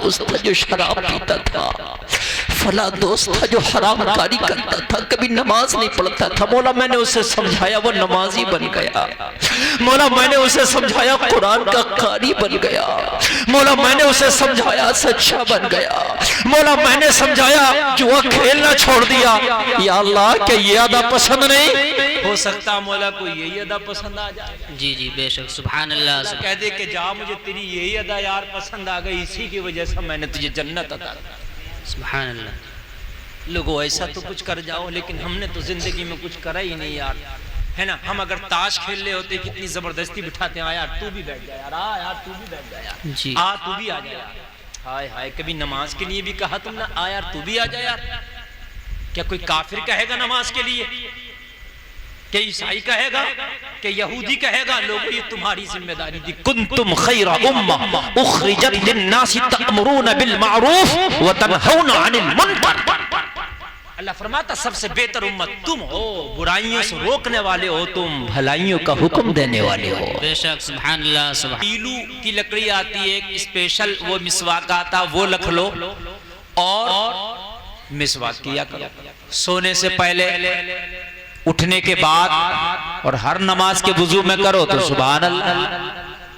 दोस्त था जो शराब पीता था, फला दोस्त था जो हराम कारी करता था, कभी नमाज नहीं पढ़ता था। मौला मैंने उसे समझाया, वो नमाजी बन गया। मौला मैंने उसे समझाया, कुरान का कारी बन गया। मौला मैंने उसे समझाया, सच्चा बन गया। मौला मैंने समझाया, जुआ खेलना छोड़ दिया। या अल्लाह, क्या ये अदा पसंद नहीं हो सकता मौला को यही अदा पसंद आ जाए। जी जी बेशक, सुभान अल्लाह। कह दे कि जा, मुझे तेरी यही अदा यार पसंद आ गई, इसी की वजह से मैंने तुझे जन्नत अता कर। सुभान अल्लाह। लोगों ऐसा तो कुछ कर जाओ, लेकिन हमने तो जिंदगी में कुछ करा ही नहीं यार, है ना। हम अगर ताश खेल रहे होते कितनी जबरदस्ती बिठाते हैं, आ यार तू भी बैठ जा यार, आ यार तू भी बैठ जा यार, जी आ तू भी आ जा यार। हाय हाय, कभी नमाज के लिए भी कहा तुमने, आ यार तू भी आ जा यार। क्या कोई काफिर कहेगा नमाज के लिए? क्या ईसाई कहेगा? क्या यहूदी कहेगा? लोगों, ये तुम्हारी जिम्मेदारी थी। कुंतुम खैरा उम्मह उखरिजत लिन्नासि तअमुरून बिल मारूफ व तनहौना अनिल मुनकर। अल्लाह फरमाता सबसे बेहतर उम्मत तुम हो, बुराइयों से रोकने वाले हो, तुम भलाइयों का हुक्म देने वाले हो। बेशक, सुभान अल्लाह। सुभान। पीलू की लकड़ी आती है एक स्पेशल, वो मिसवाक आता, वो रख लो और मिसवाक किया करो सोने से पहले, उठने के बाद, और हर नमाज के वुजू में करो तो सुभान अल्लाह।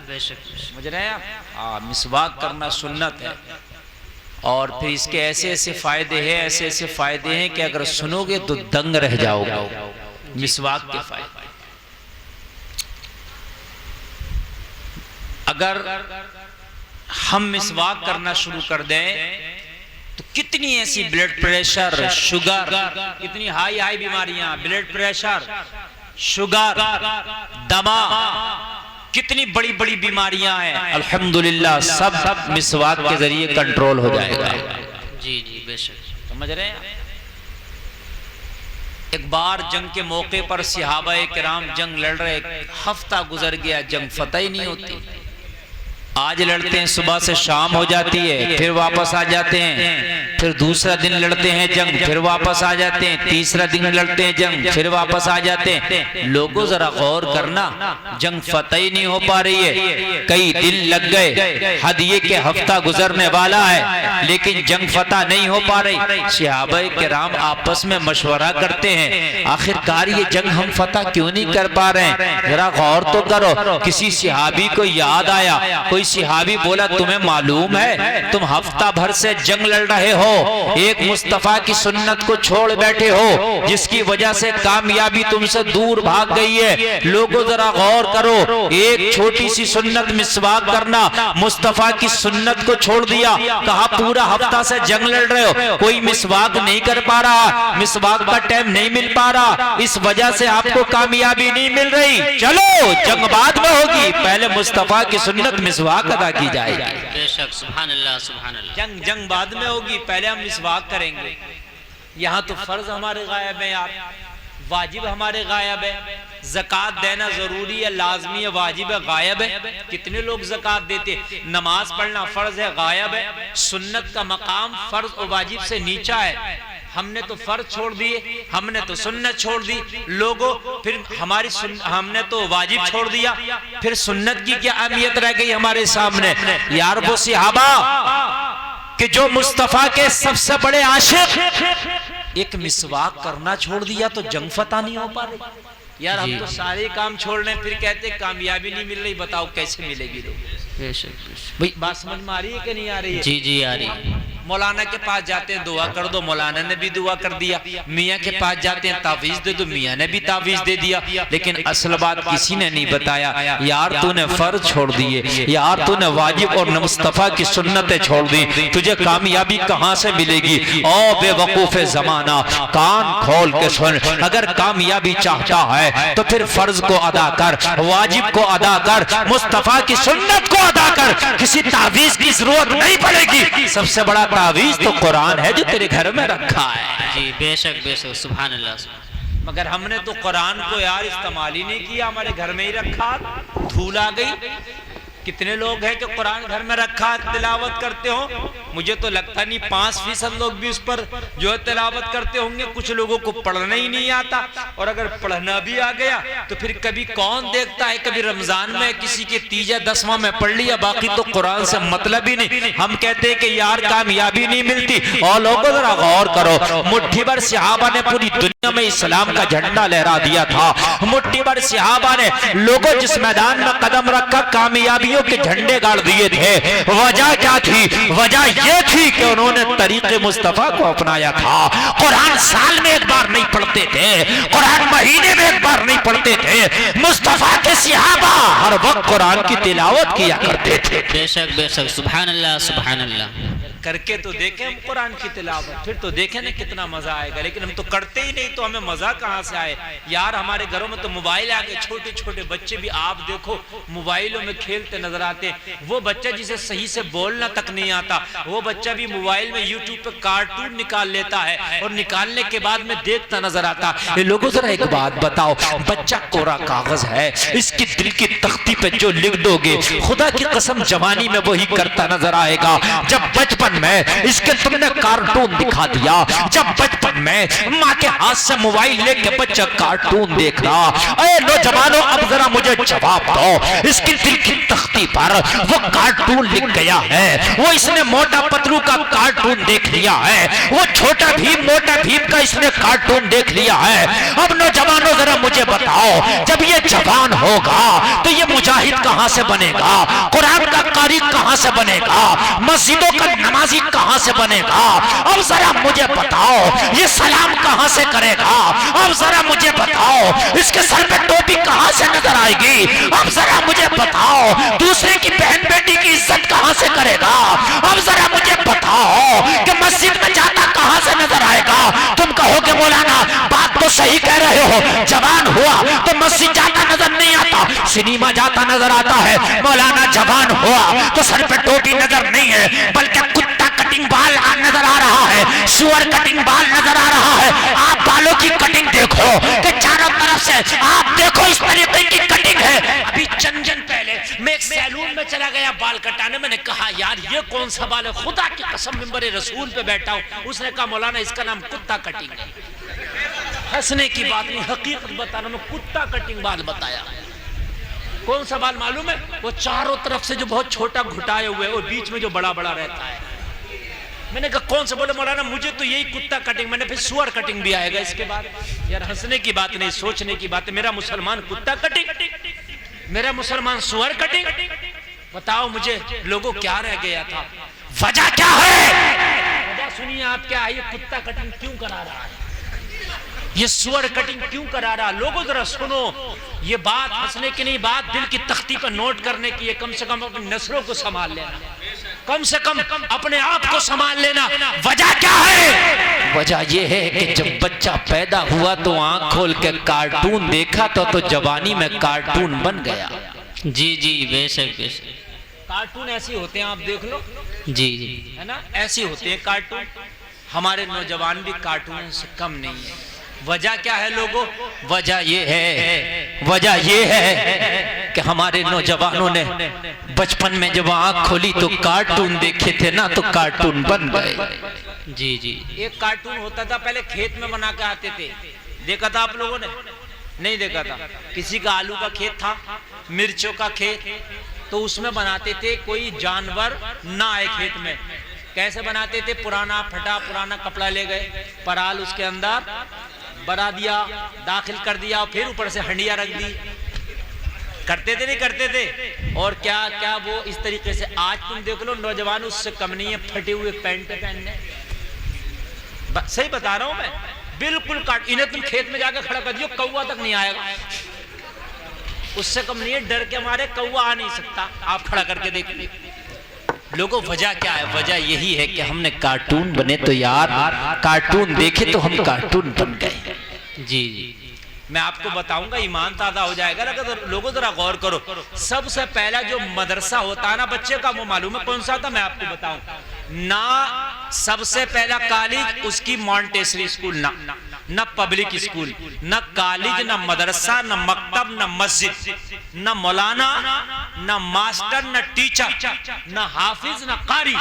बेशक, समझ रहे हैं आप? मिसवाक करना सुन्नत है। और फिर इसके ऐसे ऐसे फायदे हैं, ऐसे ऐसे फायदे हैं कि अगर सुनोगे तो दंग रह जाओगे। मिसवाक के फायदे, अगर हम मिसवाक करना शुरू कर दें तो कितनी ऐसी ब्लड प्रेशर, शुगर, कितनी हाई हाई बीमारियां, ब्लड प्रेशर, शुगर, दमा, कितनी बड़ी बड़ी बीमारियां हैं, अल्हम्दुलिल्लाह सब मिसवाक के जरिए कंट्रोल हो जाएगा। जी जी बेशक। समझ रहे हैं? एक बार जंग के मौके पर सहाबाए किराम जंग लड़ रहे, हफ्ता गुजर गया, जंग फतह ही नहीं होती। आज लड़ते हैं, सुबह से शाम हो जाती है, फिर वापस आ जाते हैं, फिर दूसरा दिन लड़ते हैं जंग, फिर वापस आ जाते हैं, तीसरा दिन लड़ते हैं जंग, फिर वापस आ जाते हैं। लोगों जरा गौर करना, जंग फतह ही नहीं हो पा रही है, कई दिन लग गए, हद ये के हफ्ता गुजरने वाला है लेकिन जंग फतह नहीं हो पा रही। सहाबाए किराम आपस में मशवरा करते हैं, आखिरकार ये जंग हम फतह क्यों नहीं कर पा रहे हैं, जरा गौर तो करो। किसी सहाबी को याद आया, कोई सहाबी बोला, तुम्हें मालूम है तुम हफ्ता भर से जंग लड़ रहे हो, एक मुस्तफा की सुन्नत को छोड़ बैठे हो, जिसकी वजह से कामयाबी तुमसे दूर भाग गई है। लोगों जरा गौर करो, एक छोटी सी सुन्नत मिसवाक करना, मुस्तफा की सुन्नत को छोड़ दिया। कहा पूरा हफ्ता से जंग लड़ रहे हो, कोई मिसवाक नहीं कर पा रहा, मिसवाक का टाइम नहीं मिल पा रहा, इस वजह से आपको कामयाबी नहीं मिल रही। चलो जंग बाद में होगी, पहले मुस्तफा की सुन्नत मिसवाक अदा की जाएगी। बेशक, सुभान अल्लाह, सुभान अल्लाह। जंग बाद में होगी, पहले हम मिसवाक करेंगे। यहाँ तो फर्ज हमारे गायब है यार, वाजिब हमारे गायब है। ज़कात देना जरूरी है, लाजमी है, वाजिब है, गायब है। कितने लोग ज़कात देते? नमाज पढ़ना फर्ज है, गायब है। सुन्नत का मकाम फर्ज और वाजिब से नीचा है, हमने तो फर्ज छोड़ दिए, हमने तो सुन्नत छोड़ दी। लोगों फिर हमने तो वाजिब छोड़ दिया, फिर सुन्नत की क्या अहमियत रह गई हमारे सामने? यार वो सहाबा कि जो मुस्तफा के सबसे बड़े आशिक, एक मिसवाक करना छोड़ दिया तो जंग फतह नहीं हो पा रही। यार हम तो सारे काम छोड़ रहे हैं, फिर कहते कामयाबी नहीं मिल रही, बताओ कैसे मिलेगी? भाई बात समझ में आ रही है कि नहीं आ रही है? जी जी आ रही है। मौलाना के पास जाते हैं, दुआ कर दो, मौलाना ने भी दुआ कर दिया। मियाँ के पास जाते हैं, तावीज दे दो, मियाँ ने भी तावीज दे दिया। लेकिन असल बात किसी ने नहीं बताया, यार तूने फर्ज छोड़ दिए, यार तूने वाजिब और मुस्तफा की सुन्नतें छोड़ दी, तुझे कामयाबी कहाँ से मिलेगी? ओ बेवकूफे जमाना, कान खोल के सुन, अगर कामयाबी चाहता है तो फिर फर्ज को अदा कर, वाजिब को अदा कर, मुस्तफा की सुन्नत को अदा कर, किसी तावीज की जरूरत नहीं पड़ेगी। सबसे बड़ा तावीज तो कुरान है जो तेरे घर में रखा है। जी बेशक, बेशक, सुभान अल्लाह। मगर हमने तो कुरान को यार इस्तेमाल ही नहीं किया, हमारे घर में ही रखा, धूल आ गई। कितने लोग हैं कि कुरान घर में रखा तिलावत करते हो? मुझे तो लगता नहीं 5% लोग भी उस पर जो है तिलावत करते होंगे। कुछ लोगों को पढ़ना ही नहीं आता, और अगर पढ़ना भी आ गया तो फिर कभी कौन देखता है। कभी रमजान में किसी के तीजा 10वां में पढ़ लिया, बाकी तो कुरान से मतलब ही नहीं। हम कहते हैं कि यार कामयाबी नहीं मिलती। और लोगों जरा गौर करो, मुट्ठी भर सहाबा ने पूरी दुनिया में इस्लाम का झंडा लहरा दिया था। मुट्ठी भर सहाबा ने लोगों जिस मैदान में कदम रखा कामयाबियों के झंडे गाड़ दिए थे। वजह क्या थी? वजह यह थी कि उन्होंने तरीके मुस्तफा को अपनाया था। कुरान साल में एक बार नहीं पढ़ते थे, कुरान महीने में एक बार नहीं पढ़ते थे। मुस्तफा के सहाबा हर वक्त कुरान की तिलावत किया करते थे। बेशक बेशक, सुभान अल्लाह सुभान अल्लाह। करके तो देखें हम कुरान की तिलावत, फिर तो देखें ना कितना मजा आएगा। लेकिन हम तो करते ही नहीं, तो हमें मजा कहां से आए यार। हमारे घरों में तो मोबाइल आ गए, छोटे छोटे बच्चे भी आप देखो मोबाइलों में खेलते नजर आते। वो बच्चा जिसे सही से बोलना तक नहीं आता, वो बच्चा भी मोबाइल में यूट्यूब पे कार्टून निकाल लेता है, और निकालने के बाद में देखता नजर आता। ये लोगों जरा एक बात बताओ, बच्चा कोरा कागज है, इसकी दिल की तख्ती पे जो लिख दोगे खुदा की कसम जवानी में वही करता नजर आएगा। जब बचपन में इसके तुमने कार्टून दिखा दिया, जब बचपन में माँ के हाथ से मोबाइल लेके बच्चा कार्टून देख रहा। अरे नौजवानों अब जरा मुझे जवाब दो, इसकी दिल की तख्ती पर वो कार्टून लिख गया है। वो इसने मोटा पतलू का कार्टून देख लिया है, वो छोटा भीम मोटा भीम का इसने कार्टून देख लिया है। अब नौजवानों जरा मुझे बताओ, जब ये जवान होगा तो ये मुजाहिद कहां से बनेगा? कुरान का कारी कहां से बनेगा? मस्जिदों का नमाजी कहां से बनेगा? अब जरा मुझे बताओ, ये सलाम कहां से करेगा? अब जरा मुझे बताओ, इसके सर पे टोपी कहां से नजर आएगी? अब जरा मुझे बताओ, दूसरे की बहन बेटी की इज्जत कहां से करेगा? अब जरा मुझे बताओ कि मस्जिद में जाता कहां से नजर आएगा? तुम कहोगे मौलाना बात तो सही कह रहे हो, जवान हुआ तो मस्जिद जाता नजर नहीं आता, सिनेमा जाता नजर आता है। मौलाना जवान हुआ तो सर पे टोपी नजर नहीं है, बल्कि कुत्ता कटिंग बाल नजर आ रहा है, सुअर कटिंग बाल नजर आ रहा है। आप बालों की कटिंग देखो कि चारों तरफ से आप देखो इस तरीके की कटिंग है। अभी चंद दिन पहले मैं एक सैलून में चला गया बाल कटाने, मैंने कहा यार ये कौन सा बाल है? खुदा की कसम मिंबर रसूल पे बैठा हूं, उसने कहा मौलाना इसका नाम कुत्ता कटिंग है। हंसने की बात नहीं, हकीकत बताना, मैं कुत्ता कटिंग बाल बताया। कौन सा बाल मालूम है? वो चारों तरफ से जो बहुत छोटा घुटाए हुए और बीच में जो बड़ा बड़ा रहता है। मैंने कहा कौन सा? बोले मौलाना मुझे तो यही कुत्ता कटिंग। मैंने फिर सुअर कटिंग भी आएगा इसके बाद। यार हंसने की बात नहीं, सोचने की बात है। मेरा मुसलमान कुत्ता कटिंग, मेरा मुसलमान सुअर कटिंग। बताओ मुझे लोगों क्या रह गया था? वजह क्या है? वजह सुनिए आप, क्या है ये कुत्ता कटिंग क्यों करा रहा है, ये सुअर कटिंग क्यों करा रहा? लोगों जरा सुनो, ये बात हंसने की नहीं, बात दिल की तख्ती पर नोट करने की है। कम से कम अपनी नस्लों को संभाल लेना, कम से कम अपने आप को संभाल लेना। वजह क्या है? वजह ये है कि जब बच्चा पैदा हुआ तो आंख खोल के कार्टून देखा तो जवानी में कार्टून बन गया। जी जी बेशक बेशक, कार्टून ऐसे होते हैं, आप देख लो। जी जी है ना, ऐसे होते हैं कार्टून। हमारे नौजवान भी कार्टून से कम नहीं है। वजह क्या है लोगों? वजह ये है, वजह ये है कि हमारे नौजवानों ने बचपन में जब आंख खोली तो कार्टून देखे थे ना, तो कार्टून बन गए। जी जी, एक कार्टून होता था पहले, खेत में बना के आते थे, देखा था आप लोगों ने? नहीं देखा था? किसी का आलू का खेत था, मिर्चों का खेत, तो उसमें बनाते थे कोई जानवर ना आए खेत में। कैसे बनाते थे? पुराना फटा पुराना कपड़ा ले गए, पराल उसके अंदर बना दिया, दाखिल कर दिया, और फिर ऊपर से हंडिया रख दी। करते थे नहीं करते थे? और क्या क्या वो इस तरीके से आज तुम देख लो नौजवान उससे कम नहीं है, फटे हुए पैंट पहनने। सही बता रहा हूं मैं, बिल्कुल काट। इन्हें तुम खेत में जाकर खड़ा कर दियो, कौवा तक नहीं आएगा, उससे कम नहीं है। डर के मारे कौवा आ नहीं सकता, आप खड़ा करके देख लीजिए। लोगों वजह क्या है? वजह यही है कि हमने कार्टून बने, तो यार कार्टून देखे तो हम कार्टून बन गए। जी जी, मैं आपको बताऊंगा, ईमान ताज़ा हो जाएगा ना। तो लोगों जरा गौर करो, सबसे पहला जो मदरसा होता है ना बच्चे का, वो मालूम है कौन सा था? मैं आपको बताऊं ना, सबसे पहला कॉलेज उसकी मॉन्टेसरी स्कूल ना, न पब्लिक स्कूल, न कॉलेज, न मदरसा, न मकतब, न मस्जिद, न मौलाना, न मास्टर, न टीचर, न हाफिज, न कारी।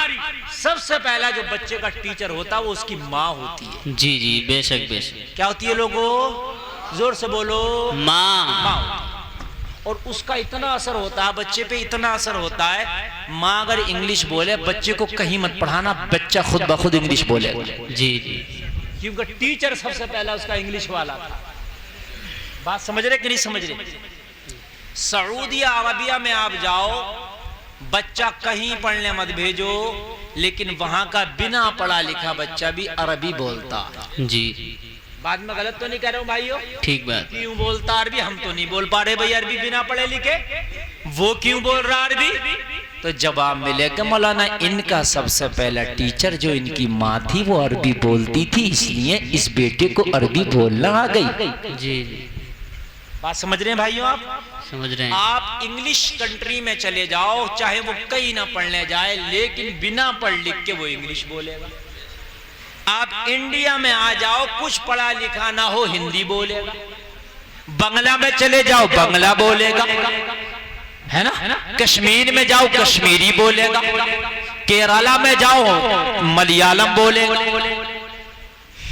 सबसे पहला जो बच्चे का टीचर होता है वो उसकी माँ होती है। जी जी बेशक बेशक। क्या होती है लोगों? जोर से बोलो। माँ। और उसका इतना असर होता है बच्चे पे, इतना असर होता है। माँ अगर इंग्लिश बोले बच्चे को कहीं मत पढ़ाना, बच्चा खुद ब खुद इंग्लिश बोलेगा। जी जी। क्योंकि टीचर सबसे पहला उसका इंग्लिश वाला था। बात समझ रहे कि नहीं समझ रहे? सऊदी अरबिया में आप जाओ, बच्चा कहीं पढ़ने मत भेजो, लेकिन वहां का बिना पढ़ा लिखा बच्चा भी अरबी बोलता। जी। बाद में गलत तो नहीं कह रहा हूं भाइयों? ठीक बात। क्यों बोलता अरबी? हम तो नहीं बोल पा रहे भाई अरबी बिना पढ़े लिखे, वो क्यों बोल रहा अरबी? तो जवाब मिलेगा मौलाना इनका सबसे पहला टीचर जो इनकी माँ थी वो अरबी बोलती थी, इसलिए इस बेटे को अरबी बोलना आ गई। जी जी। बात समझ रहे हैं भाइयों? आप समझ रहे हैं। आप इंग्लिश कंट्री में चले जाओ, चाहे वो कहीं ना पढ़ने जाए, लेकिन बिना पढ़ लिख के वो इंग्लिश बोलेगा। आप इंडिया में आ जाओ, कुछ पढ़ा लिखा ना हो, हिंदी बोलेगा। बंगला में चले जाओ, बंगला बोलेगा, है ना? कश्मीर में जाओ, कश्मीरी बोलेगा। केरला में जाओ, मलयालम बोलेगा।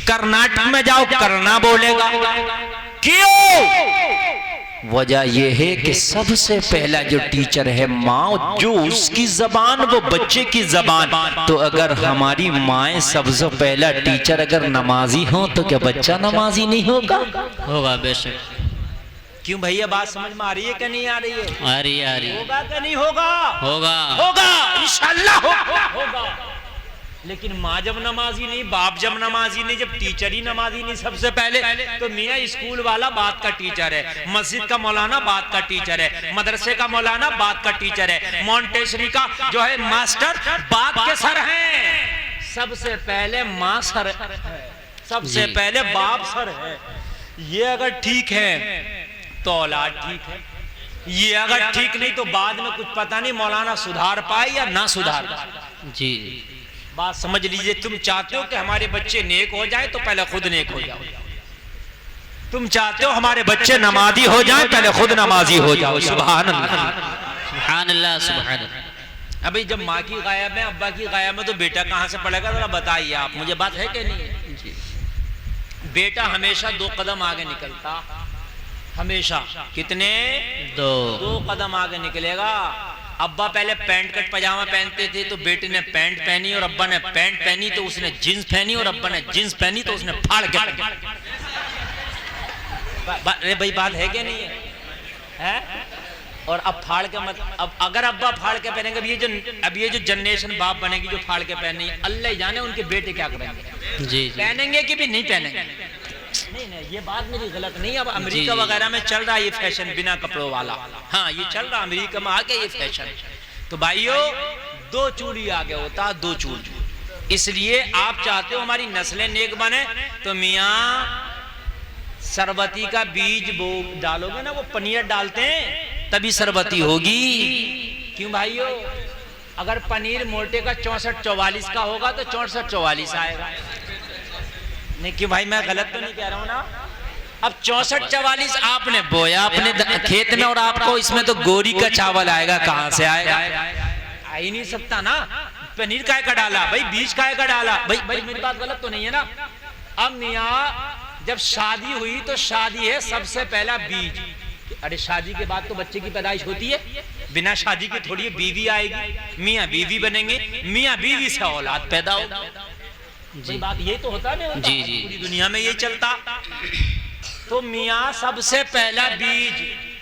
कर्नाटक में जाओ, करना बोलेगा। क्यों? वजह यह है कि सबसे पहला जो टीचर है माँ, जो उसकी जबान वो बच्चे की जबान। तो अगर हमारी माएँ सबसे पहला टीचर अगर नमाजी हो तो क्या बच्चा नमाजी नहीं होगा? होगा बेशक। क्यों भैया? बात समझ में आ रही है कि नहीं आ रही है? आ रही है, आ रही है। होगा कि नहीं होगा? होगा होगा इंशाअल्लाह होगा। लेकिन माँ जब नमाजी नहीं, बाप जब नमाजी नहीं, जब टीचर ही नमाजी नहीं सबसे पहले, तो मियाँ स्कूल वाला बात का टीचर है, मस्जिद का मौलाना बात का टीचर है, मदरसे का मौलाना बात का टीचर है, मॉन्टेसरी का जो है मास्टर बात के सर हैं। सबसे पहले माँ सर है, सबसे पहले बाप सर है। ये अगर ठीक है तो औलाद ठीक है, ये अगर ठीक नहीं तो बाद में कुछ पता नहीं मौलाना सुधार पाए या ना सुधार पाए। जी। बात समझ लीजिए। तुम चाहते हो कि हमारे बच्चे नेक हो जाए तो पहले खुद नेक हो जाओ। तुम चाहते हो हमारे बच्चे नमाजी हो जाए, पहले खुद नमाजी हो जाओ। सुभान अल्लाह, सुभान अल्लाह, सुभान अल्लाह। अभी जब माँ की गायब है, अब्बा की गायब है, तो बेटा कहाँ से पढ़ेगा? जरा बताइए आप मुझे। बात है कि नहीं है? जी। बेटा हमेशा 2 कदम आगे निकलता, हमेशा। कितने? 2 कदम आगे निकलेगा। अब्बा पहले पैंट कट पजामा पहनते थे तो बेटे ने पैंट पहनी, और अब्बा ने पैंट पहनी तो उसने जींस पहनी, और अब्बा ने जींस पहनी तो उसने फाड़ के। अरे भाई बात है कि नहीं है? और अब फाड़ के मत, अब अगर अब्बा फाड़ के पहनेंगे, अब ये जो जनरेशन बाप बनेगी जो फाड़ के पहनेगी, अल्लाह ही जाने उनके बेटे क्या करेंगे। जी। पहनेंगे कि भी नहीं पहनेंगे? नहीं, ये बात मेरी गलत नहीं। अब अमेरिका वगैरह में चल रहा है ये फैशन बिना कपड़ों वाला। हाँ, ये चल रहा, अमेरिका में आ गया ये फैशन। तो भाइयों 2 चूड़ी आगे होता, 2 चूड़ी। इसलिए आप चाहते हो हमारी नस्लें नेक बने, तो मियाँ सरबती का बीज वो डालोगे ना, वो पनीर डालते हैं तभी सरबती होगी। क्यों भाइयों? अगर पनीर मोटे का 64-44 का होगा तो 64-44 आएगा। नहीं क्यों भाई? मैं गलत तो नहीं कह रहा हूं ना? अब 64-44 आपने बोया अपने खेत में, और आपको इसमें तो गोरी का चावल आएगा, कहां से आएगा? आ ही नहीं सकता ना। पनीर काय का डाला भाई, बीज काय का डाला भाई मेरी बात गलत तो नहीं है ना? अब मियाँ जब शादी हुई तो शादी है सबसे पहला बीज। अरे शादी के बाद तो बच्चे की पैदाइश होती है, बिना शादी के थोड़ी बीवी आएगी। मियाँ बीवी बनेंगे, मियाँ बीवी से औलाद पैदा होगी। जी। बात ये तो होता नहीं होता? जी। पूरी दुनिया में ये चलता। तो मियाँ सबसे पहला बीज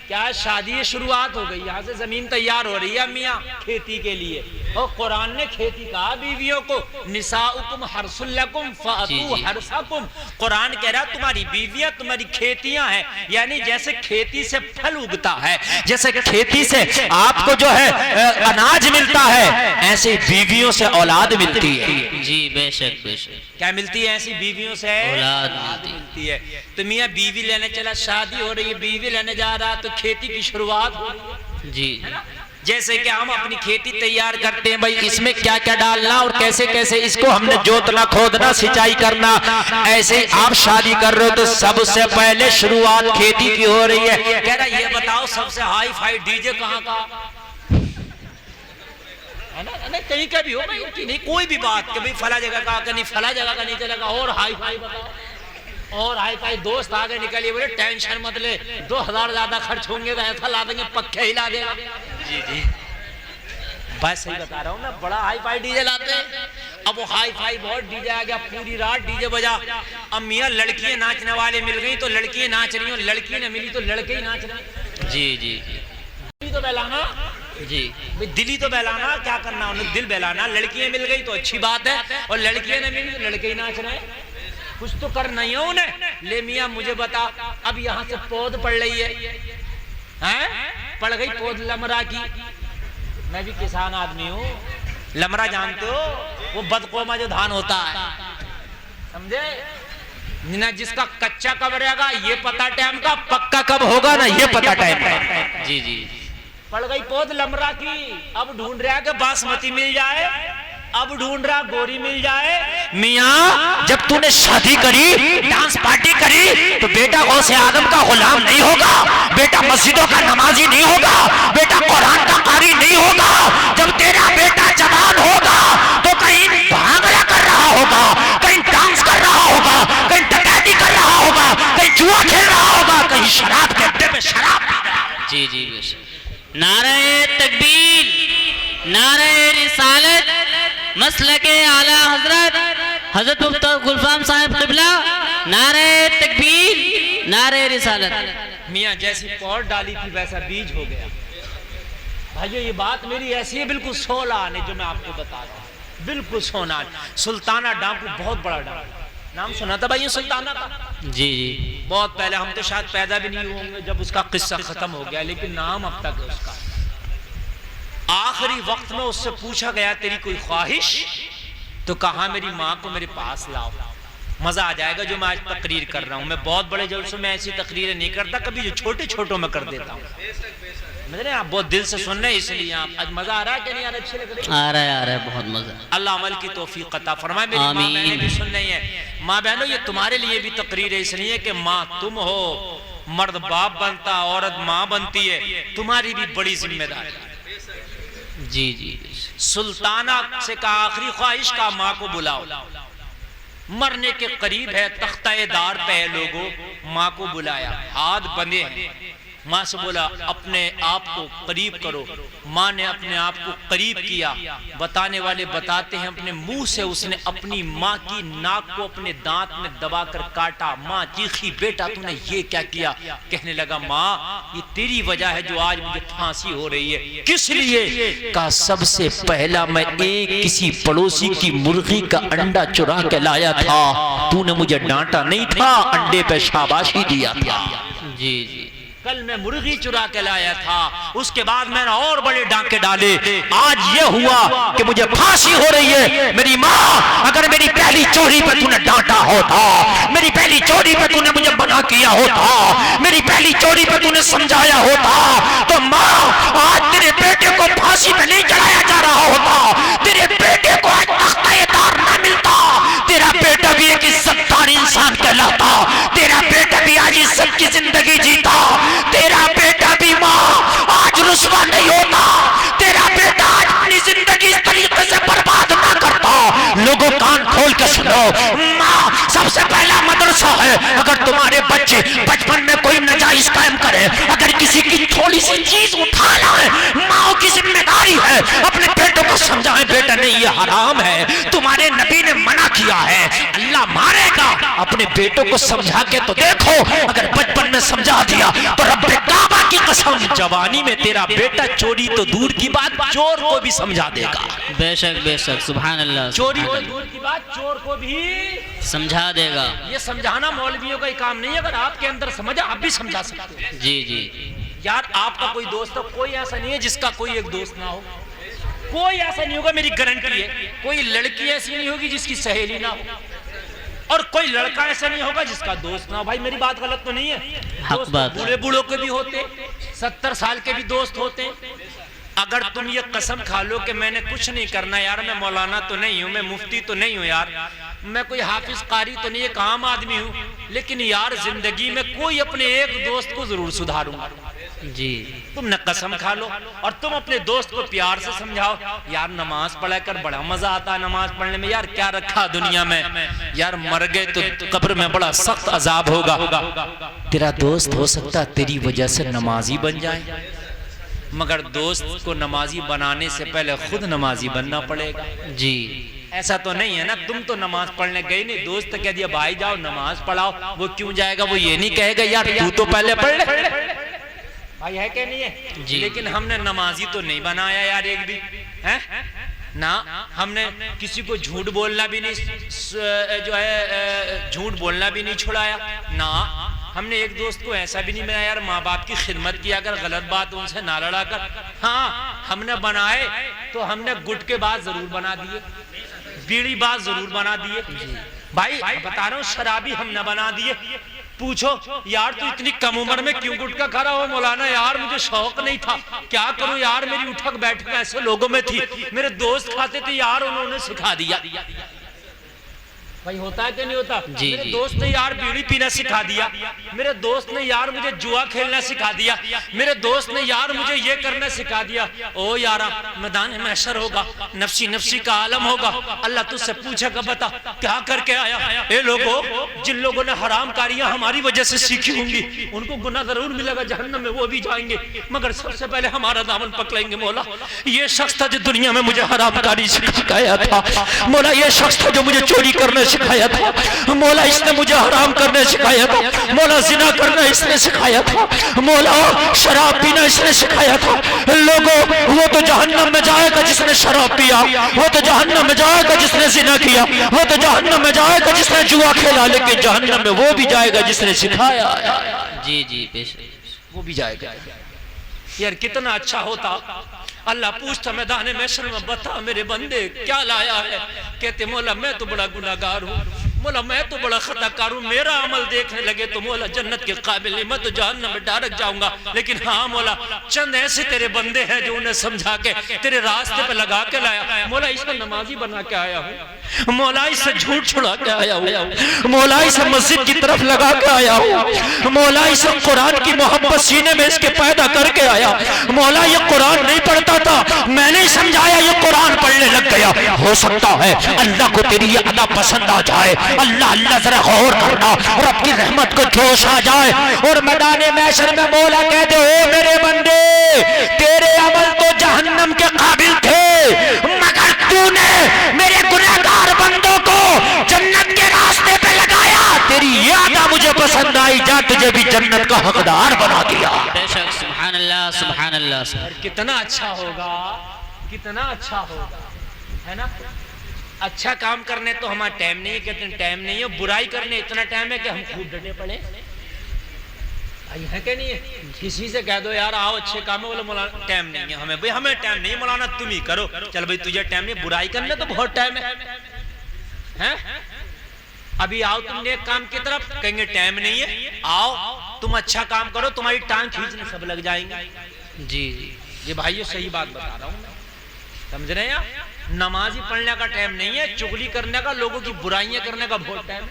क्या है? शादी की शुरुआत हो गई, यहाँ से जमीन तैयार हो रही है मियाँ खेती के लिए। और कुरान ने खेती कहा बीवियों को, निसाउकुम हर्सुल लकुम फातू हर्सकुम। कुरान कह रहा तुम्हारी बीवियां तुम्हारी खेतियां हैं, यानी जैसे खेती से फल उगता है, जैसे खेती से आपको जो है अनाज मिलता है, ऐसे बीवियों से औलाद मिलती है। जी बेशक बेशक। क्या मिलती है? ऐसी बीवियों से औलाद मिलती है। तो मियाँ बीवी लेने चला, शादी हो रही है, बीवी लेने जा रहा तो खेती की शुरुआत हो रही है। जी। जैसे कि हम अपनी खेती तैयार करते हैं, भाई इसमें क्या क्या डालना और कैसे कैसे इसको हमने जोतना, खोदना, सिंचाई करना, ऐसे ही आप शादी कर रहे हो तो सबसे पहले शुरुआत खेती की हो रही है। कह रहा ये बताओ सबसे हाई फाई डीजे कहाँ का है ना? नहीं कहीं का भी हो भाई, उनकी नहीं कोई भी बात कि भाई फला जगह का नहीं, फला जगह का नहीं चलेगा, और हाई फाई बताओ, और हाई फाई दोस्त आगे निकलिए, बोले टेंशन मत ले, 2000 ज्यादा खर्च होंगे तो ऐसा ला देंगे पक्के हिला देगा। जी जी बस सही बता रहा हूँ ना, बड़ा हाई फाई डीजे लाते हैं। अब वो हाई फाई बहुत डीजे आ गया, पूरी रात डीजे बजा। अब मियाँ लड़कियां नाचने वाले मिल गई तो लड़कियां नाच रही हो, लड़की ने मिली तो लड़के ही नाच रहे। जी जी दिली तो बहलाना, जी भाई दिली तो बहलाना, क्या करना उन्हें, दिल बहलाना। लड़कियां मिल गई तो अच्छी बात है, और लड़कियां ने मिली तो लड़के ही नाच रहे हैं, कुछ तो करना ही है उन्हें। ले मियाँ मुझे बता, अब यहाँ से पौध पड़ रही है, पड़ गई पौध लमरा की। मैं भी किसान आदमी हूँ, लमरा जानते हो, वो बदकोमा जो धान होता है, समझे ना, जिसका कच्चा कब रहेगा ये पता टाइम का, पक्का कब होगा ना ये पता टाइम का। जी जी पड़ गई पौध लमरा की, अब ढूंढ रहा है कि बासमती मिल जाए, अब ढूंढ रहा गोरी मिल जाए। मियाँ जब तूने शादी करी, डांस पार्टी करी, तो बेटा गौसे आदम का गुलाम नहीं होगा, बेटा मस्जिदों का नमाजी नहीं होगा, बेटा कुरान का कारी नहीं होगा। जब तेरा बेटा जवान होगा तो कहीं भांगड़ा कर रहा होगा, कहीं डांस कर रहा होगा, कहीं डकैती कर रहा होगा, कहीं जुआ खेल रहा होगा, कहीं शराब के अड्डे में शराब पी रहा होगा। जी जी नारे तकबीर, नारे रिसालत, मसलके आला हजरत मुफ्ती गुलफाम साहब क़िबला, नारे तकबीर, नारे रिसालत। मियाँ जैसी पौध डाली थी वैसा बीज हो गया। भाइयों ये बात मेरी ऐसी है, बिल्कुल सोना आने जो मैं आपको बता रहा हूँ, बिल्कुल सोना। सुल्ताना डाकू बहुत बड़ा डाकू, नाम सुना था भाई सुल्ताना का? जी जी बहुत पहले, हम तो शायद पैदा भी नहीं होंगे जब उसका किस्सा खत्म हो गया, लेकिन नाम अब तक है उसका। आखिरी वक्त में उससे पूछा गया तेरी कोई ख्वाहिश, तो कहा मेरी माँ को मेरे पास लाओ। मजा आ जाएगा जो मैं आज तकरीर कर रहा हूँ। मैं बहुत बड़े जलसों में ऐसी तकरीरें नहीं करता, कभी जो छोटे छोटों में कर देता हूँ। मतलब आप बहुत दिल से सुन रहे हैं इसलिए आप आज मजा आ रहा है कि नहीं आ रहा? अच्छे लग रहे हैं? आ रहा है बहुत मजा। अल्लाह अमल की तौफीक अता फरमाए। मेरी माँ बहनें भी सुन रही हैं। माँ बहनों ये तुम्हारे लिए भी तकरीर है, इसलिए कि माँ तुम हो, मर्द बाप बनता, औरत माँ बनती है, तुम्हारी भी बड़ी जिम्मेदारी है। जी जी सुल्ताना से कहा आखिरी ख्वाहिश का माँ को बुलाओ, मरने के करीब है, तख्ताएदार पे है लोगों। माँ को बुलाया, हाथ बंधे हैं। माँ से बोला अपने आप को करीब करो। माँ ने अपने आप को करीब किया। बताने वाले बताते हैं अपने मुंह से उसने अपनी माँ की नाक को अपने दांत में दबाकर काटा। माँ चीखी, बेटा तूने ये क्या किया? कहने लगा माँ ये तेरी वजह है जो आज मुझे फांसी हो रही है। किस लिए? कहा सबसे पहला मैं एक किसी पड़ोसी की मुर्गी का अंडा चुरा के लाया था, तूने मुझे डांटा नहीं था, अंडे पे शाबाशी दिया था। जी जी कल मैं मुर्गी चुरा के लाया था, उसके बाद मैंने और बड़े डांके डाले। आज ये हुआ कि मुझे फांसी हो रही है। मेरी माँ अगर मेरी पहली चोरी पे तूने डांटा होता, मेरी पहली चोरी पे तूने मुझे मना किया होता, मेरी पहली चोरी पे तूने समझाया होता, तो माँ आज तेरे बेटे को फांसी पे नहीं चढ़ाया जा रहा होता, तेरे बेटे को आज तख्ताएदार ना मिलता, तेरा बेटा भी एक इज्जतदार इंसान कहलाता, तेरा बेटा भी आज इज्जत की जिंदगी जीता, तेरा बेटा भी माँ आज रुस्वा नहीं होता, तेरा बेटा आज अपनी जिंदगी इस तरीके से बर्बाद ना करता। लोगों कान खोल के सुनो, माँ सबसे पहला मदरसा है। अगर तुम्हारे बच्चे बचपन में कोई नाजायज काम करे, अगर किसी की थोड़ी सी चीज उठाना है, माँ की जिम्मेदारी है अपने बेटों को समझाए, बेटा नहीं ये हराम है, तुम्हारे नबी ने मना किया है, अल्लाह मारेगा। अपने बेटों को समझा के तो देखो, अगर बचपन में समझा दिया तो रब्बे काबा की कसम जवानी में तेरा बेटा चोरी तो दूर की बात चोर को भी समझा देगा। बेशक बेशक सुभान अल्लाह। चोरी तो दूर की बात चोर को भी समझा देगा। ये समझाना मौलवियों का ही काम नहीं है, अगर आपके अंदर समझ आप भी समझा सकते हो। जी जी यार आपका कोई दोस्त हो, कोई ऐसा नहीं है जिसका कोई एक दोस्त ना हो, कोई ऐसा नहीं होगा, मेरी गारंटी है। कोई लड़की ऐसी नहीं होगी जिसकी सहेली ना हो, और कोई लड़का ऐसा नहीं होगा जिसका दोस्त ना हो। भाई मेरी बात गलत तो नहीं है? हक बात। बूढ़े बूढ़ों के भी होते, 70 साल के भी दोस्त होते, अगर तुम ये कसम खा लो कि मैंने कुछ नहीं करना यार, मैं मौलाना तो नहीं हूँ, मैं मुफ्ती तो नहीं हूँ यार, मैं कोई हाफिज कारी तो नहीं, एक आम आदमी हूँ, लेकिन यार जिंदगी में कोई अपने एक दोस्त को जरूर सुधारूंगा। जी। तुमने कसम खा लो और तुम अपने दोस्त को प्यार से समझाओ, यार नमाज पढ़ा कर बड़ा मजा आता है नमाज पढ़ने में, यार क्या रखा दुनिया में, यार मर गए तो कब्र में बड़ा सख्त अजाब होगा। तेरा दोस्त हो सकता है तेरी वजह से नमाजी बन जाए, मगर दोस्त को नमाजी बनाने से पहले खुद नमाजी बनना पड़ेगा। जी। ऐसा तो नहीं है ना, तुम तो नमाज पढ़ने गए नहीं, दोस्त कह दिया भाई जाओ नमाज पढ़ाओ, वो क्यों जाएगा? वो ये नहीं कहेगा यार तू तो पहले पढ़ ले, भाई है क्या नहीं है जी। लेकिन हमने नमाजी तो नहीं बनाया यार एक भी, है ना, हमने किसी को झूठ बोलना भी नहीं, जो है झूठ बोलना भी नहीं छुड़ाया ना, हमने एक दोस्त को ऐसा भी नहीं बनाया यार माँ बाप की खिदमत किया कर, गलत बात उनसे ना लड़ा कर। हाँ हमने बनाए तो हमने गुटके बात जरूर बना दिए, बीड़ी बात जरूर बना दिए, भाई बता रहा हूँ शराबी हम न बना दिए। पूछो यार तू इतनी कम उम्र में क्यों गुटखा खा रहा हो? मौलाना यार मुझे शौक नहीं था, क्या करूं यार, मेरी उठक बैठक ऐसे लोगों में थी, मेरे दोस्त खाते थे यार उन्होंने सिखा दिया। भाई होता है कि नहीं होता? जी, मेरे जी। दोस्त ने यार बीड़ी पीना सिखा दिया, मेरे दोस्त ने यार मुझे जुआ खेलना सिखा दिया, मेरे दोस्त ने यार मुझे ये करना सिखा दिया। ओ यारा मैदान महशर होगा, नफ्सी नफ्सी का आलम होगा, अल्लाह तुझसे पूछेगा बता क्या करके आया। ए लोगों, जिन लोगों ने हराम कारियां हमारी वजह से सीखी होंगी उनको गुनाह जरूर मिलेगा, जहन्नम में वो भी जाएंगे, मगर सबसे पहले हमारा दामन पकड़ेंगे। मौला ये शख्स था जो दुनिया में मुझे हराम कारी सिखाया था, मौला ये शख्स था जो मुझे चोरी करने सिखाया था, मौला इसने मुझे हराम करने सिखाया था, मौला जिना करना इसने सिखाया था, मौला शराब पीना इसने सिखाया था। लोगों वो तो जहन्नम में जाएगा जिसने शराब पिया, वो तो जहन्नम में जाएगा जिसने जिना किया, वो तो जहन्नम में जाएगा जिसने जुआ खेला, लेकिन जहन्नम में वो भी जाएगा जिसने सिखाया। जी जी बेशक वो भी जाएगा। यार कितना अच्छा होता अल्लाह पूछता मैदान महशर में बता मेरे बंदे क्या लाया है, कहते मौला मैं तो बड़ा गुनाहगार हूँ, मौला मैं तो बड़ा खताकार हूँ, मेरा अमल देखने लगे तो मौला जन्नत के काबिल नहीं, मैं तो जहन्नम में डायरेक्ट जाऊंगा, लेकिन हाँ मौला चंद ऐसे तेरे बंदे हैं जो उन्हें समझा के तेरे रास्ते पे लगा के लाया, मौला इसे नमाजी बना के आया हूँ, मौला इसे झूठ छुड़ा के आया हूँ, मौला इसे मस्जिद की तरफ लगा के आया हूँ, मौला इसे कुरान की मोहब्बत सीने में इसके पैदा करके आया, मौला ये कुरान नहीं पढ़ता था, मैंने समझाया ये कुरान पढ़ने लग गया। हो सकता है अल्लाह को तेरी ये अदा पसंद आ जाए, अल्लाह अल्लाह जरा गौर करना और अपनी रहमत को जोश आ जाए और मैदान महशर में मौला कह दे ओ मेरे बंदे तेरे अमल तो जहन्नम के काबिल थे, मगर तूने मेरे गुनहगार बंदों को जन्नत के रास्ते पे लगाया, तेरी ये अदा मुझे पसंद आई, जा तुझे भी जन्नत का हकदार बना दिया। बेशक सुभान अल्लाह सुभान अल्लाह। कितना अच्छा होगा, कितना अच्छा होगा, है ना। अच्छा काम करने तो हमारा टाइम नहीं है, कहते हैं टाइम नहीं है, बुराई करने इतना टाइम है कि हम खूब डटे पड़े, है क्या नहीं है। किसी से कह दो यार आओ अच्छे काम है, बोले मौलाना टाइम नहीं है हमें, भाई हमें टाइम नहीं है मौलाना तुम ही करो, चल भाई तुझे टाइम नहीं, बुराई करने तो बहुत टाइम है। अभी आओ तुम नेक काम की तरफ, कहेंगे टाइम नहीं है, आओ तुम अच्छा काम करो, तुम्हारी टांग खींचने सब लग जाएंगे। जी जी ये भाई ये सही बात बता रहा हूँ, समझ रहे हैं आप। नमाजी पढ़ने का टाइम नहीं है, चुगली करने का, लोगों की बुराइयां करने का बहुत टाइम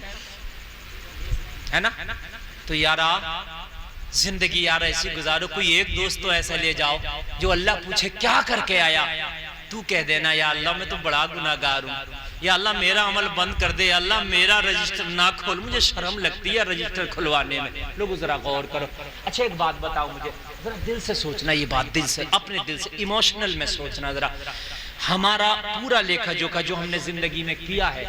है ना। तो यारा जिंदगी यार ऐसी गुजारो, कोई एक दोस्त तो ऐसा ले जाओ जो अल्लाह पूछे क्या करके आया, तू कह देना या अल्लाह मैं तो बड़ा गुनाहगार हूँ, या अल्लाह मेरा अमल बंद कर दे, अल्लाह मेरा रजिस्टर ना खोल, मुझे शर्म लगती है रजिस्टर खुलवाने में। लोगों जरा गौर करो। अच्छा एक बात बताओ मुझे, जरा दिल से सोचना ये बात, दिल से, अपने दिल से इमोशनल में सोचना जरा। हमारा पूरा लेखा जोखा जो हमने जिंदगी में किया है,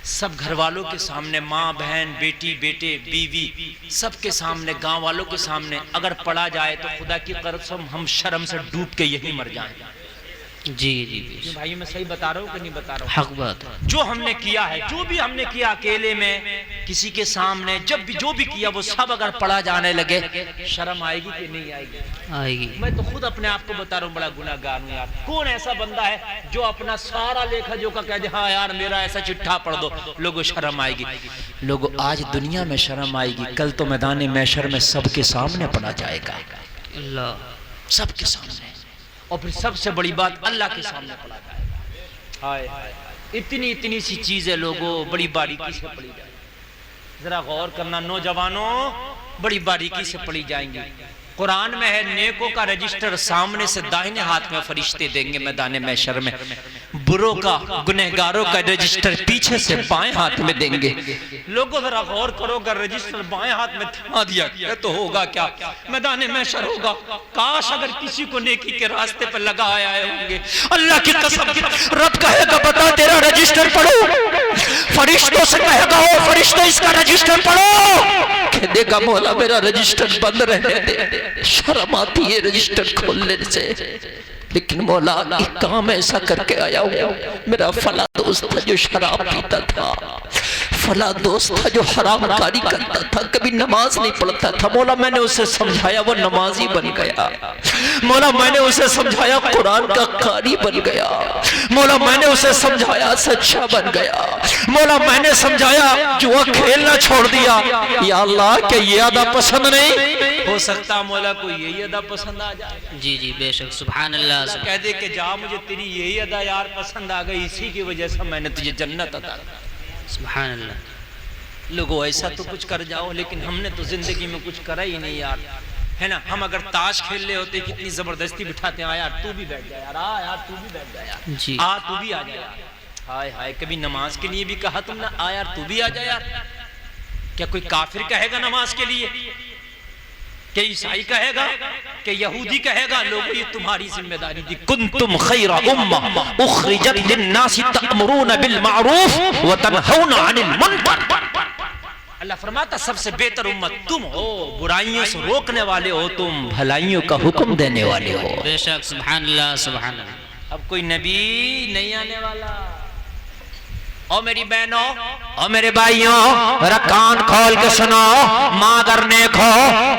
सब घर वालों के सामने, माँ बहन बेटी बेटे बीवी सबके सामने, गांव वालों के सामने अगर पढ़ा जाए तो खुदा की कसम हम शर्म से डूब के यही मर जाएं। जी जी भाई मैं सही बता रहा हूँ कि नहीं बता रहा हूँ? हक बात है। जो हमने किया है, जो भी हमने किया अकेले में, किसी के सामने, जब भी जो भी किया वो सब अगर पढ़ा जाने लगे, शर्म आएगी कि नहीं आएगी? आएगी। मैं तो खुद अपने आप को बता रहा हूँ बड़ा गुनाहगार हूँ यार। कौन ऐसा बंदा है जो अपना सारा लेखा जोखा कह दे हाँ यार मेरा ऐसा चिट्ठा पढ़ दो, लोगों शर्म आएगी। लोगों आज दुनिया में शर्म आएगी, कल तो मैदान महशर में सबके सामने पढ़ा जाएगा, अल्लाह सबके सामने। और फिर सबसे बड़ी बात अल्लाह के सामने पढ़ा जाएगा। हाय इतनी इतनी सी चीजें लोगों बड़ी बारीकी से पढ़ी जाएगी। जरा गौर करना नौजवानों, बड़ी बारीकी से पढ़ी जाएंगी। कुरान में है नेकों का रजिस्टर सामने से दाहिने हाथ में फरिश्ते देंगे मैदान महशर में, बुरों का गुनहगारों का रजिस्टर पीछे से बाएं हाथ में देंगे। लोगों जरा गौर करो, अगर रजिस्टर बाएं हाथ में थमा दिया गया तो होगा क्या? मैदान महशर होगा। काश अगर किसी को नेकी के रास्ते पर लगा आए होंगे। अल्लाह की कसम, रब कहेगा बता तेरा रजिस्टर पढ़ो, फरिश्तों से कहेगा ओ फरिश्ते इसका रजिस्टर पढ़ो, कहेगा मौला मेरा रजिस्टर बंद रहने दे, शर्म आती है रजिस्टर खोलने से। लेकिन मौला एक काम ऐसा करके आया हूँ, मेरा फला दोस्त था जो शराब पीता था, फला दोस्त था जो हरामकारी करता था, कभी नमाज नहीं पढ़ता था। मौला मैंने उसे समझाया, वो नमाजी बन गया। मौला मैंने उसे समझाया, कुरान का कारी बन गया। मौला मैंने उसे समझाया, सच्चा बन गया। मौला मैंने समझाया, जुआ खेलना छोड़ दिया। या अल्लाह के ये अदा पसंद नहीं हो सकता, मौला को यही अदा पसंद आ जाए। जी जी बेशक, सुभान अल्लाह। कह दे कि जा मुझे तेरी यही अदा यार पसंद आ गई, इसी की वजह से मैंने तुझे जन्नत अता की। सुभान अल्लाह। लोगों ऐसा तो कुछ कर जाओ, लेकिन हमने तो जिंदगी में कुछ करा ही नहीं यार, है ना। हम अगर ताश खेल रहे होते कितनी जबरदस्ती बिठाते हैं, यार तू भी बैठ जा यार, आ यार तू भी बैठ जा यार, जी आ तू भी आ जा यार। हाय हाय, कभी नमाज के लिए भी कहा तुमने आ यार तू भी आ जा यार? क्या कोई काफिर कहेगा नमाज के लिए? क्या ईसाई कहेगा? क्या यहूदी कहेगा? लोगों ये तुम्हारी जिम्मेदारी थी। कुंतुम खैरा उम्मह उखरिजत लिन्नास तअमुरून बिल मारूफ व तनहौना अनिल मुनकर। अल्लाह फरमाता सबसे बेहतर उम्मत तुम हो, बुराइयों से रोकने वाले हो तुम, भलाइयों का हुक्म देने वाले हो। बेशक, सुभान अल्लाह सुभान अल्लाह। अब कोई नबी नहीं आने वाला। और मेरी बहनों और मेरे भाइयों, कान खोल के सुनो, माँ अगर नेक हो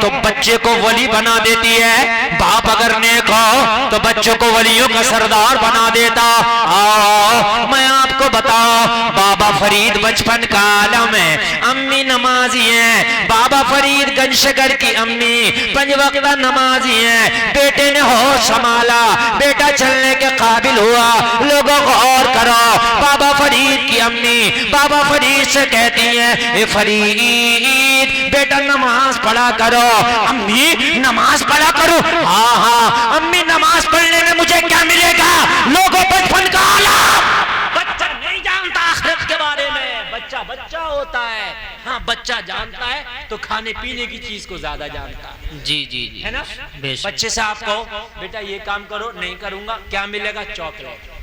तो बच्चे को वली बना देती है, बाप अगर नेक हो तो बच्चों को वलियों का सरदार बना देता। आओ मैं आपको बताओ, बाबा फरीद बचपन का आलम है, अम्मी नमाजी है। बाबा फरीद गंजशकर की अम्मी 5 वक्त नमाजी है। बेटे ने होश संभाला, बेटा चलने के काबिल हुआ। लोगों को और करो, बाबा फरीद की अम्मी बाबा फरीद से कहती है, ए फरीद बेटा नमाज पढ़ा करो। अम्मी नमाज पढ़ा करो? हाँ हाँ अम्मी, नमाज पढ़ने में मुझे क्या मिलेगा? लोगों बचपन का आलम, बच्चा नहीं जानता आखिरत के बारे में। बच्चा बच्चा होता है, हाँ बच्चा जानता है तो खाने पीने की चीज को ज्यादा जानता है। जी जी जी, है ना। बच्चे से आप कहो बेटा ये काम करो, नहीं करूंगा, क्या मिलेगा? चॉकलेट।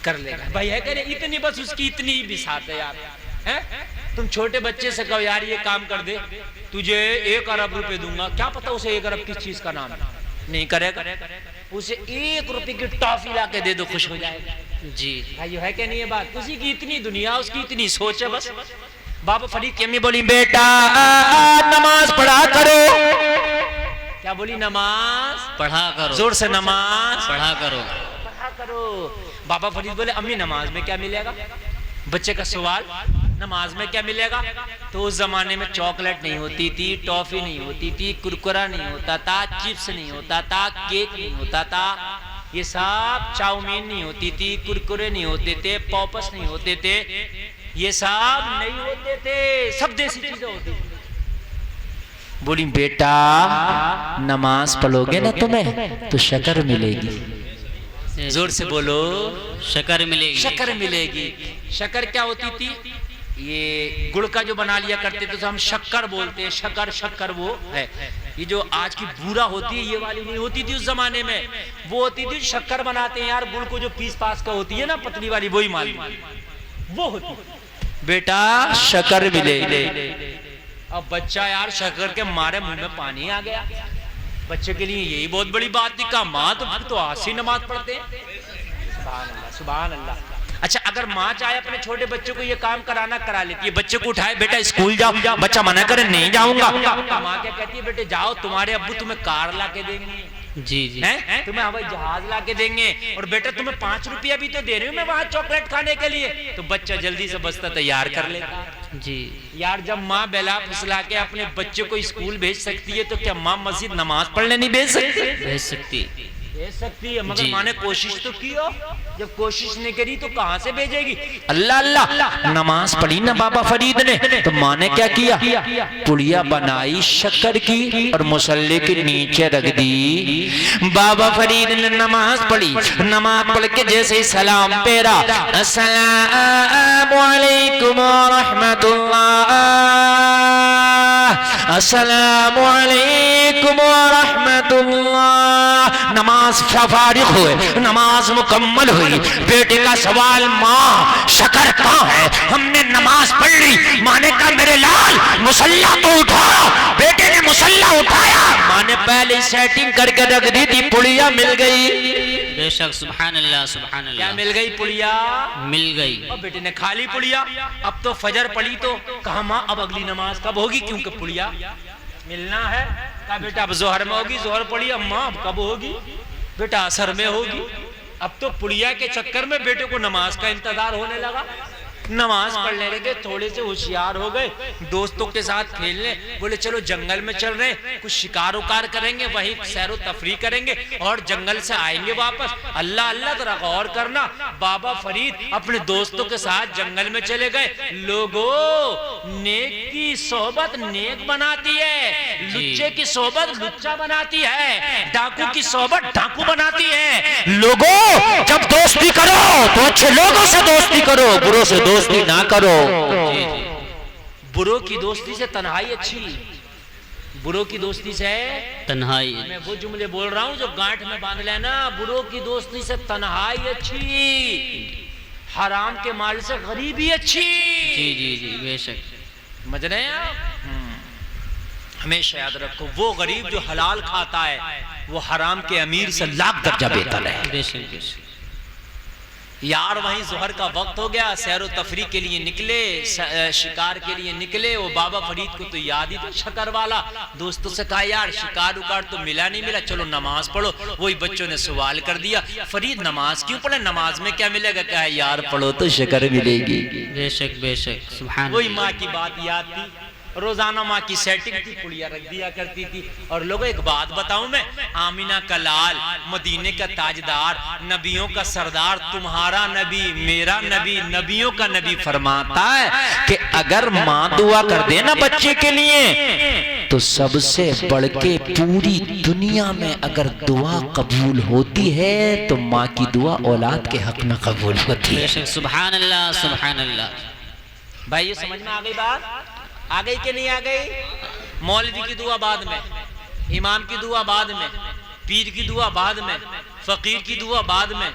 कर लेगा भाई, है करे इतनी, बस उसकी इतनी ही बिसात है यार, है। तुम छोटे बच्चे से कहो यार ये काम कर दे, तुझे 1 अरब रुपए दूंगा, क्या पता उसे 1 अरब किस चीज का नाम है, नहीं करेगा। उसे 1 रुपए की टॉफी ला के दे दो, खुश हो जाएगा। जी भाई है क्या नहीं है बात? उसी की इतनी दुनिया, उसकी इतनी सोच है बस। बाबा फरीद की अम्मी बोली बेटा नमाज पढ़ा करो। क्या बोली? नमाज पढ़ा करो, जोर से नमाज पढ़ा करो, पढ़ा करो। बाबा फरीद बोले अम्मी नमाज में क्या मिलेगा? बच्चे का सवाल, नमाज में क्या मिलेगा? तो उस जमाने में चॉकलेट नहीं होती थी, टॉफी नहीं होती थी, कुरकुरा नहीं होता था, चिप्स नहीं होता था, केक नहीं होता था, ये सब चाउमीन नहीं होती थी, कुरकुरे नहीं होते थे, पॉपस नहीं होते थे, ये सब नहीं होते थे, सब देसी चीजें होती थी। बोली बेटा नमाज पढ़ोगे ना तुम्हें तो शक्कर मिलेगी। जोर से बोलो, शक्कर मिलेगी, शक्कर मिलेगी। शक्कर क्या होती थी? ये गुड़ का जो बना लिया करते थे तो हम शक्कर बोलते हैं, शक्कर शक्कर वो है। ये जो आज की बूरा होती है ये वाली नहीं होती थी उस जमाने में, वो होती थी शक्कर बनाते हैं यार, गुड़ को जो पीस पास का होती है ना पतली वाली, वही माल वो होती। बेटा शक्कर मिलेगी। अब बच्चा यार शक्कर के मारे मुंह में पानी आ गया। बच्चे के लिए यही बहुत बड़ी बात थी, कहा माँ तो आसी नमाज पढ़ते हैं। सुभान अल्लाह सुभान अल्लाह। अच्छा अगर माँ चाहे अपने छोटे बच्चे को ये काम कराना करा लेती है, बच्चे को उठाए बेटा स्कूल जाओ, बच्चा मना करे नहीं जाऊंगा, माँ क्या कहती है? बेटे जाओ, तुम्हारे अब्बू तुम्हें कार ला के देंगे, जी जी, हैं? तुम्हें हवाई जहाज ला के देंगे, और बेटा तुम्हें 5 रुपया भी तो दे रही हूँ मैं वहां चॉकलेट खाने के लिए। तो बच्चा जल्दी से बस्ता तैयार कर लेता जी। यार जब माँ बेला फुसला के अपने बच्चे को स्कूल भेज सकती है तो क्या माँ मस्जिद नमाज पढ़ने नहीं भेज सकती? भेज सकती। भेज सकती है, मगर जी। माँ ने कोशिश तो की हो। जब कोशिश नहीं करी तो कहाँ से भेजेगी? अल्लाह अल्लाह, नमाज पढ़ी ना बाबा फरीद ने, तो माँ ने क्या किया, पुड़िया बनाई शक्कर की और मुसल्ले के नीचे रख दी। बाबा फरीद ने नमाज पढ़ी, नमाज पढ़ के जैसे ही सलाम पेरा, अस्सलामु अलैकुम व रहमतुल्लाह, अस्सलामु अलैकुम व रहमतुल्लाह। नमाज फारिग हुए, नमाज मुकम्मल हुई। बेटे का सवाल, माँ शक्कर कहाँ है? हमने नमाज पढ़ ली। माँ ने कहा मेरे लाल मुसल्ला तो उठा। बेटे ने मुसल्ला उठाया, माँ ने पहले ही सेटिंग करके रख दी थी, पुड़िया मिल गई। बेशक सुभान अल्लाह सुभान क्या अल्लाह, मिल गई? पुड़िया मिल गई। और बेटे ने खा ली पुड़िया। अब तो फजर पड़ी तो कहा माँ अब अगली नमाज कब होगी, क्योंकि पुड़िया मिलना है। कहा बेटा अब जोहर में होगी, जोहर पड़ी। अब माँ अब कब होगी? बेटा असर में होगी। अब तो पुड़िया के चक्कर में बेटे को नमाज का इंतजार होने लगा। नमाज पढ़ने लगे, थोड़े से होशियार हो गए, दोस्तों के साथ खेलने, बोले चलो जंगल में चल रहे, कुछ शिकार उकार करेंगे, वहीं सैरो तफरी करेंगे और जंगल से आएंगे वापस। अल्लाह अल्लाह जरा गौर करना, बाबा फरीद अपने दोस्तों के साथ जंगल में चले गए। लोगों, नेक की सोबत नेक बनाती है, लुच्चे की सोबत लुच्चा बनाती है, डाकू की सोबत डाकू बनाती है। लोगों, जब दोस्ती करो तो अच्छे लोगों से दोस्ती करो, बुरों से दोस्ती ना करो। बुरों की दोस्ती से तन्हाई अच्छी, बुरों की दोस्ती से तन्हाई। मैं वो जुमले बोल रहा हूँ जो गांठ में बांध लेना। बुरों की दोस्ती से तन्हाई अच्छी, हराम के माल से गरीबी अच्छी। जी जी जी बेशक। समझ रहे हैं आप? हमेशा याद रखो, वो गरीब जो हलाल खाता है वो हराम के अमीर से लाख दर्जा बेहतर है। बेशक बेशक। यार वहीं जोहर का वक्त हो गया, सैरो तफरी के लिए निकले, शिकार के लिए निकले। वो बाबा फरीद को तो याद ही था शक्कर वाला। दोस्तों से कहा यार शिकार उकार तो मिला नहीं मिला, चलो नमाज पढ़ो। वही बच्चों ने सवाल कर दिया, फरीद नमाज क्यों पढ़े, नमाज में क्या मिलेगा? कहा यार पढ़ो तो शक्कर मिलेगी। बेशक बेशक सुभान वही अल्लाह। माँ की बात याद थी, रोजाना माँ की सेटिंग थी, पुड़िया रख दिया करती थी। और लोगों एक बात बताऊं मैं, आमिना का लाल, मदीने का ताजदार, नबियों का सरदार, तुम्हारा नबी मेरा नबी, नबियों का नबी फरमाता है कि अगर माँ दुआ कर दे ना बच्चे के लिए, तो सबसे बढ़ के पूरी दुनिया में अगर दुआ कबूल होती है तो माँ की दुआ औलाद के हक में कबूल होती है। बेशक सुभान अल्लाह सुभान अल्लाह। भाई ये समझ में आ गई बात? आ गई कि नहीं आ गई? मौलवी की दुआ बाद में, इमाम की दुआ बाद में, पीर की दुआ बाद में, फकीर की दुआ बाद में,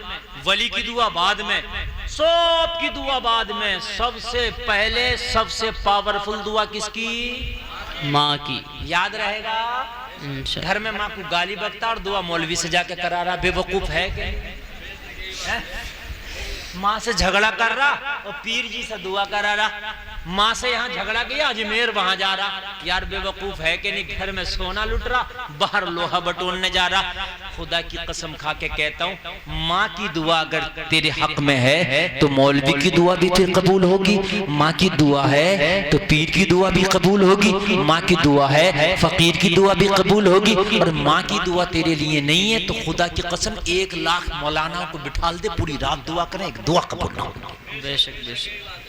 वली की दुआ बाद में, सब की दुआ बाद में। सबसे पहले सबसे पावरफुल दुआ किसकी? माँ की। याद रहेगा। इंशाअल्लाह। घर में माँ को गाली बकता और दुआ मौलवी से जाके करा रहा, बेवकूफ है क्या? माँ से झगड़ा कर रहा और पीर जी से दुआ करा रहा। माँ से यहाँ झगड़ा किया, अजमेर वहां जा रहा। यार बेवकूफ है कि नहीं? घर में सोना लुट रहा, बाहर लोहा बटोरने जा रहा। खुदा की कसम खा के कहता हूँ, माँ की दुआ अगर तेरे हक में है तो मौलवी की दुआ भी तेरे कबूल होगी। माँ की दुआ है तो पीर की दुआ भी कबूल होगी। माँ की दुआ है फकीर की दुआ भी कबूल होगी। और माँ की दुआ तेरे लिए नहीं है तो खुदा की कसम 1 लाख मौलाना को बिठाल दे, पूरी रात दुआ करें, एक दुआ कबूल ना होगी। बेशक बेशक।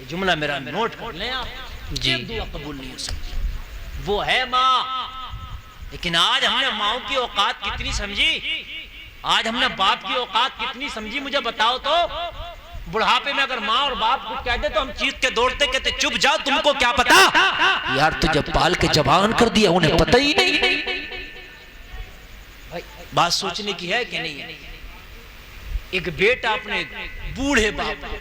जुमला मेरा नोट कर लें आप, जी। दुआ कबूल नहीं हो सकती। वो है माँ। लेकिन आज हमने माओ की औकात कितनी समझी, आज हमने बाप की औकात कितनी समझी, मुझे बताओ तो। बुढ़ापे में अगर माँ और बाप को कह दे तो हम चीख के दौड़ते, कहते चुप जाओ, तुमको क्या पता। यार तुझे पाल के जवान कर दिया, उन्हें पता ही नहीं। भाई बात सोचने की है कि नहीं है? एक बेटा अपने बूढ़े बाप को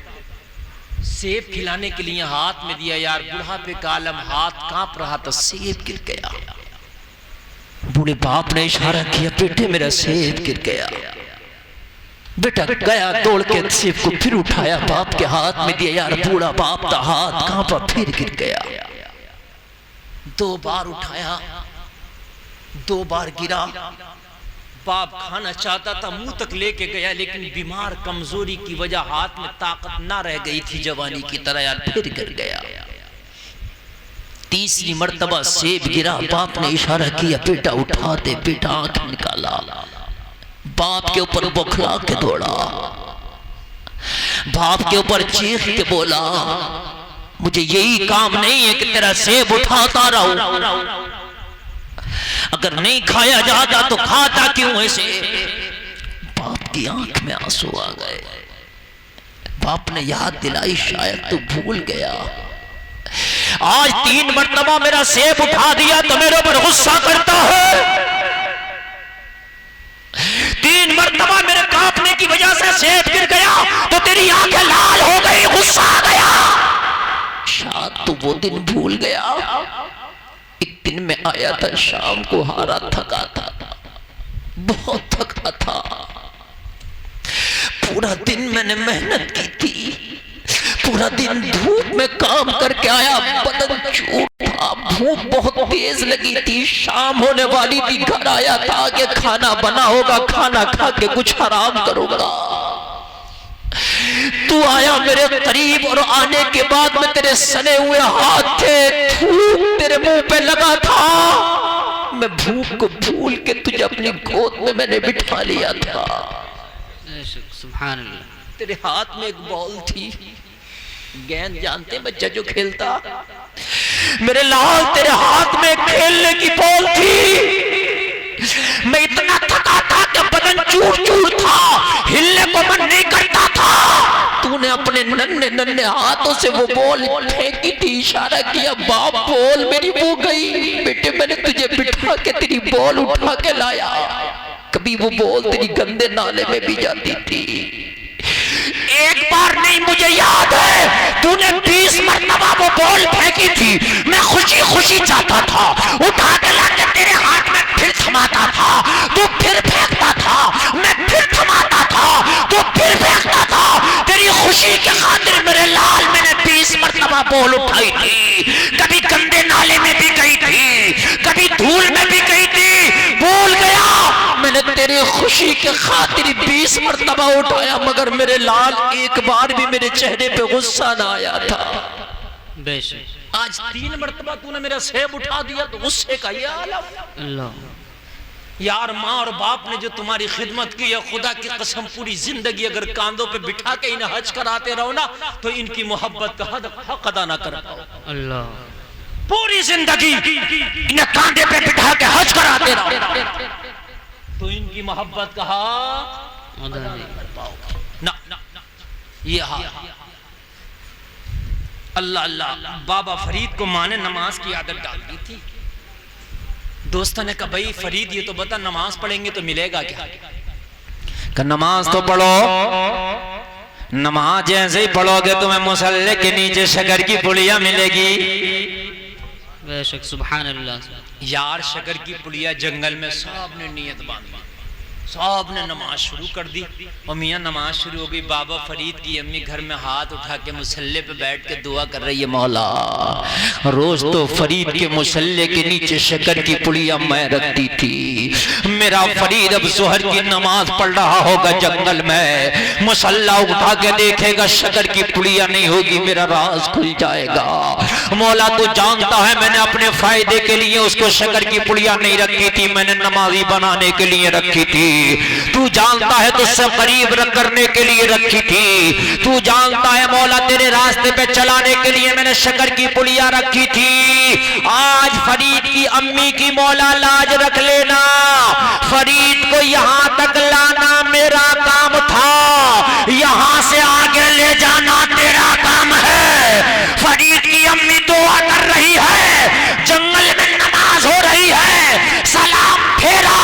सेब खिलाने के लिए हाथ में दिया। यार बुढ़ापे का आलम, हाथ कांप रहा था, सेब गिर गया। बूढ़े बाप ने इशारा किया, बेटे मेरा सेब गिर गया। बेटा गया दौड़ के सेब को फिर उठाया, बाप के हाथ में दिया। यार बूढ़ा बाप का हाथ कांपा, फिर गिर गया। 2 बार उठाया, 2 बार गिरा। बाप खाना चाहता था, मुंह तक लेके गया, लेकिन बीमार कमजोरी की वजह हाथ में ताकत ना रह गई थी जवानी की तरह। यार फिर गिर गया। 3री मर्तबा सेब गिरा, बाप ने इशारा किया, बेटा उठा दे। बेटा आंख निकाला, बाप के ऊपर बौखला के दौड़ा, बाप के ऊपर चीख के बोला मुझे यही काम नहीं है कि तेरा सेब उठाता रहूं, अगर नहीं खाया जाता तो खाता क्यों ऐसे। बाप की आंख में आंसू आ गए। बाप ने याद दिलाई शायद तू भूल गया, आज 3 मरतबा मेरा सेब उठा दिया तो मेरे ऊपर गुस्सा करता है। 3 मरतबा मेरे कांपने की वजह से सेब गिर गया तो तेरी आंखें लाल हो गई, गुस्सा आ गया। शायद तू वो दिन भूल गया। एक दिन मैं आया था शाम को, हारा थका था, बहुत थका था। पूरा दिन मैंने मेहनत की थी, पूरा दिन धूप में काम करके आया, बदन चूर था, भूख बहुत तेज लगी थी, शाम होने वाली थी। घर आया था कि खाना बना होगा, खाना खा के कुछ आराम करूंगा। तू आया मेरे करीब और आने के बाद में तेरे सने हुए हाथ थे, थूक तेरे मुंह पे लगा था। मैं भूख को भूल के तुझे अपनी गोद में मैंने बिठा लिया था। सुभान अल्लाह। तेरे हाथ में एक बॉल थी, गेंद जानते बच्चा जो खेलता, मेरे लाल तेरे हाथ में खेलने की बॉल थी। मैं इतना थका था कि बदन चूर चूर था, हिलने को मन नहीं करता था। तूने अपने नन्हे नन्हे हाथों से वो बॉल फेंकी थी, इशारा किया बाप बॉल मेरी वो गई। बेटे मैंने तुझे बिठा के तेरी बॉल उठा के लाया। कभी वो बॉल तेरी गंदे नाले में भी जाती थी। एक बार नहीं, मुझे याद है तूने 20 मरतबा वो बॉल फेंकी थी। मैं खुशी खुशी चाहता था, उठा के लाके तेरे हाथ में फिर थमाता था, तू फिर फेंकता था, मैं फिर थमाता था, तू फिर फेंकता था। तेरी खुशी के खातिर मेरे लाल मैंने 20 मरतबा बॉल उठाई थी। कभी गंदे नाले में भी गई थी, कभी धूल में भी गई थी, भूल गया। मैंने तेरी खुशी के खातिर 20 मरतबा उठाया, मगर मेरे लाल एक बार भी मेरे चेहरे पे गुस्सा ना आया था। बेशक आज 3 मरतबा तूने मेरा सेब उठा दिया तो गुस्से का ये आलम। अल्लाह। यार माँ और बाप ने जो तुम्हारी खिदमत की है, खुदा की कसम पूरी जिंदगी अगर कांधों पे बिठा के इन्हें हज कराते रहो ना तो इनकी मोहब्बत का हक अदा ना कर पाओ। अल्लाह। पूरी जिंदगी इन्हें कांधे पे बिठा के हज कराते रहो तो इनकी मोहब्बत का हक अदा नहीं कर पाओगे ना। ये हाल। अल्लाह अल्लाह। बाबा फरीद को माँ ने नमाज की आदत डाल दी थी। दोस्तों ने कहा भाई फरीद ये तो बता नमाज पढ़ेंगे तो मिलेगा क्या? कि नमाज तो पढ़ो, नमाज जैसे ही पढ़ोगे तुम्हें मुसल्ले के नीचे शकर की पुड़िया मिलेगी। बेशक सुभान अल्लाह। यार शकर की पुड़िया जंगल में सबने नियत बांधी, सबने नमाज शुरू कर दी और मियाँ नमाज शुरू हो गई। बाबा फरीद की अम्मी घर में हाथ उठा के मुसल्ले पे बैठ के दुआ कर रही है, मौला रोज तो फरीद के मुसल्ले के नीचे शकर की पुड़िया मैं रखती थी, मेरा फरीद अब जोहर की नमाज पढ़ रहा होगा जंगल में, मुसल्ला उठा के देखेगा शकर की पुड़िया नहीं होगी, मेरा राज खुल जाएगा। मौला तू जानता है मैंने अपने फायदे के लिए उसको शकर की पुड़िया नहीं रखी थी, मैंने नमाजी बनाने के लिए रखी थी। तू जानता है तुझसे करीब करने के लिए रखी थी, तू जानता है मौला तेरे रास्ते पे चलाने के लिए मैंने शकर की पुड़िया रखी थी। आज फरीद की अम्मी की मौला लाज रख लेना, फरीद को यहाँ तक लाना मेरा काम था, यहाँ से आगे ले जाना तेरा काम है। फरीद की अम्मी दुआ कर रही है, जंगल में नमाज हो रही है, सलाम फेरा,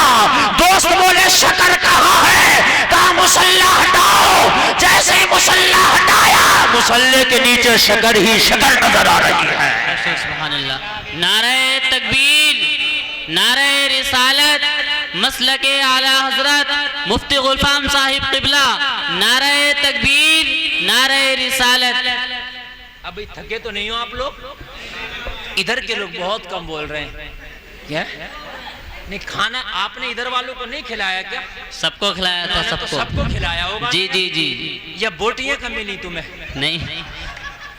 दोस्त बोले शकर कहाँ है, कहा मुसल्ला हटाओ। जैसे ही मुसल्ला हटाया मुसल्ले के नीचे शकर ही शकर नजर आ रही है। सुभान अल्लाह। नारे तकबीर, नारे रिसालत, मसलके आला हजरत मुफ्ती गुलफाम साहिब क़िबला, नारे तकबीर, नारे रिसालत। अभी थके तो नहीं हो आप लोग? इधर के लोग बहुत कम बोल रहे हैं। क्या नहीं खाना आपने इधर वालों को नहीं खिलाया क्या? सबको खिलाया था, सबको सबको खिलाया होगा। जी जी जी। या बोटियां कम मिली तुम्हें? नहीं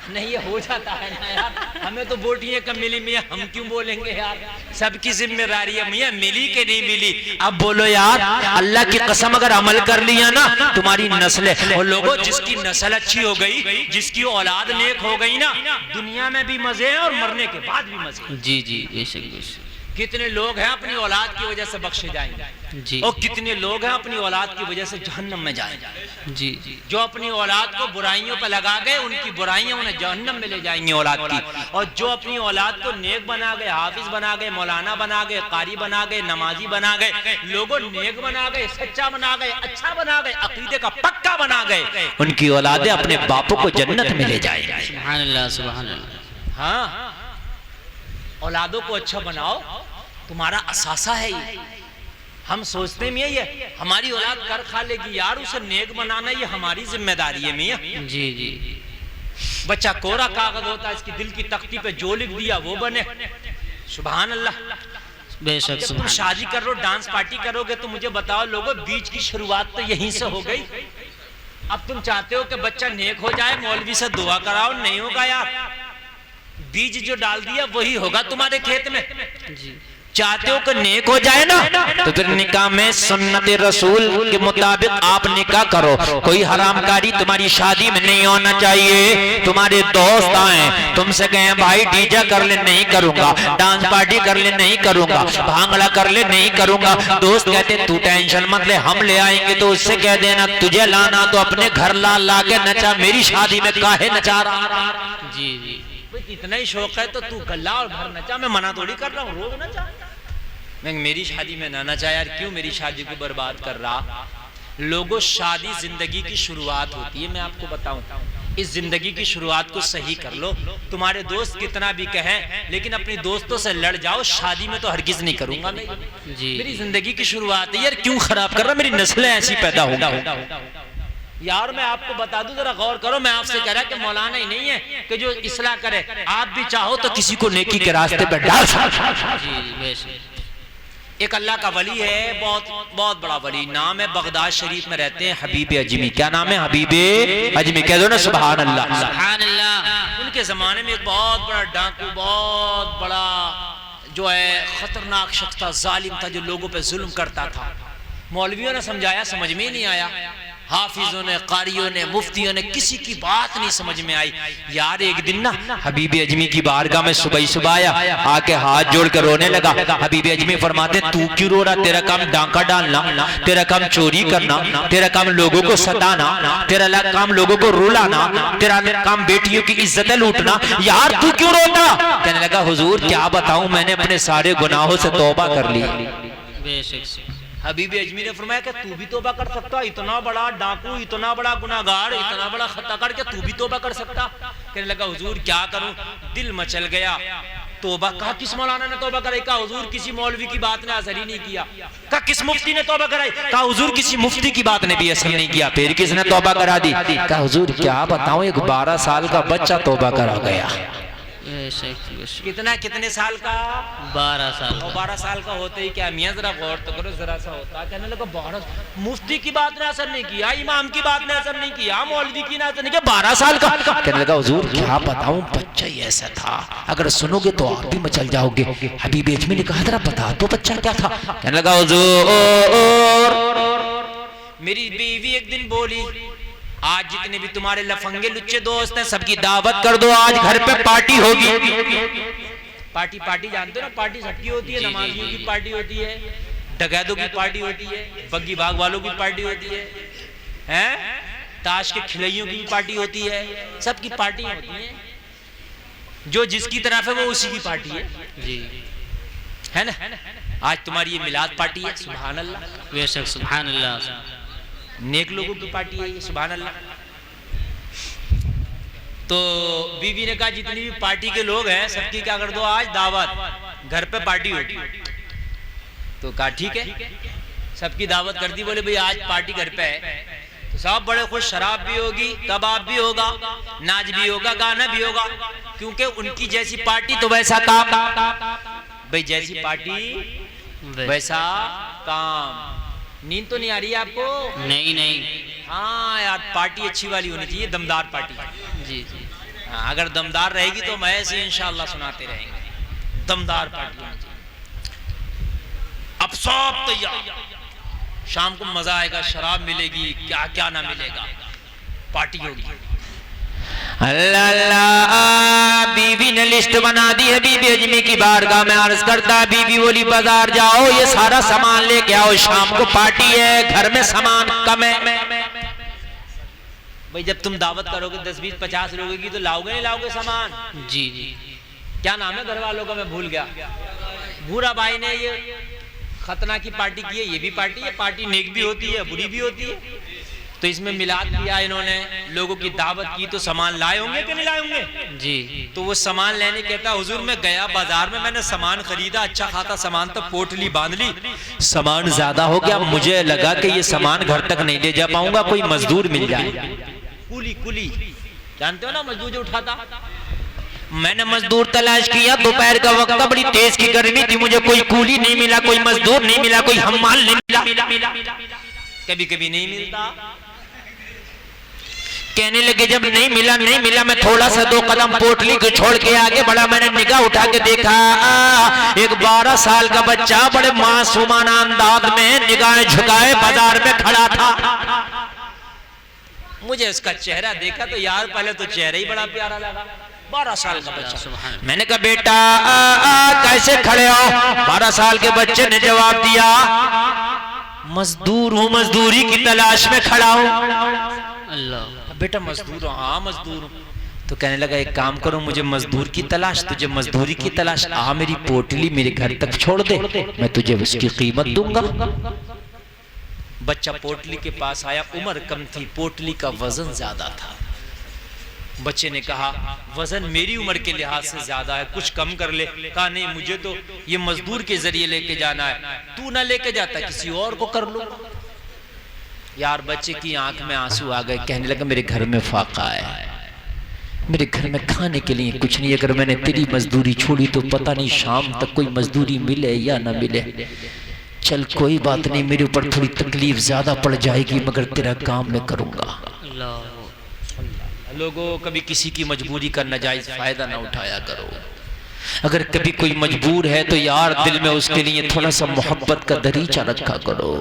नहीं ये हो जाता है ना यार, हमें तो बोटियां कम मिली मियाँ, हम क्यों बोलेंगे यार, सबकी जिम्मेदारी है मियाँ, मिली के नहीं मिली। अब बोलो यार, अल्लाह की कसम अगर अमल कर लिया ना तुम्हारी नस्ल, और लोगों जिसकी नस्ल अच्छी हो गई, जिसकी औलाद नेक हो गई ना, दुनिया में भी मजे हैं और मरने के बाद भी मजे। जी जी बेशक बेशक। कितने लोग हैं अपनी औलाद की वजह से बख्शे जाएंगे जी और कितने लोग हैं अपनी औलाद की वजह से जहन्नम में जाएंगे। जी जी जो अपनी औलाद को बुराइयों पर लगा गए, उनकी बुराइयां उन्हें जहन्नम में ले जाएंगी औलाद की, और जो अपनी औलाद को नेक बना गए, हाफिज बना गए, मौलाना बना गए, कारी बना गए, नमाजी बना गए, लोगों नेक बना गए, सच्चा बना गए, अच्छा बना गए, अकीदे का पक्का बना गए, उनकी औलादें अपने बापों को जन्नत में ले जाएंगी। सुभान अल्लाह सुभान अल्लाह। हाँ, औलादों को अच्छा बनाओ, तुम्हारा असासा है ये। हम सोचते में ये हमारी औलाद कर खा लेगी यार, उसे नेक बनाना ये हमारी जिम्मेदारी है मियाँ। जी जी बच्चा कोरा कागज होता है, इसकी दिल की तख्ती पे जो लिख दिया वो बने। सुभान अल्लाह। बेशक। जब तुम शादी कर लो, डांस पार्टी करोगे तो मुझे बताओ लोगों, बीच की शुरुआत तो यहीं से हो गई। अब तुम चाहते हो कि बच्चा नेक हो जाए, मौलवी से दुआ कराओ, नहीं होगा यार, बीज जो डाल दिया वही होगा तुम्हारे खेत में। जी चाहते हो कि नेक हो जाए ना, तो फिर निकाह में सुन्नत रसूल के मुताबिक आप निकाह करो। कोई हरामकारी तुम्हारी शादी में नहीं होना चाहिए। तुम्हारे दोस्त आए तुमसे कहें भाई डीजे कर ले, नहीं करूंगा, डांस पार्टी कर ले, नहीं करूंगा, भांगड़ा कर ले, नहीं करूंगा। दोस्त कहते तू टेंशन मत ले, हम ले आएंगे। तो उससे कह देना तुझे लाना तो अपने घर ला के नचा, मेरी शादी में काहे नचा रहा। जी जी इतना ही शौक है तो तू गल्ला और घर नचा, मैं मना थोड़ी कर रहा हूँ, रोज नचा। मैं मेरी शादी में ना नचा यार, क्यों मेरी शादी को बर्बाद कर रहा। लोगों, शादी जिंदगी की शुरुआत होती है, मैं आपको बताऊं, इस जिंदगी की शुरुआत को सही कर लो। तुम्हारे दोस्त कितना भी कहें, लेकिन अपने दोस्तों से लड़ जाओ, शादी में तो हरगिज नहीं करूंगा मैं। जी मेरी जिंदगी की शुरुआत है यार, क्यों खराब कर रहा, मेरी नस्लें ऐसी पैदा होगा यार। मैं आपको बता दूं, जरा गौर करो, मैं आपसे कह रहा कि मौलाना ही नहीं है कि जो इस्लाह करे, आप भी चाहो तो किसी को नेकी के रास्ते पर डाल सकते। जी बेशक। एक अल्लाह का वली है, बहुत बहुत बड़ा वली, नाम है बगदाद शरीफ में रहते हैं हबीब अजमी। क्या नाम है? हबीब अजमी। कह दो ना सुभान अल्लाह सुभान अल्लाह। उनके जमाने में एक बहुत बड़ा डाकू, बहुत बड़ा जो है खतरनाक शख्स था, जालिम था, जो लोगों पे जुल्म करता था। मौलवियों ने समझाया, समझ में ही नहीं आया। हाफिजों ने, कारियों ने, मुफ्तियों ने, किसी की बात नहीं समझ में आई यार। एक दिन ना हबीब अजमी की बारगाह में सुबह सुबह आया, आके हाथ जोड़ कर रोने लगा। हबीब अजमी फरमाते तू क्यों रो रहा, तेरा काम डांका डालना, तेरा काम चोरी करना, तेरा काम लोगों को सताना, तेरा काम लोगों को रुलाना, तेरा काम बेटियों की इज्जतें लूटना, यार तू क्यों रोता। कहने लगा हुजूर क्या बताऊं, मैंने अपने सारे गुनाहों से तौबा कर ली। बेशक। हबीब अजमी ने फरमाया कि तू भी तौबा कर सकता, इतना बड़ा डाकू, इतना बड़ा गुनाहगार, इतना बड़ा खता करके तू भी तौबा कर सकता। कहने लगा हुजूर क्या करूं, दिल मचल गया। तौबा कहा, किस मौलाना ने तौबा कराई? कहा हुजूर किसी मौलवी की बात ने असर ही नहीं किया। कहा किस मुफ्ती ने तौबा कराई? कहा हुजूर किसी मुफ्ती की बात ने भी असर नहीं किया। फिर किसने तौबा करा दी? कहा हुजूर क्या बताऊं, एक 12 साल का बच्चा तौबा करा गया। कितना, कितने साल का? 12 साल। और 12 साल का होते ही क्या मियाँ, जरा गौर तो करो, जरा सा होता। कहने लगा 12, मुफ्ती की बात ने असर नहीं किया, इमाम की बात ने असर नहीं किया, मौलवी की ने असर नहीं किया, 12 साल का। कहने लगा हुजूर क्या बताऊं, बच्चा ही ऐसा था, अगर सुनोगे तो आप भी मचल जाओगे। हबीब अजमी ने कहा जरा बता तो बच्चा क्या था। कहने लगा हुजूर मेरी बीवी एक दिन बोली, आज जितने भी तुम्हारे लफंगे लुच्चे दोस्त हैं सबकी दावत कर दो, आज घर पे पार्टी होगी। पार्टी, पार्टी जानते हो ना, पार्टी सबकी होती है, नमाजियों की पार्टी होती है, डकैतों की पार्टी होती है, बग्गी भाग वालों की पार्टी होती है, ताश के खिलैयों की पार्टी होती है, सबकी पार्टी होती है। जो जिसकी तरफ है वो उसी की पार्टी है जी, है ना। आज तुम्हारी ये मिलाद पार्टी है, सुभान अल्लाह। बेशक सुभान अल्लाह। नेक लोगों की पार्टी है ये, सुभान अल्लाह। तो बीवी ने कहा जितनी भी पार्टी के लोग हैं सबकी क्या कर दो, आज दावत, घर पे पार्टी होगी। तो कहा ठीक है, सबकी दावत कर दी। बोले भाई आज पार्टी घर पे है, तो सब बड़े खुश, शराब भी होगी, कबाब भी होगा, नाच भी होगा, गाना भी होगा, क्योंकि उनकी जैसी पार्टी तो वैसा काम। भाई जैसी पार्टी वैसा काम। नींद तो नहीं आ रही है आपको? नहीं नहीं। हाँ यार, पार्टी अच्छी वाली होनी चाहिए, दमदार पार्टी। जी जी। अगर दमदार रहेगी तो मैं ऐसे इंशाअल्लाह सुनाते रहेंगे। दमदार पार्टियां, अब सब तैयार, शाम को मजा आएगा, शराब मिलेगी, क्या क्या ना मिलेगा, पार्टी होगी। अल्लाह अल्लाह, बीवी ने लिस्ट बना दी है, बीबी अजमी की बारगाह में अर्ज करता, बीबी बोली बाजार जाओ, ये सारा सामान लेके आओ, शाम को पार्टी है, घर में सामान कम है। भाई जब तुम दावत करोगे 10 20 50 लोगों की तो लाओगे नहीं लाओगे सामान? जी जी। क्या नाम है घर वालों का, मैं भूल गया। भूरा भाई ने ये खतना की पार्टी की है, ये भी पार्टी है, पार्टी नेक भी होती है बुरी भी होती है। तो इसमें मिलाद किया इन्होंने, लोगों की दावत की, तो सामान लाए होंगे कि नहीं लाए होंगे? जी। तो वो सामान लेने कहता हुजूर मैं गया बाजार में, मैंने सामान खरीदा, अच्छा खाता सामान, तो पोटली बांध ली, सामान ज्यादा हो गया, मुझे लगा कि ये सामान घर तक नहीं ले जा पाऊंगा, कोई मजदूर मिल जाए। कुली कुली जानते हो ना, मजदूर जो उठाता। मैंने मजदूर तलाश किया, दोपहर का वक्त था, बड़ी तेज की गर्मी थी, मुझे कोई कूली नहीं मिला, कोई मजदूर नहीं मिला, कोई हम्माल नहीं मिला। कभी कभी नहीं मिलता। कहने लगे जब नहीं मिला, मैं थोड़ा सा 2 कदम पोटली को छोड़ के आगे बढ़ा, मैंने निगाह उठा के देखा, एक 12 साल का बच्चा बड़े मासूमाना अंदाज में निगाहें झुकाए बाजार में खड़ा था। मुझे उसका चेहरा देखा तो यार पहले तो चेहरा ही बड़ा प्यारा लगा, 12 साल का बच्चा। मैंने कहा बेटा कैसे खड़े हो? 12 साल के बच्चे ने जवाब दिया, मजदूर हूँ, मजदूरी की तलाश में खड़ा हूँ। अल्लाह। बेटा मजदूर हो? हाँ मजदूर हूँ। तो कहने लगा एक काम करो, मुझे मजदूर की तलाश, तुझे मजदूरी की तलाश, आ मेरी पोटली मेरे घर तक छोड़ दे, मैं तुझे उसकी कीमत दूंगा। बच्चा पोटली के पास आया, उम्र कम थी, पोटली का वजन ज्यादा था। बच्चे ने कहा वजन मेरी उम्र के लिहाज से ज्यादा है, कुछ कम कर ले। कहा नहीं, मुझे तो ये मजदूर के जरिए लेके जाना है, तू ना लेके जाता किसी और को कर लो। यार बच्चे की आंख में आंसू आ गए, कहने लगा मेरे घर में फाका है, मेरे घर में खाने के लिए कुछ नहीं, अगर मैंने तेरी मजदूरी छोड़ी तो पता नहीं शाम तक कोई मजदूरी मिले या ना मिले। चल कोई बात नहीं, मेरे ऊपर थोड़ी तकलीफ ज्यादा पड़ जाएगी, मगर तेरा काम मैं करूंगा। लोगों कभी किसी की मजबूरी का नाजायज फायदा ना उठाया करो। अगर कभी कोई मजबूर है तो यार दिल में उसके लिए थोड़ा सा मोहब्बत का दरीचा रखा करो।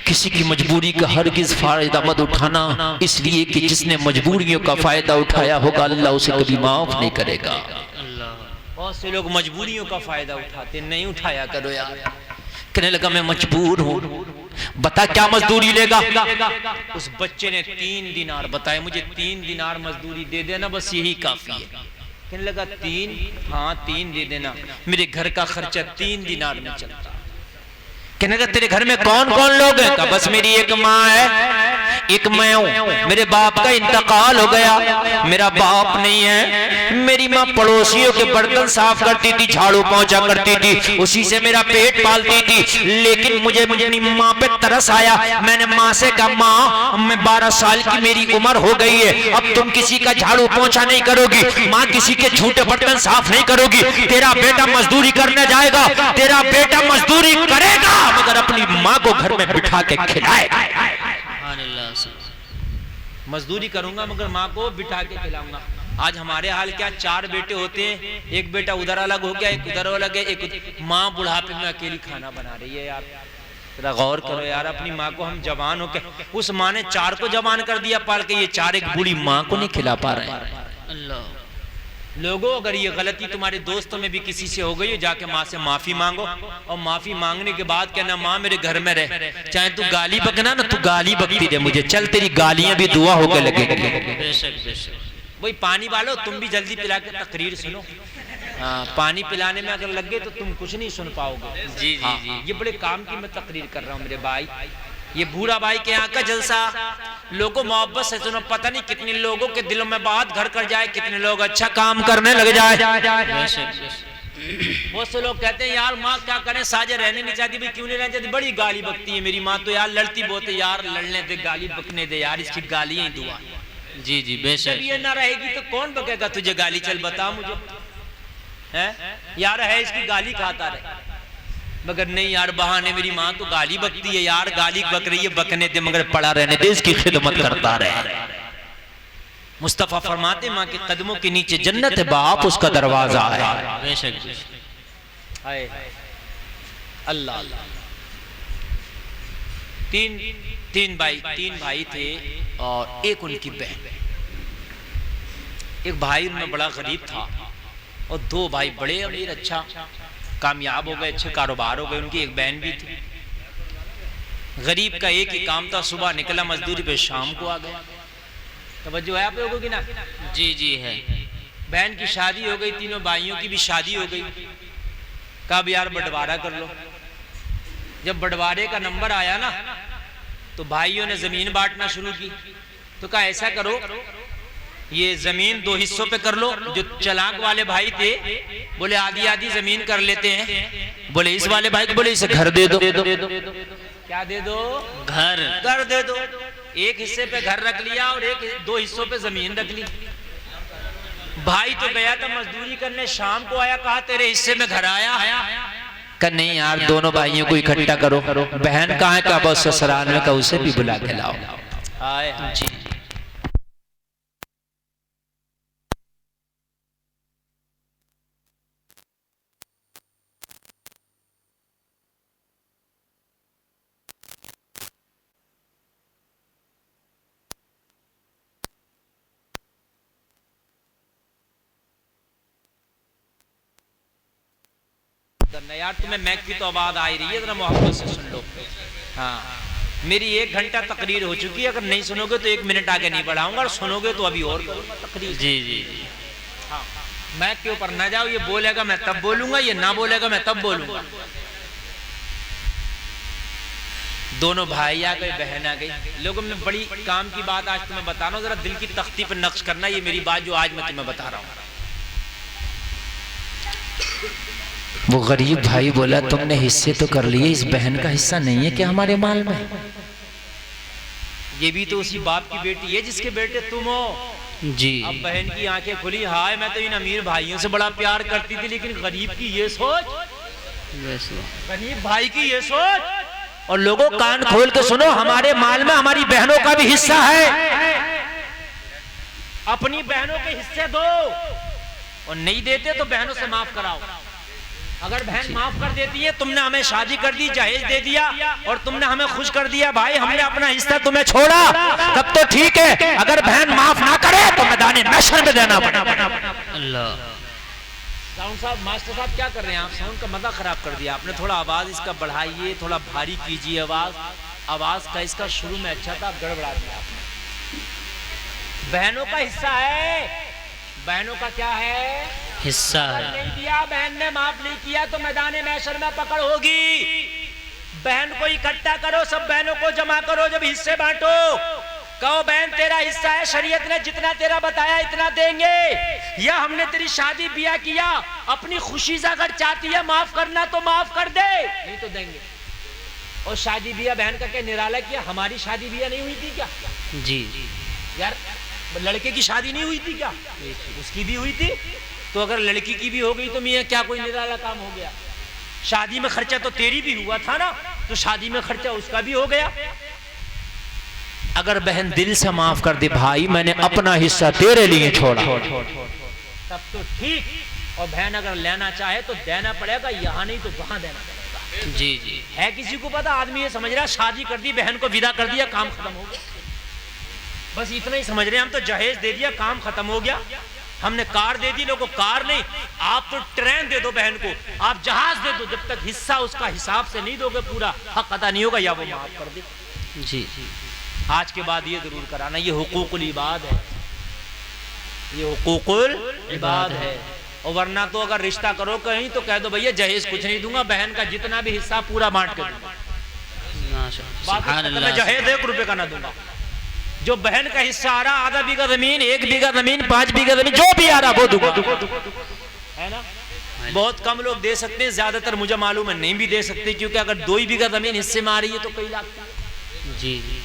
किसी की मजबूरी का हरगिज फायदा मत उठाना, इसलिए कि जिसने मजबूरियों का फायदा उठाया होगा अल्लाह उसे कभी माफ नहीं करेगा। बहुत से लोग मजबूरियों का फायदा उठाते, नहीं उठाया करो यार। कहने लगा मैं मजबूर हूँ, बता क्या मजदूरी लेगा? उस बच्चे ने 3 दिनार बताए, मुझे 3 दिनार मजदूरी दे देना, बस यही काफी है। कहने लगा 3? हाँ 3 दे देना, मेरे घर का खर्चा 3 दिनार में चलता। कहने लगा तेरे घर में कौन कौन लोग हैं? कहा बस मेरी एक माँ है, एक मैं हूँ, मेरे बाप का इंतकाल हो गया, मेरा बाप नहीं है, मेरी माँ पड़ोसियों के बर्तन साफ करती थी, झाड़ू पोंछा करती थी, उसी से मेरा पेट पालती थी। लेकिन मुझे अपनी माँ पे तरस आया, मैंने माँ से कहा माँ मैं 12 साल की मेरी उम्र हो गई है, अब तुम किसी का झाड़ू पोंछा नहीं करोगी, माँ किसी के झूठे बर्तन साफ नहीं करोगी, तेरा बेटा मजदूरी करने जाएगा, तेरा बेटा मजदूरी करेगा मगर अपनी माँ को घर में बिठा के खिलाएगा। मजदूरी करूंगा मगर माँ को बिठा के खिलाऊंगा। आज हमारे हाल क्या, 4 बेटे होते हैं, एक बेटा उधर अलग हो गया, एक उधर अलग है, एक माँ बुढ़ापे में अकेली खाना बना रही है। यार जरा गौर करो यार, अपनी माँ को हम जवान होके, उस माँ ने 4 को जवान कर दिया पाल के, ये 4 एक बूढ़ी माँ को नहीं खिला पा रहे हैं। अल्लाह। लोगों अगर ये गलती तुम्हारे दोस्तों में भी किसी से हो गई है, जाके माँ से माफी मांगो, और माफी मांगने के बाद कहना माँ मेरे घर में रह, चाहे तू गाली बकना ना, तू गाली बकती रहे मुझे, चल तेरी गालियां भी दुआ होकर लगेगी। बेशक बेशक। वही पानी वालो, तुम भी जल्दी पिला के तकरीर सुनो। हाँ, पानी पिलाने में अगर लग गए तो तुम कुछ नहीं सुन पाओगे। जी जी जी। ये बड़े काम की मैं तकरीर कर रहा हूँ मेरे भाई। ये भूरा भाई के यहाँ का जलसा लोगों मोहब्बत से सुनो, पता नहीं कितने लोगों के दिलों में बात घर कर जाए, कितने लोग अच्छा काम करने लग जाए। बहुत से लोग कहते हैं यार माँ क्या करें, साजे रहने नहीं चाहती। भाई क्यों नहीं रहना चाहती? बड़ी गाली बकती है मेरी माँ तो यार, लड़ती बहुत है यार, लड़ने दे, गाली बकने दे यार, इसकी गालियां ही दुआ। जी जी बेशक। जब ये ना रहेगी तो कौन बकेगा तुझे गाली? चल बता मुझे, है यार है इसकी गाली खाता रहे, मगर नहीं यार बहाने मेरी माँ तो गाली बकती है यार, गाली बक रही है, बकने दे मगर पड़ा रहने दे, इसकी खिदमत करता रहे। मुस्तफ़ा फरमाते माँ के कदमों के नीचे जन्नत है, बाप उसका दरवाजा है। बेशक बेशक। हाय अल्लाह अल्लाह। तीन भाई थे और एक उनकी बहन। एक भाई उनमें बड़ा गरीब था और दो भाई बड़े अमीर, अच्छा कामयाब हो गए, अच्छे कारोबार हो गए। उनकी एक बहन भी थी। गरीब का एक ही काम था, सुबह निकला मजदूरी पे, शाम को आ गया। तवज्जो है आप लोगों की ना? जी जी है। बहन की शादी हो गई, तीनों भाइयों की भी शादी हो गई। कब यार बंटवारा कर लो। जब बंटवारे का नंबर आया ना तो भाइयों ने जमीन बांटना शुरू की। तो कहा ऐसा करो, ये जमीन दो हिस्सों पे कर लो। जो चालाक वाले भाई थे बोले आधी आधी जमीन कर लेते हैं। बोले इस वाले भाई को बोले इसे घर दे दो। क्या दे दो? घर दे दो। एक हिस्से पे घर रख लिया और दो हिस्सों पे जमीन रख ली। भाई तो गया था मजदूरी करने, शाम को आया, कहा तेरे हिस्से में घर आया। कहा नहीं यार, दोनों भाइयों को इकट्ठा करो। बहन कहाँ है? कहा बस ससुराल में, कहा उसे भी बुला के लाओ। आए जी। यार तुम्हें मैक की तो आवाज आ रही है, जरा मोहब्बत से सुन लो। हाँ, मेरी 1 घंटा तकरीर हो चुकी है। अगर नहीं सुनोगे तो 1 मिनट आगे नहीं बढ़ाऊंगा, और सुनोगे तो अभी और करूंगा तकरीर। जी जी। हाँ, मैक के ऊपर ना जाओ। ये बोलेगा मैं तब बोलूंगा, ये ना बोलेगा मैं तब बोलूंगा। दोनों भाई आ गए, बहन आ गई। लोगों में बड़ी काम की बात आज तुम्हें बता रहा हूँ, जरा दिल की तख्ती पर नक्श करना। ये मेरी बात जो आज मैं तुम्हें बता रहा हूँ। वो गरीब भाई बोला तुमने हिस्से तो कर लिए, इस बहन का हिस्सा नहीं है क्या हमारे माल में? ये भी तो उसी बाप की बेटी है जिसके बेटे तुम हो। जी। अब बहन की आंखें खुली, हाय मैं तो इन अमीर भाइयों से बड़ा प्यार करती थी, लेकिन गरीब की ये सोच, गरीब भाई की ये सोच। और लोगों कान खोल के सुनो, हमारे माल में हमारी बहनों का भी हिस्सा है। अपनी बहनों के हिस्से दो, और नहीं देते तो बहनों से माफ कराओ। अगर बहन माफ कर देती है, तुमने हमें शादी कर दी, जहेज दे दिया और तुमने हमें खुश कर दिया, भाई हमने अपना हिस्सा तुम्हें छोड़ा, तब तो ठीक है। अगर बहन माफ ना करे तो मैदान नशर में देना पड़ा। अल्लाह। साउंड साहब, मास्टर साहब क्या कर रहे हैं आप? साउंड का मजा खराब कर दिया आपने। थोड़ा आवाज इसका बढ़ाइए, थोड़ा भारी कीजिए आवाज का इसका शुरू में अच्छा था, गड़बड़ा दिया आपने। बहनों का हिस्सा है, बहनों का क्या है? हिस्सा है। नहीं दिया, बहन ने माफ नहीं किया तो मैदान महशर में पकड़ होगी। बहन को इकट्ठा करो, सब बहनों को जमा करो, जब हिस्से बांटो, कहो बहन तेरा हिस्सा है, शरीयत ने जितना तेरा बताया इतना देंगे, या हमने तेरी शादी ब्याह किया, अपनी खुशी से अगर चाहती है माफ करना तो माफ कर दे, नहीं तो देंगे। और शादी ब्याह बहन का क्या निराला किया? हमारी शादी ब्याह नहीं हुई थी क्या? जी यार लड़के की शादी नहीं हुई थी क्या? उसकी भी हुई थी। तो अगर लड़की की भी हो गई तो मियां क्या कोई निराला काम हो गया? शादी में खर्चा तो तेरी भी हुआ था ना, तो शादी में खर्चा उसका भी हो गया। अगर बहन दिल से माफ कर दे, भाई मैंने अपना हिस्सा तेरे लिए छोड़ा, तब तो ठीक। और बहन अगर लेना चाहे तो देना पड़ेगा, यहाँ नहीं तो वहां देना पड़ेगा। जी जी। है किसी को पता? आदमी ये समझ रहा शादी कर दी, बहन को विदा कर दिया, काम खत्म हो गया। बस इतना ही समझ रहे हैं हम तो, जहेज दे दिया, काम खत्म हो गया। हमने कार दे दी, लोगों को कार नहीं, आप तो ट्रेन दे दो बहन को, आप जहाज दे दो, जब तक हिस्सा उसका हिसाब से नहीं दोगे पूरा हक अदा नहीं होगा, या वो माफ कर दे। जी जी। आज के बाद ये जरूर कराना, ये हुकूकुल इबाद है, ये हुकूकुल इबाद है। और वरना तो अगर रिश्ता करो कहीं तो कह दो भैया जहेज कुछ नहीं दूंगा, बहन का जितना भी हिस्सा पूरा बांट के दूंगा, मैं जहेज 1 रुपए का ना दूंगा। जो बहन का हिस्सा आ रहा, आधा बीघा जमीन, 1 बीघा जमीन, 5 बीघा जमीन, जो भी आ रहा वो दूंगा, है ना। बहुत कम लोग दे सकते हैं, ज्यादातर मुझे मालूम है नहीं भी दे सकते, क्योंकि अगर 2 ही बीघा जमीन हिस्से में आ रही है तो कई लाख। जी जी।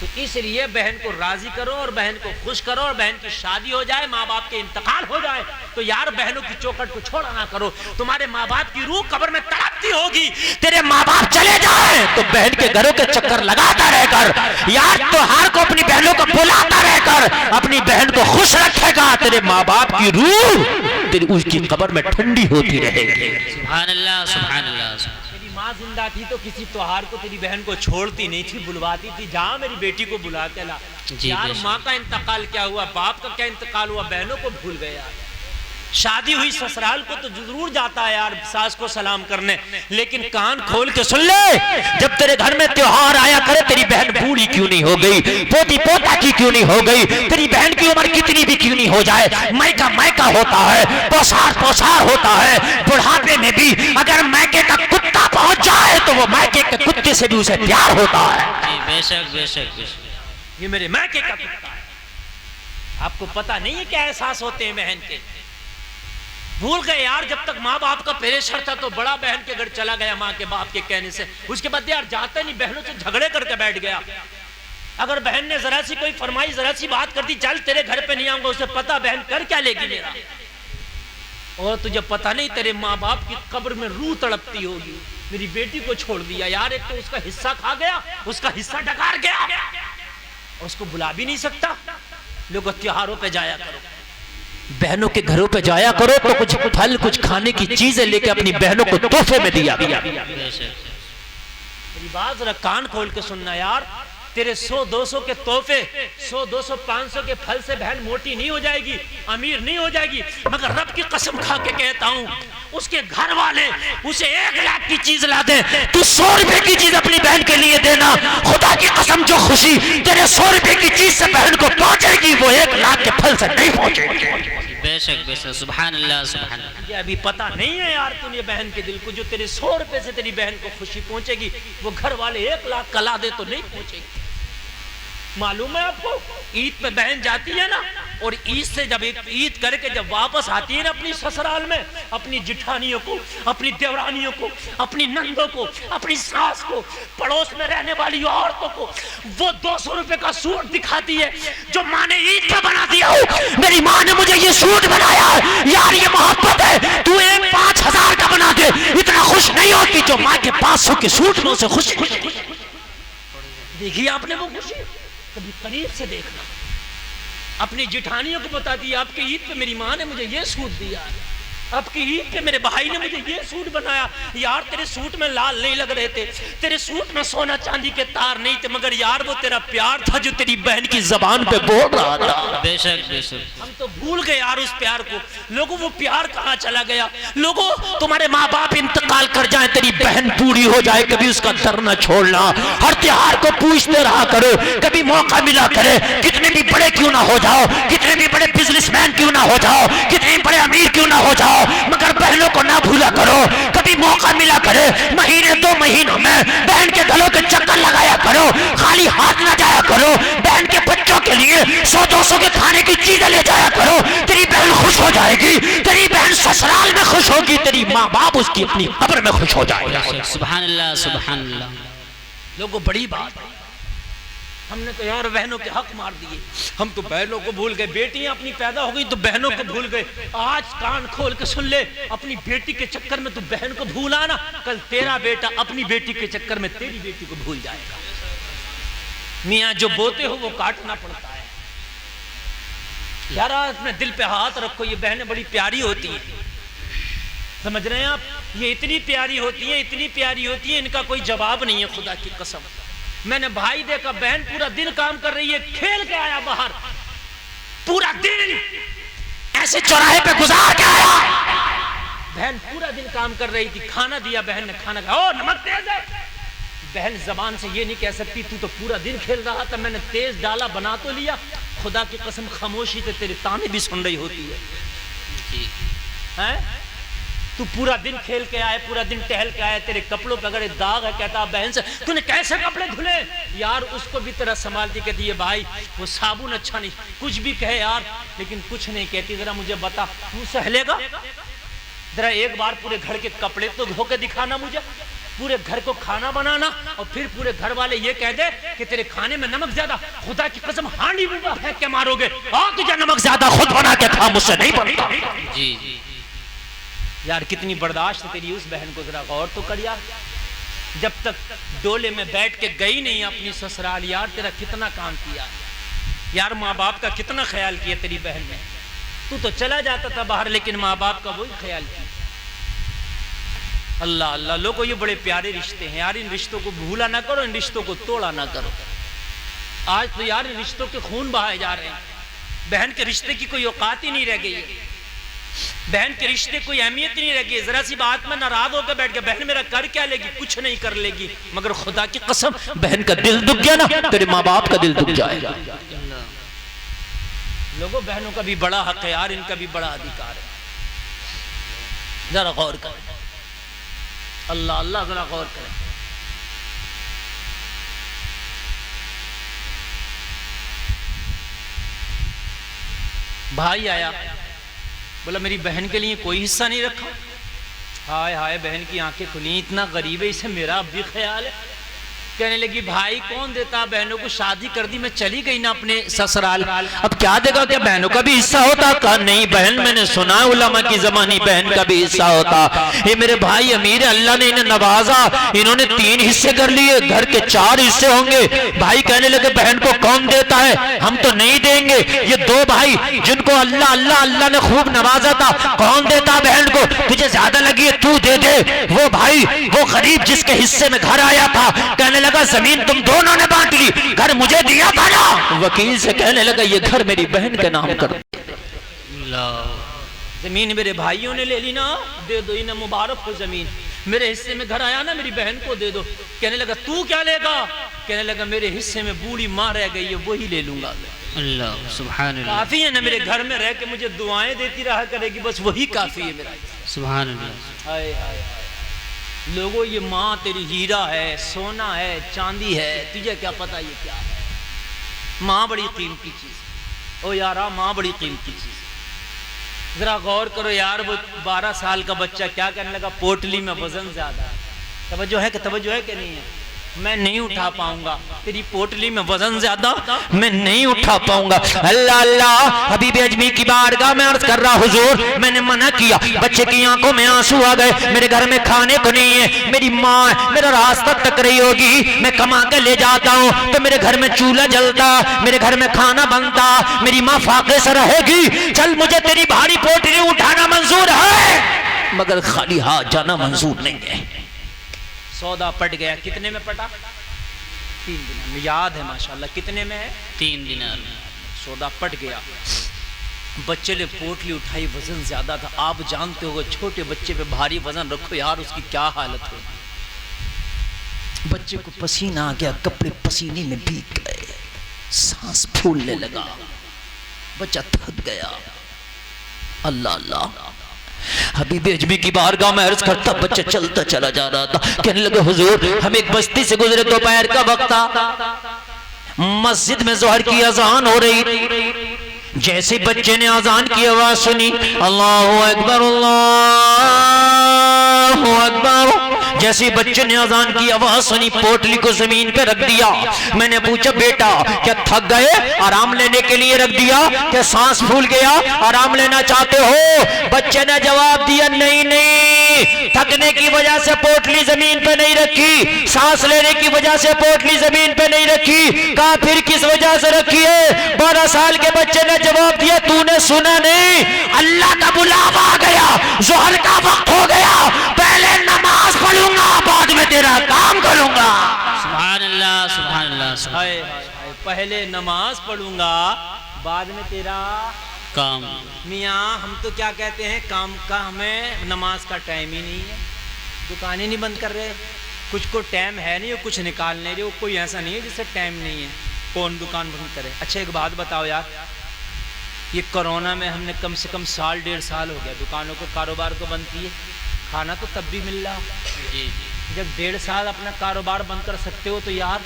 तो इसलिए बहन को राजी करो और बहन को खुश करो, और बहन की शादी हो जाए, माँ बाप के इंतकाल हो जाए, तो यार बहनों की चौखट को छोड़ा ना करो। तुम्हारे माँ बाप की रूह कब्र में तड़पती होगी, तेरे माँ बाप चले जाए तो बहन के घरों के चक्कर लगाता रहकर, यार त्योहार को अपनी बहनों को बुलाता रहकर अपनी बहन को खुश रखेगा, तेरे माँ बाप की रूह तेरी उसकी कब्र में ठंडी होती रहेगी। सुभान अल्लाह, सुभान अल्लाह। तेरी माँ जिंदा थी तो किसी त्योहार को तेरी बहन को छोड़ती नहीं थी, बुलवाती थी, जा मेरी बेटी को बुला के ला। यार माँ का इंतकाल क्या हुआ, बाप का क्या इंतकाल हुआ, बहनों को भूल गए यार। शादी हुई ससुराल को तो जरूर जाता है यार सास को सलाम करने, लेकिन कान खोल के सुन ले, जब तेरे घर में त्योहार आया करे तेरी बहन बूढ़ी क्यों नहीं हो गई, पोती पोता की क्यों नहीं हो गई, तेरी बहन की उम्र कितनी भी क्यों नहीं हो जाए, मायका मायका होता है, पोसार पोसार होता है। बुढ़ापे में भी अगर मायके का कुत्ता पहुंच जाए तो वो मायके के कुत्ते से भी उसे प्यार होता है। बेशक बेशक बेशक। ये मेरे मायके का कुत्ता है। आपको पता नहीं है क्या एहसास होते हैं बहन के। भूल गए यार, जब तक माँ बाप का प्रेशर था तो बड़ा बहन के घर चला गया माँ के बाप के कहने से, उसके बाद यार जाते नहीं, बहनों से झगड़े करके बैठ गया। अगर बहन ने जरा सी कोई फरमाई, जरा सी बात कर दी, चल तेरे घर पे नहीं आऊंगा, उसे पता बहन कर क्या लेगी मेरा। और तुझे पता नहीं तेरे माँ बाप की कब्र में रूह तड़पती होगी, मेरी बेटी को छोड़ दिया यार। एक तो उसका हिस्सा खा गया, उसका हिस्सा डकार गया, उसको बुला भी नहीं सकता। लोग त्योहारों पे जाया करो, बहनों के घरों पे जाया करो तो कुछ फल कुछ खाने की चीजें लेके अपनी बहनों को तोहफे में दिया। मेरी बात जरा कान खोल के सुनना यार, तेरे 100-200 के तोहफे, 100-200 500 के फल से बहन मोटी नहीं हो जाएगी, अमीर नहीं हो जाएगी, मगर रब की कसम खा के कहता हूं उसके घर वाले उसे 1 लाख की चीज ला दे, तू 100 रुपए की चीज अपनी बहन के लिए देना, खुदा की कसम जो खुशी तेरे 100 रुपए की चीज से बहन को पहुंचेगी वो 1 लाख के फल से नहीं पहुंचेगी। बेशक बेशक, सुभान अल्लाह, सुभान अल्लाह। ये अभी पता नहीं है यार तूने बहन के दिल को, जो तेरे 100 रुपए से तेरी बहन को खुशी पहुंचेगी वो घर वाले 1 लाख कला दे तो नहीं पहुंचेगी। मालूम है आपको, ईद पे बहन जाती है ना, और ईद से जब ईद करके जब वापस आती है ना अपनी ससुराल में, अपनी जिठानियों को, अपनी देवरानियों को, अपनी नंदों को, अपनी सास को, पड़ोस में रहने वाली औरतों को वो 200 रुपए का सूट दिखाती है जो माँ ने ईद पे बना दिया हो। मेरी माँ ने मुझे ये सूट बनाया है यार, ये मोहब्बत है, तू 5,000 का बना दे, इतना खुश नहीं होती जो माँ के 500 के सूट में उसे खुश। देखिए आपने वो खुशी, कभी करीब से देखना। अपनी जिठानियों को बता दिया आपके ईद पे मेरी माँ ने मुझे ये सूट दिया, आपकी ईद पे मेरे भाई ने मुझे ये सूट बनाया। यार तेरे सूट में लाल नहीं लग रहे थे, तेरे सूट में सोना चांदी के तार नहीं थे, मगर यार वो तेरा प्यार था जो तेरी बहन की जबान पे बोल रहा था। बेशक बेशक। हम तो भूल गए यार उस प्यार को। लोगों वो प्यार कहाँ चला गया। लोगों तुम्हारे माँ बाप इंतकाल कर जाए, तेरी बहन बूढ़ी हो जाए, कभी उसका दर न छोड़ना, हर त्योहार को पूछते रहा करो, कभी मौका मिला करे, कितने भी बड़े क्यों ना हो जाओ, कितने भी बड़े बिजनेसमैन क्यों ना हो जाओ, कितने बड़े अमीर क्यों ना हो जाओ, मगर बहनों को ना भूला करो। कभी मौका मिला करे, महीने 2 महीनों में बहन के गलों के चक्कर लगाया करो, खाली हाथ ना जाया करो, बहन के बच्चों के लिए 100-200 के खाने की चीजें ले जाया करो। तेरी बहन खुश हो जाएगी, तेरी बहन ससुराल में खुश होगी, तेरी माँ बाप उसकी अपनी कब्र में खुश हो जाएगा। सुभान अल्लाह, सुभान अल्लाह। लोगों बड़ी बात है, हमने तो यार बहनों के हक मार दिए, हम तो बहनों को भूल गए। बेटियां अपनी पैदा हो गई तो बहनों को भूल गए। आज कान खोल के सुन ले, अपनी बेटी के चक्कर में तू बहन को भूल आना, कल तेरा बेटा अपनी बेटी के चक्कर में तेरी बेटी को भूल जाएगा। मियाँ जो बोते हो वो काटना पड़ता है यार। अपने दिल पे हाथ रखो, ये बहनें बड़ी प्यारी होती हैं, समझ रहे हैं आप, ये इतनी प्यारी होती है, इतनी प्यारी होती है, इनका कोई जवाब नहीं है। खुदा की कसम, मैंने भाई देखा, बहन पूरा दिन काम कर रही है, खेल के आया बाहर, पूरा दिन ऐसे चौराहे पे गुजार के आया। बहन पूरा दिन काम कर रही थी, खाना दिया बहन ने, खाना खाया, ओ नमक तेज है। बहन जबान से ये नहीं कह सकती तू तो पूरा दिन खेल रहा था, मैंने तेज डाला, बना तो लिया। खुदा की कसम खामोशी से तेरे ताने भी सुन रही होती है। तू पूरा दिन खेल के आए, पूरा दिन टहल के आए, तेरे कपड़ों पे अगर दाग है, कहता बहन से तूने कैसे कपड़े धुले यार। उसको भी तरह संभालती, कहती है भाई वो साबुन अच्छा नहीं, कुछ भी कहे यार, लेकिन कुछ नहीं कहती। जरा मुझे बता, तू सहलेगा? जरा एक बार पूरे घर के कपड़े तो धो के दिखाना मुझे। पूरे घर को खाना बनाना और फिर पूरे घर वाले ये कह दे कि तेरे खाने में नमक ज्यादा, खुदा की कसम हांडी में फेंक के मारोगे, और तुझे नमक ज्यादा खुद बना के खा, मुझसे नहीं बनता। जी जी यार कितनी बर्दाश्त है तेरी उस बहन को, जरा गौर तो कर यार। जब तक डोले में बैठ के गई नहीं अपनी ससुराल, यार तेरा कितना काम किया यार, माँ बाप का कितना ख्याल किया तेरी बहन ने। तू तो चला जाता था बाहर, लेकिन माँ बाप का वही ख्याल किया। अल्लाह अल्लाह, लोगों ये बड़े प्यारे रिश्ते हैं यार, इन रिश्तों को भूला ना करो, इन रिश्तों को तोड़ा ना करो। आज तो यार इन रिश्तों के खून बहाए जा रहे हैं। बहन के रिश्ते की कोई औकात ही नहीं रह गई है, बहन के रिश्ते कोई अहमियत नहीं रह गई। जरा सी बात में नाराज होकर बैठ गया, बहन मेरा कर क्या लेगी, कुछ नहीं कर लेगी, मगर खुदा की कसम बहन का दिल दुख गया ना, तेरे माँ बाप का दिल दुख जाएगा। लोगों बहनों का भी बड़ा हक है यार, इनका भी बड़ा अधिकार है, जरा गौर करें। अल्लाह अल्लाह, जरा गौर करें। भाई आया, बोला मेरी बहन के लिए कोई हिस्सा नहीं रखा। हाय हाय, बहन की आंखें खुली, इतना गरीब है, इसे मेरा अब भी ख्याल है। कहने लगी भाई कौन देता, बहनों को शादी कर दी, मैं चली गई ना अपने ससुराल, अब क्या देगा, क्या बहनों का भी हिस्सा होता? कहा नहीं बहन, मैंने सुना उलमा की ज़मानी बहन का भी हिस्सा होता। ये मेरे भाई अमीर है, अल्लाह ने इन्हें नवाजा, इन्होंने 3 हिस्से कर लिए, घर के 4 हिस्से होंगे। भाई कहने लगे बहन को कौन देता है, हम तो नहीं देंगे। ये 2 भाई जिनको अल्लाह अल्लाह अल्लाह ने खूब नवाजा था, कौन देता बहन को, तुझे ज्यादा लगी है तू दे दे। वो भाई, वो गरीब जिसके हिस्से में घर आया था, कहने लगा जमीन तुम दोनों ने बांट ली, घर मुझे दिया था ना। वकील से कहने लगा ये घर मेरी बहन के नाम कर, जमीन मेरे भाइयों ने ले ली ना, दे दो इन्हें, मुबारक हो जमीन, मेरे हिस्से में घर आया ना, मेरी बहन को दे दो। कहने लगा तू क्या लेगा, कहने लगा मेरे हिस्से में बूढ़ी माँ रह गई है, वही ले लूंगा। अल्लाह सुभान अल्लाह, काफी है ना, मेरे घर में रह के मुझे दुआएं देती रहा करेगी, बस वही काफी है मेरा। सुभान अल्लाह। हाय हाय, लोगों ये माँ तेरी हीरा है, सोना है, चांदी है, तुझे क्या पता ये क्या है। माँ बड़ी कीमती चीज, ओ यारा माँ बड़ी कीमती चीज। जरा गौर करो यार, वो 12 साल का बच्चा क्या कहने लगा, पोटली में वजन ज्यादा है। तवज्जो है कि तवज्जो है कि नहीं है, मैं नहीं उठा पाऊंगा, तेरी पोटली में वजन ज्यादा, मैं नहीं उठा पाऊंगा। अल्लाह अल्लाह, हबीब अजमी की बारगाह में अर्ज कर रहा हुजूर, मैंने मना किया, बच्चे की आंखों में आंसू आ गए, मेरे घर में खाने को नहीं है, मेरी माँ मेरा रास्ता तक रही होगी, मैं कमा के ले जाता हूँ तो मेरे घर में चूल्हा जलता, मेरे घर में खाना बनता, मेरी माँ फाके से रहेगी, चल मुझे तेरी भारी पोटली उठाना मंजूर है, मगर खाली हाथ जाना मंजूर नहीं है। सौदा पट गया, कितने में पटा, 3 दिन में, याद है माशाल्लाह, कितने में है, 3 दिनार में सौदा पट गया। बच्चे ने पोटली उठाई, वजन ज्यादा था, आप जानते हो छोटे बच्चे पे भारी वजन रखो यार, उसकी क्या हालत होगी। बच्चे को पसीना आ गया, कपड़े पसीने में भीग गए, सांस फूलने लगा, बच्चा थक गया। अल्लाह अल्लाह, हबीब अजमी की बारगाह में अर्ज करता, बच्चा चलता चला जा रहा था, कहने लगे हुजूर हम एक बस्ती से गुजरे, दोपहर का वक्त था, मस्जिद में जोहर की अजान हो रही, जैसे बच्चे ने अजान की आवाज सुनी, अल्लाहु अकबर अल्लाहु अकबर, जैसे बच्चे ने अजान की आवाज सुनी, पोटली को जमीन पे रख दिया। मैंने पूछा बेटा क्या थक गए, आराम लेने के लिए रख दिया, क्या सांस फूल गया, आराम लेना चाहते हो? बच्चे ने जवाब दिया नहीं नहीं, थकने की वजह से पोटली जमीन पे नहीं रखी, सांस लेने की वजह से पोटली जमीन पे नहीं रखी। कहा फिर किस वजह से रखी है? 12 साल के बच्चे ने जवाब दिया तूने सुना नहीं, अल्लाह का बुलावा आ गया, ज़ोहर का वक्त हो गया, पहले नमाज पढ़ूंगा बाद में तेरा काम करूंगा। सुभान अल्लाह सुभान अल्लाह। हाय हाय, पहले नमाज पढ़ूंगा बाद में तेरा काम। मियाँ हम तो क्या कहते हैं, काम का हमें नमाज का टाइम ही नहीं है, दुकानें नहीं बंद कर रहे, कुछ को टाइम है नहीं, कुछ निकाल नहीं रहे, कोई ऐसा नहीं है जिससे टाइम नहीं है, कौन दुकान बंद करे। अच्छा एक बात बताओ यार, ये कोरोना में हमने कम से कम 1.5 साल हो गया दुकानों को, कारोबार को बंद किए, खाना तो तब भी मिल रहा। जब 1.5 साल अपना कारोबार बंद कर सकते हो तो यार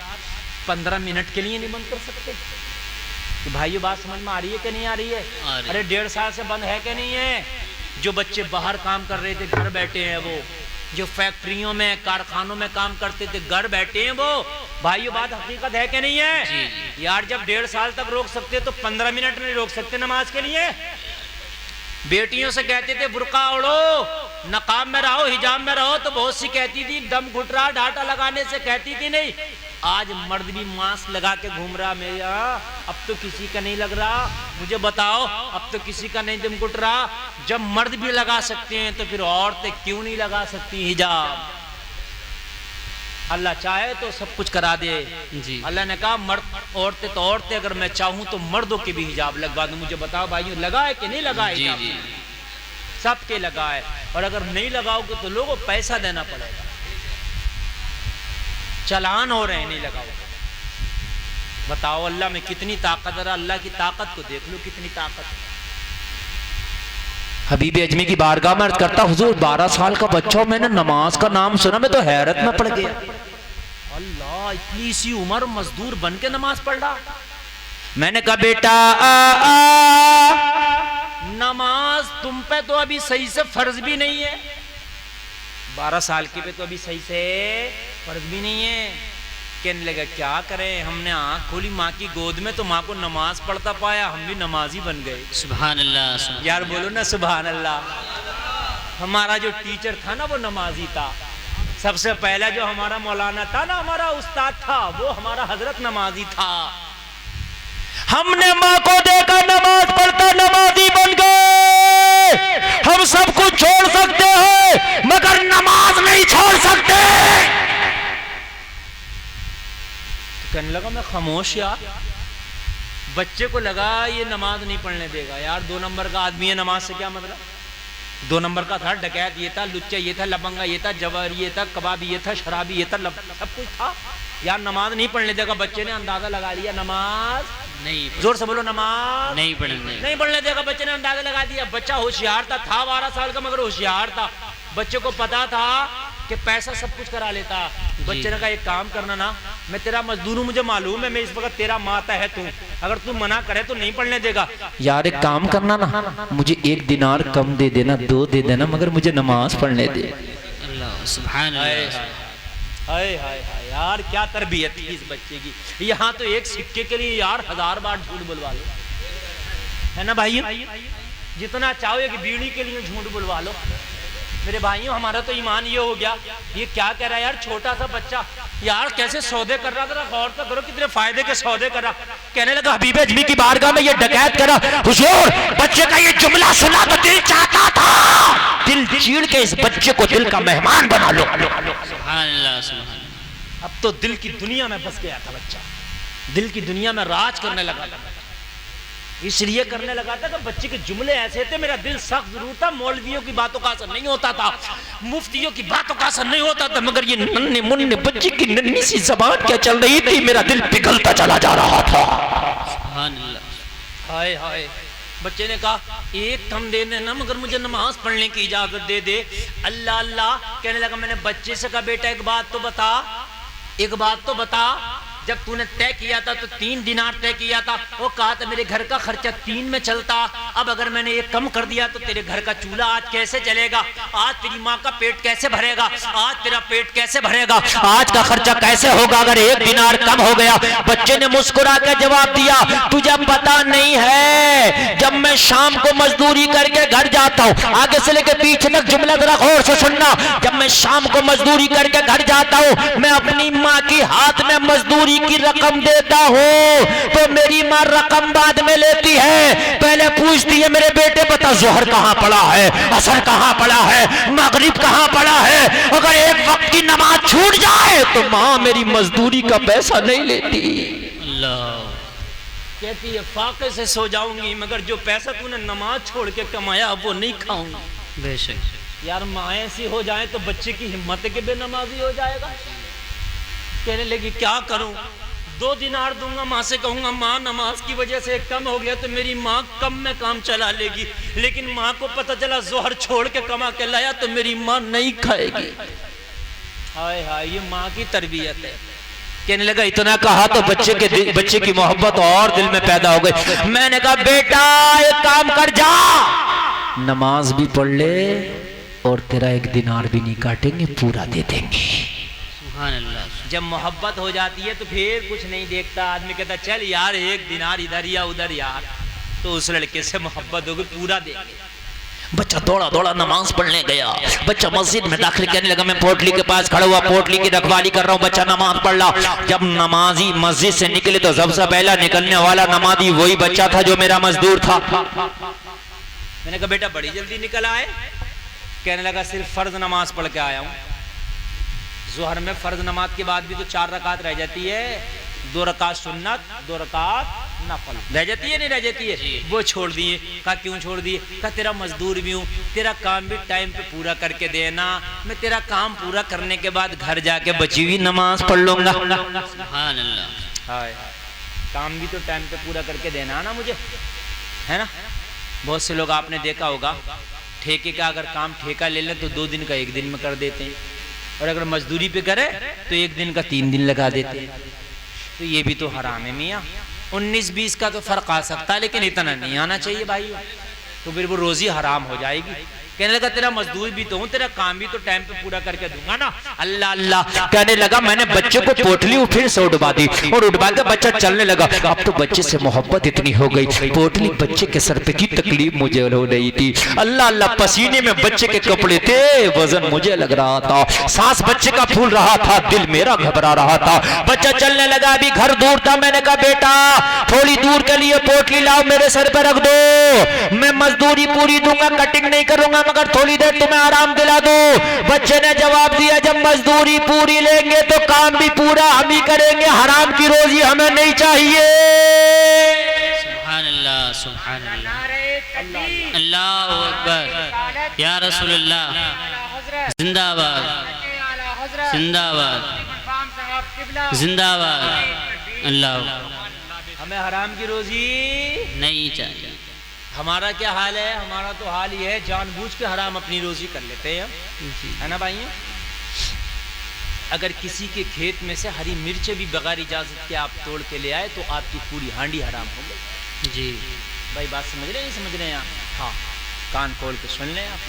15 मिनट के लिए नहीं बंद कर सकते? तो भाई ये बात समझ में आ रही है कि नहीं आ रही है? अरे 1.5 साल से बंद है कि नहीं है? जो बच्चे बाहर काम कर रहे थे घर बैठे हैं, वो जो फैक्ट्रियों में कारखानों में काम करते थे, घर बैठे हैं वो। भाइयों बात हकीकत है कि नहीं है? जी, जी। यार जब 1.5 साल तक रोक सकते तो 15 मिनट नहीं रोक सकते नमाज के लिए? बेटियों से कहते थे बुर्का ओढ़ो, नकाब में रहो, हिजाब में रहो, तो बहुत सी कहती थी दम घुट रहा, डाटा लगाने से कहती थी नहीं। आज मर्द भी मास्क लगा के घूम रहा, मेरे यहाँ अब तो किसी का नहीं लग रहा। मुझे बताओ, अब तो किसी का नहीं दम घुट रहा। जब मर्द भी लगा सकते हैं तो फिर औरतें क्यों नहीं लगा सकती हिजाब? अल्लाह चाहे तो सब कुछ करा दे। जी। अल्लाह ने कहा मर्द औरतें तो औरतें, अगर मैं चाहूं तो मर्दों के भी हिजाब लगवा दूं। मुझे बताओ भाइयों, लगाए कि नहीं लगाए? जी, जी। सबके लगाए। और अगर नहीं लगाओगे तो लोगों को पैसा देना पड़ेगा, चलान हो रहे हैं नहीं लगाओगे। बताओ अल्लाह में कितनी ताकत है, अल्लाह की ताकत को देख लो कितनी ताकत है। हबीब अजमी की बारगाह में अर्ज करता, हुजूर 12 साल का बच्चा, मैंने नमाज का नाम सुना, मैं तो हैरत में पड़ गया। अल्लाह, इतनी सी उम्र मजदूर बन के नमाज पढ़ रहा। मैंने कहा बेटा नमाज तुम पे तो अभी सही से फर्ज भी नहीं है। 12 साल के पे तो अभी सही से फर्ज भी नहीं है। कहने लगा क्या करें, हमने आंख खोली माँ की गोद में तो माँ को नमाज पढ़ता पाया, हम भी नमाजी बन गए। सुभान अल्लाह, सुभान यार बोलो ना सुभान अल्लाह। हमारा जो टीचर था ना वो नमाजी था। सबसे पहला जो हमारा मौलाना था ना, हमारा उस्ताद था, वो हमारा हजरत नमाजी था। हमने माँ को देखकर नमाज पढ़ता नमाजी बन गए। हम सब कुछ छोड़ सकते हैं मगर नमाज नहीं छोड़ सकते। कहने लगा मैं खामोश। यार बच्चे को लगा ये नमाज नहीं पढ़ने देगा। यार 2 नंबर का आदमी है, नमाज से क्या मतलब? 2 नंबर का था, डकैत ये था, लुच्चा ये था, लबंगा ये था, जवारी ये था, कबाबी ये था, शराबी ये था, सब कुछ था। यार नमाज नहीं पढ़ने देगा। बच्चे ने अंदाजा लगा लिया नमाज नहीं, जोर से बोलो नमाज नहीं पढ़ने, नहीं पढ़ने देगा। बच्चे ने अंदाजा लगा दिया। बच्चा होशियार था 12 साल का मगर होशियार था। बच्चे को पता था कि पैसा सब कुछ करा लेता। बच्चे ने कहा एक काम करना ना, मैं तेरा मजदूर हूं, मुझे मालूम है, मैं इस वक्त तेरा माता है तू, अगर तू मना करे तो नहीं पढ़ने देगा। यार एक काम करना ना, मुझे 1 दिनार कम दे देना, 2 दे देना, मगर मुझे नमाज पढ़ने दे। अल्लाह सुभान अल्लाह। हाय हाय हाय यार क्या तरबियत थी इस बच्चे की। यहाँ तो एक सिक्के के लिए यार 1000 बार झूठ बुलवा लो, है ना भाई? जितना चाहो एक बीड़ी के लिए झूठ बुलवा लो। मेरे भाइयों हमारा तो ईमान ये हो गया, ये क्या कह रहा है यार, छोटा सा बच्चा यार कैसे सौदे कर रहा था, गौर तो करो कितने फायदे के सौदे कर रहा। कहने लगा हबीब अजमी की बारगाह में ये डकैत करा। हुजूर बच्चे का ये जुमला सुना तो दिल चाहता था, दिल चीर के इस बच्चे को दिल का मेहमान बना लो। सुभान अल्लाह, सुभान। अब तो दिल की दुनिया में फंस गया था बच्चा, दिल की दुनिया में राज करने लगा था। इसलिए करने लगा था कि बच्चे के जुमले ऐसे थे, मेरा दिल सख्त जरूर था, मौलवियों की बातों का असर नहीं होता था, मुफ्तियों की बातों का असर नहीं होता था, मगर ये नन्हे मुन्ने बच्चे की नन्ही सी ज़बान क्या चल रही थी, मेरा दिल पिघलता चला जा रहा था। सुभान अल्लाह। हाय हाय। बच्चे ने कहा एक कम दे देना मगर मुझे नमाज पढ़ने की इजाजत दे दे। अल्लाह अल्लाह। कहने लगा मैंने बच्चे से कहा बेटा एक बात तो बता, एक बात तो बता, जब तूने तय किया था तो 3 दिनार तय किया था, वो कहा था मेरे घर का खर्चा 3 में चलता, अब अगर मैंने ये कम कर दिया तो तेरे घर का चूल्हा आज कैसे चलेगा, आज तेरी माँ का पेट कैसे भरेगा, आज तेरा पेट कैसे भरेगा, आज का खर्चा कैसे होगा अगर 1 दिनार कम हो गया। बच्चे ने मुस्कुरा कर जवाब दिया, तुझे पता नहीं है जब मैं शाम को मजदूरी करके घर जाता हूँ, आगे से लेकर पीछे तक जुमला जरा गौर से सुनना, जब मैं शाम को मजदूरी करके घर जाता हूँ, मैं अपनी माँ की हाथ में मजदूरी की रकम देता हूँ, तो मेरी माँ रकम बाद में लेती है, पहले पूछती है मेरे बेटे बता जोहर कहाँ पड़ा है, असर कहाँ पड़ा है, मगरिब कहाँ पड़ा है, अगर एक वक्त की नमाज छूट जाए तो माँ मेरी मजदूरी का पैसा नहीं लेती। अल्लाह। कहती है फाके से सो जाऊंगी मगर जो पैसा तूने नमाज छोड़ के कमाया वो नहीं खाऊंगी। बेशक। यार माँ ऐसी हो जाए तो बच्चे की हिम्मत के बेनमाजी हो जाएगा। कहने लगी क्या करूं, 2 दिनार दूंगा, माँ से कहूंगा माँ नमाज की वजह से कम हो गया तो मेरी माँ कम में काम चला लेगी, लेकिन माँ को पता चला जोहर छोड़ के कमा के लाया तो मेरी माँ नहीं खाएगी। हाय हाय ये माँ की तरबियत है। कहने लगा इतना कहा तो बच्चे की मोहब्बत और दिल में पैदा हो गई। मैंने कहा बेटा एक काम कर जा, नमाज भी पढ़ ले और तेरा एक दिनार भी नहीं काटेंगे, पूरा दे देंगे। सुभान अल्लाह। जब मोहब्बत हो जाती है तो फिर कुछ नहीं देखता, आदमी कहता चल यार एक दिनार इधर या उधर यार, तो उस लड़के से मोहब्बत होगी, पूरा देंगे। बच्चा दौड़ा दौड़ा नमाज पढ़ने गया, बच्चा मस्जिद में दाखिल करने लगा, मैं पोटली के पास खड़ा हुआ, पोटली की रखवाली कर रहा हूँ, बच्चा नमाज पढ़ रहा। जब नमाजी मस्जिद से निकले तो सबसे पहला निकलने वाला नमाजी वही बच्चा था जो मेरा मजदूर था। मैंने कहा बेटा बड़ी जल्दी निकल आए? कहने लगा सिर्फ फर्ज नमाज पढ़ के आया हूँ। जोहर में फर्ज नमाज के बाद भी तो 4 रकात रह जाती है, 2 रकात सुन्नत, 2 रकात नफल रह जाती है, नहीं रह जाती है, वो छोड़ दिए। कहा क्यों छोड़ दिए? कहा तेरा मजदूर भी हूँ, तेरा काम भी टाइम पे पूरा करके देना, मैं तेरा काम पूरा करने के बाद घर जाके बची हुई नमाज पढ़ लूंगा। सुभान अल्लाह। हाय, काम भी तो टाइम पे पूरा करके देना ना मुझे, है ना। बहुत से लोग आपने देखा होगा, ठेके का अगर काम ठेका ले लें तो 2 दिन का 1 दिन में कर देते हैं, और अगर मजदूरी पे करे तो 1 दिन का 3 दिन लगा देते हैं। तो ये भी तो हराम है मियाँ। 19-20 का तो फर्क आ सकता है, लेकिन इतना नहीं आना चाहिए भाई, तो फिर वो रोजी हराम हो जाएगी। कहने लगा तेरा मजदूर भी तो हूँ, तेरा काम भी तो टाइम पे पूरा करके दूंगा ना। अल्लाह अल्लाह कहने लगा। मैंने बच्चे को पोटली फिर से उठवा दी और उठवा के बच्चा चलने लगा। अब तो बच्चे से मोहब्बत इतनी हो गई, पोटली बच्चे के सर पे की तकलीफ मुझे हो रही थी। अल्लाह अल्लाह, पसीने में बच्चे के कपड़े थे, वजन मुझे लग रहा था, सांस बच्चे का फूल रहा था, दिल मेरा घबरा रहा था। बच्चा चलने लगा, अभी घर दूर था। मैंने कहा बेटा थोड़ी दूर के लिए पोटली लाओ, मेरे सर पे रख दो, मैं मजदूरी पूरी दूंगा, कटिंग नहीं करूंगा, मगर थोड़ी देर तुम्हें आराम दिला दो। बच्चे ने जवाब दिया जब मजदूरी पूरी लेंगे तो काम भी पूरा हम ही करेंगे, हराम की रोजी हमें नहीं चाहिए। सुभान अल्लाह, सुभान अल्लाह, अल्लाहु अकबर, या रसूलुल्लाह, जिंदाबाद जिंदाबाद जिंदाबाद। अल्लाह, हमें हराम की रोजी नहीं चाहिए। हमारा क्या हाल है? हमारा तो हाल ये है, जानबूझ के हराम अपनी रोजी कर लेते हैं, है ना भाई। अगर किसी के खेत में से हरी मिर्च भी बगैर इजाजत के आप तोड़ के ले आए तो आपकी पूरी हांडी हराम हो गई। जी भाई बात समझ रहे हैं, नहीं समझ रहे हैं आप? हाँ, कान खोल के सुन लें आप।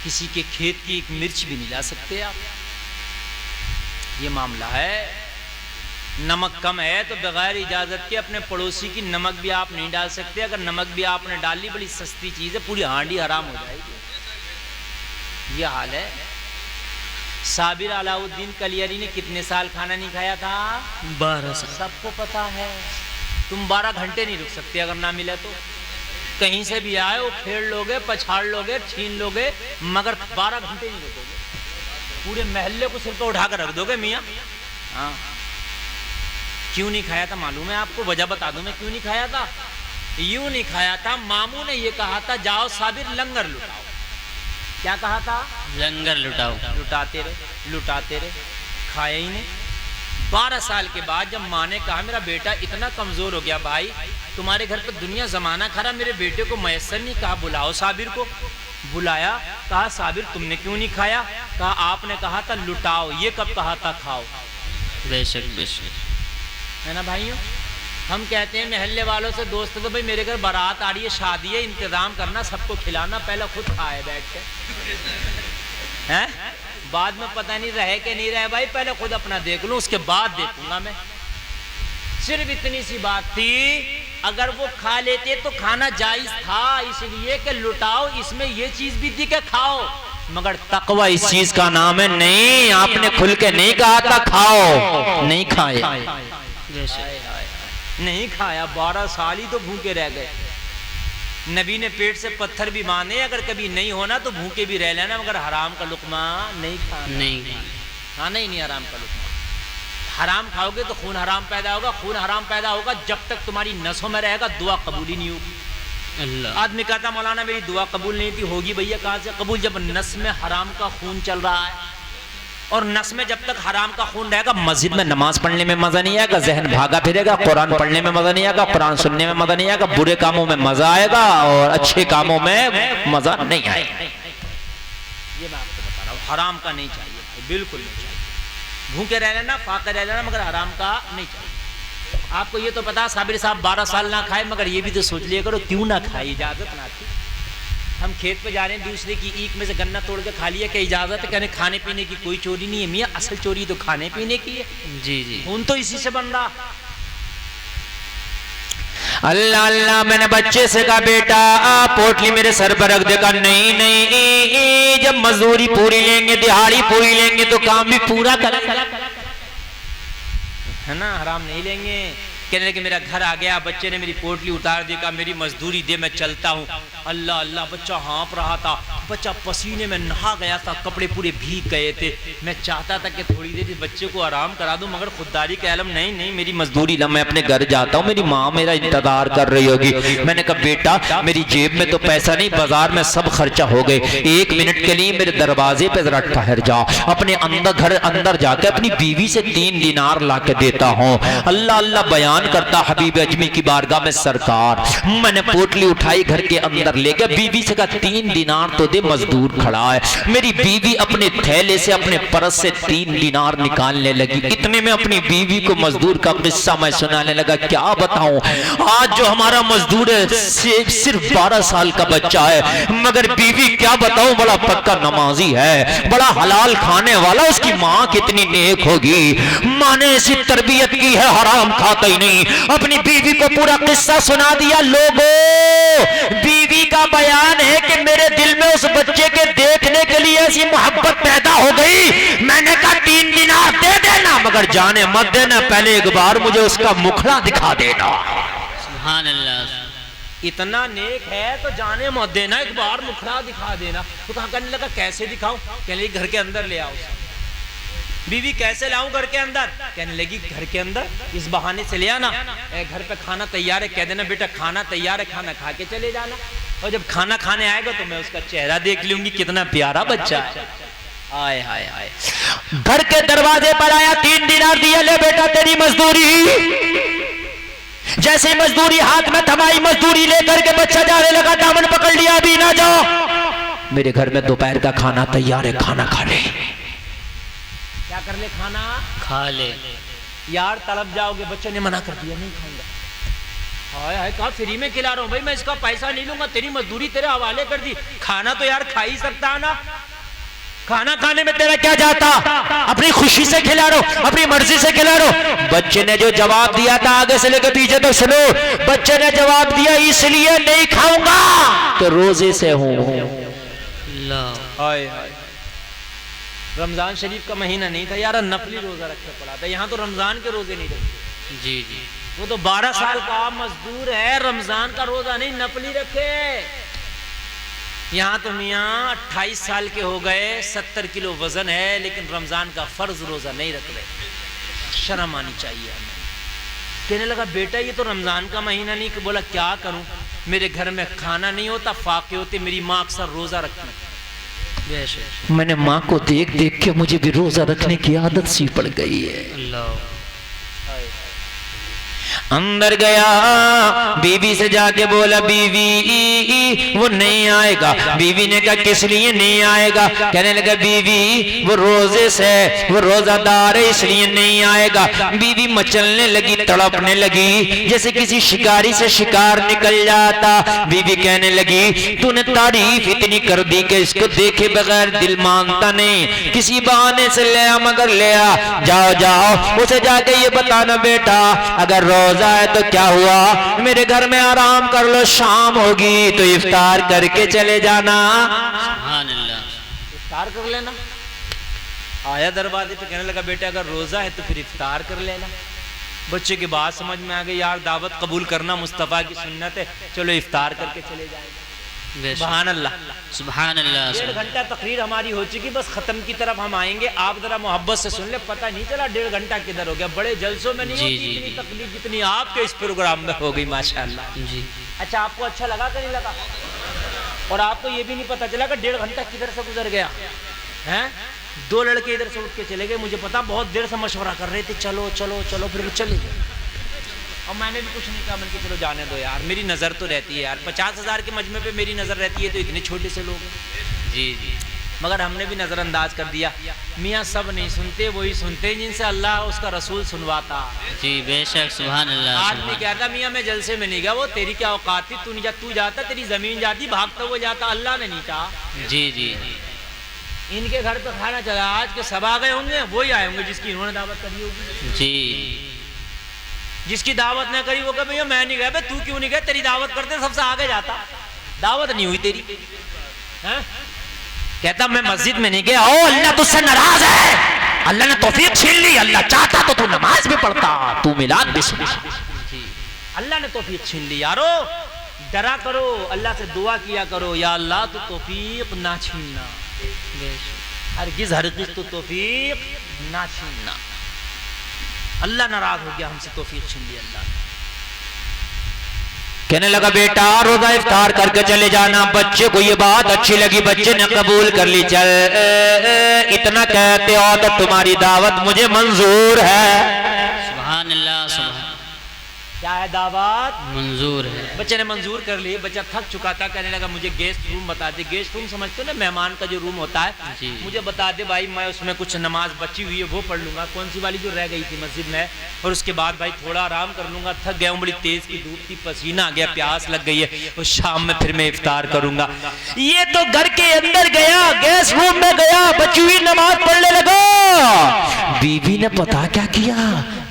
किसी के खेत की एक मिर्च भी नहीं ला सकते आप, ये मामला है। नमक कम है तो बगैर इजाजत के अपने पड़ोसी की नमक भी आप नहीं डाल सकते। अगर नमक भी आपने डाल ली, बड़ी सस्ती चीज है, पूरी हांडी हराम हो जाएगी। ये हाल है। साबिर अलाउद्दीन कलियरी ने कितने साल खाना नहीं खाया था? 12 साल। सबको पता है। तुम 12 घंटे नहीं रुक सकते, अगर ना मिले तो कहीं से भी आए वो खेड़ लोगे, पछाड़ लोगे, छीन लोगे, मगर 12 घंटे नहीं रुकोगे। पूरे महल्ले को सिर पर उठा कर रख दोगे मियाँ। हाँ, क्यों नहीं खाया था मालूम है आपको? वजह बता दूं मैं क्यों नहीं खाया था। यूं नहीं खाया था, मामू ने ये कहा था जाओ साबिर लंगर लुटाओ। क्या कहा था? लंगर लुटाओ। लुटाते रहे लुटाते रहे, खाया ही नहीं। 12 साल के बाद जब माँ ने कहा मेरा बेटा इतना कमजोर हो गया, भाई तुम्हारे घर पर दुनिया जमाना खरा, मेरे बेटे को मैसर नहीं, कहा बुलाओ साबिर को। बुलाया, कहा साबिर तुमने क्यों नहीं खाया? कहा आपने कहा था लुटाओ, ये कब कहा था खाओ? बेशक बेशक, है ना भाइयों। हम कहते हैं महल्ले वालों से, दोस्त तो भाई मेरे घर बारात आ रही है, शादी है, इंतजाम करना, सबको खिलाना, पहले खुद खाए बैठ के, हैं? बाद में पता नहीं रहे कि नहीं रहे। भाई पहले खुद अपना देख लूं, उसके बाद देखूंगा मैं। सिर्फ इतनी सी बात थी। अगर वो खा लेते तो खाना जायज था, इसलिए कि लुटाओ, इसमें ये चीज भी थी कि खाओ, मगर तकवा इस चीज का नाम है। नहीं, आपने खुल के नहीं कहा था खाओ, नहीं खाए, नहीं खाया। 12 साल ही तो भूखे रह गए। नबी ने पेट से पत्थर भी माने, अगर कभी नहीं होना तो भूखे भी रह लेना, मगर हराम का लुकमा नहीं खाना। नहीं खाना ही नहीं हराम का लुकमा। हराम खाओगे तो खून हराम पैदा होगा, खून हराम पैदा होगा जब तक तुम्हारी नसों में रहेगा, दुआ कबूल ही नहीं होगी। अल्लाह। आदमी कहता मौलाना मेरी दुआ कबूल नहीं थी, होगी भैया कहाँ से कबूल? जब नस में हराम का खून चल रहा है, और नस में जब तक हराम का खून रहेगा, मस्जिद में नमाज पढ़ने में मजा नहीं आएगा, जहन भागा फिरेगा, कुरान पढ़ने में मजा नहीं आएगा, कुरान सुनने में मजा नहीं आएगा, बुरे कामों में मजा आएगा और अच्छे कामों में मजा नहीं आएगा। ये मैं आपको बता रहा हूँ, हराम का नहीं चाहिए, बिल्कुल नहीं चाहिए। भूखे रह लेना, फाके रह लेना, मगर हराम का नहीं चाहिए। आपको ये तो पता साबिर साहब 12 साल ना खाए, मगर ये भी तो सोच लिया करो क्यों ना खाए, इजाजत ना थी। हम खेत पे जा रहे हैं, दूसरे की ईख में से गन्ना तोड़ के खा लिया, क्या इजाजत है? कहने खाने पीने की कोई चोरी नहीं है मियाँ, असल चोरी तो खाने पीने की है। जी जी। खून तो इसी से बन रहा। अल्लाह अल्लाह, मैंने बच्चे से कहा बेटा पोटली मेरे सर पर रख देगा। नहीं नहीं, जब मजदूरी पूरी लेंगे, दिहाड़ी पूरी लेंगे तो काम भी पूरा कर, है ना, हराम नहीं लेंगे। कहने लगे मेरा घर आ गया, बच्चे ने मेरी पोटली उतार दी, कहा मेरी मजदूरी दे, मैं चलता हूँ। अल्लाह अल्लाह, बच्चा हाँफ रहा था, बच्चा पसीने में नहा गया था, कपड़े पूरे भीग गए थे। मैं चाहता था कि थोड़ी देर इस बच्चे को आराम करा दूं, मगर खुददारी का आलम, नहीं नहीं मेरी मजदूरी ला, मैं अपने घर जाता हूँ, मेरी माँ मेरा इंतजार कर रही होगी। मैंने कहा बेटा मेरी जेब में तो पैसा नहीं, बाजार में सब खर्चा हो गए, 1 मिनट के लिए मेरे दरवाजे पे जरा ठहर जा, अपने घर अंदर जाकर अपनी बीवी से 3 दिनार ला के देता हूँ। अल्लाह अल्लाह बयान करता हबीब अजमी की बारगाह में, सरकार मैंने पोटली उठाई, घर के अंदर ले गया, बीवी से कहा 3 दिनार तो दे, मजदूर खड़ा है। मेरी बीवी अपने थैले से, अपने परस से 3 दिनार निकालने लगी। इतने में अपनी बीवी को मजदूर का किस्सा मैं सुनाने लगा। क्या बताऊं, आज जो हमारा मजदूर है सिर्फ 12 साल का बच्चा है, मगर बीवी क्या बताऊं बड़ा पक्का नमाजी है, बड़ा हलाल खाने वाला। उसकी माँ कितनी नेक होगी, माँ ने ऐसी तरबियत की है, हराम खाता ही नहीं। अपनी बीवी को पूरा किस्सा सुना दिया। लोगों, बीवी का बयान है कि मेरे दिल में उस बच्चे के देखने के लिए ऐसी मोहब्बत पैदा हो गई, मैंने कहा 3 दिनार दे देना, मगर जाने मत देना, पहले एक बार मुझे उसका मुखड़ा दिखा देना। सुभान अल्लाह। इतना नेक है तो जाने मत देना, एक बार मुखड़ा दिखा देना। तो कहा, कहने लगा कैसे दिखाऊं? कहने लगी घर के अंदर ले आओ। बीवी कैसे लाऊं घर के अंदर? कहने लगी घर के अंदर इस बहाने से ले आना, घर पे खाना तैयार है, कह देना बेटा खाना तैयार है, खाना खा के चले जाना, और जब खाना खाने आएगा तो मैं उसका चेहरा देख लूंगी, कितना प्यारा बच्चा है। आए हाय हाय, घर के दरवाजे पर आया, 3 दिनार दिया, ले बेटा तेरी मजदूरी। जैसे मजदूरी हाथ में थमाई, मजदूरी लेकर के बच्चा जाने लगा, दामन पकड़ लिया, अभी ना जाओ, मेरे घर में दोपहर का खाना तैयार है, खाना खा ले। क्या कर ले? खाना खा ले। यार तड़प जाओगे, बच्चों ने मना कर दिया, नहीं खाऊंगा। हाय हाय, कहा फ्री में खिला रहा हूं भाई, मैं इसका पैसा नहीं लूंगा, तेरी मजदूरी तेरे हवाले कर दी। खाना तो यार खा ही सकता है ना, खाना खाने में तेरा क्या जाता, अपनी खुशी से खिला रहा, अपनी मर्जी से खिला रहा। बच्चे ने जो जवाब दिया था, आगे से लेकर पीछे तक सुनो, बच्चे ने जवाब दिया इसलिए नहीं खाऊंगा तो रोजे से हूं। हाय हाय, रमजान शरीफ का महीना नहीं था यार, नफली रोजा रखे पड़ा था। यहाँ तो रमजान के रोजे नहीं रखे। जी जी। वो तो 12 साल का मजदूर है, रमजान का रोजा नहीं नफली रखे। यहाँ तो मियाँ 28 साल के हो गए, 70 किलो वजन है, लेकिन रमजान का फर्ज रोजा नहीं रख रहे। शर्म आनी चाहिए हमें। कहने लगा बेटा ये तो रमजान का महीना नहीं। कि बोला क्या करूं, मेरे घर में खाना नहीं होता, फाके होते, मेरी माँ अक्सर रोजा रखती। मैंने माँ को देख देख के मुझे भी रोजा रखने की आदत सी पड़ गई है। अल्लाह। अंदर गया, बीवी से जाके बोला बीवी वो नहीं आएगा। बीवी ने कहा किस लिए नहीं आएगा? कहने लगा बीवी वो रोजे से, वो रोजादार है इसलिए नहीं आएगा। बीवी मचलने लगी, तड़पने लगी, जैसे किसी शिकारी से शिकार निकल जाता। बीवी कहने लगी तूने तारीफ इतनी कर दी कि इसको देखे बगैर दिल मानता नहीं, किसी बहाने से ले आ, मगर ले आ। जाओ जाओ उसे जाके ये बताना बेटा अगर रोजा है तो क्या हुआ, मेरे घर में आराम कर लो, शाम होगी तो इफ्तार करके चले जाना। सुभान अल्लाह। इफ्तार कर लेना। आया दरवाजे पे, कहने लगा बेटा अगर रोजा है तो फिर इफ्तार कर लेना। बच्चे की बात समझ में आ गई, यार दावत कबूल करना मुस्तफा की सुन्नत है, चलो इफ्तार करके चले जाएंगे। सुभान अल्लाह, सुभान अल्लाह। 1.5 घंटा तकरीर हमारी हो चुकी, बस खत्म की तरफ हम आएंगे। आप जरा मोहब्बत से सुन ले, पता नहीं चला 1.5 घंटा किधर हो गया। बड़े जलसों में नहीं होती इतनी तकलीफ जितनी आपके इस प्रोग्राम में हो गई माशाअल्लाह जी। अच्छा आपको अच्छा लगा कि नहीं लगा? और आपको ये भी नहीं पता चला कि 1.5 घंटा किधर से गुजर गया है। 2 लड़के इधर से उठ के चले गए, मुझे पता बहुत देर से मशवरा कर रहे थे, चलो चलो चलो, फिर वो चले गए। और मैंने भी कुछ नहीं कहा, मैंने कहा चलो जाने दो यार, मेरी नज़र तो रहती है यार, 50,000 के मजमे पे मेरी नज़र रहती है, तो इतने छोटे से लोग जी जी। मगर हमने भी नजरअंदाज कर दिया। मियाँ सब नहीं सुनते, वही सुनते जिनसे अल्लाह उसका रसूल सुनवाता। जी बेशक सुभान अल्लाह। आदमी कहता मियाँ मैं जलसे में नहीं गया, वो तेरी क्या औकात थी, तू नहीं जा, तू जाता तेरी जमीन जाती, भागता वो जाता, अल्लाह ने नहीं चाहा। जी जी इनके घर पे खाना चला, आज के सब आ गए होंगे, वही आए होंगे जिसकी इन्होंने दावत करी होगी। जी जिसकी दावत ना करी वो कहे भैया मैं नहीं गया, बे तू क्यों नहीं गया, तेरी दावत करते सबसे आगे जाता, दावत नहीं हुई तेरी। है? कहता मैं मस्जिद में नहीं गया, ओ अल्लाह तुझसे नाराज है, अल्लाह ने तौफीक छीन ली, अल्लाह चाहता तो तू नमाज भी पढ़ता, तू मिलाद भी सुन। अल्लाह ने तौफीक छीन ली। यारो डरा करो, अल्लाह से दुआ किया करो, या अल्लाह तू तौफीक ना छीनना, हरगिज़ हरगिज़ तू तौफीक ना छीनना। अल्लाह नाराज हो गया हमसे, तौफीक छीन ली अल्लाह ने। कहने लगा बेटा रोजा इफ्तार करके चले जाना। बच्चे को ये बात अच्छी लगी, बच्चे ने कबूल कर ली। चल इतना कहते हो तो तुम्हारी दावत मुझे मंजूर है। सुभान अल्लाह सुभान। क्या है दावत? मंजूर है। बच्चे ने मंजूर कर ली। बच्चा थक चुका था, कहने लगा मुझे गेस्ट रूम बता दे। गेस्ट रूम समझते हो ना, मेहमान का जो रूम होता है, मुझे बता दे भाई, मैं उसमें कुछ नमाज बची हुई है वो पढ़ लूंगा, कौन सी वाली जो रह गई थी मस्जिद में, और उसके बाद भाई थोड़ा आराम कर लूंगा, थक गया हूँ, बड़ी तेज की धूप थी, पसीना आ गया, प्यास लग गई है, और शाम में फिर मैं इफ्तार करूंगा। ये तो घर के अंदर गया, गेस्ट रूम में गया, बची हुई नमाज पढ़ने लगा। बीवी ने पता क्या किया,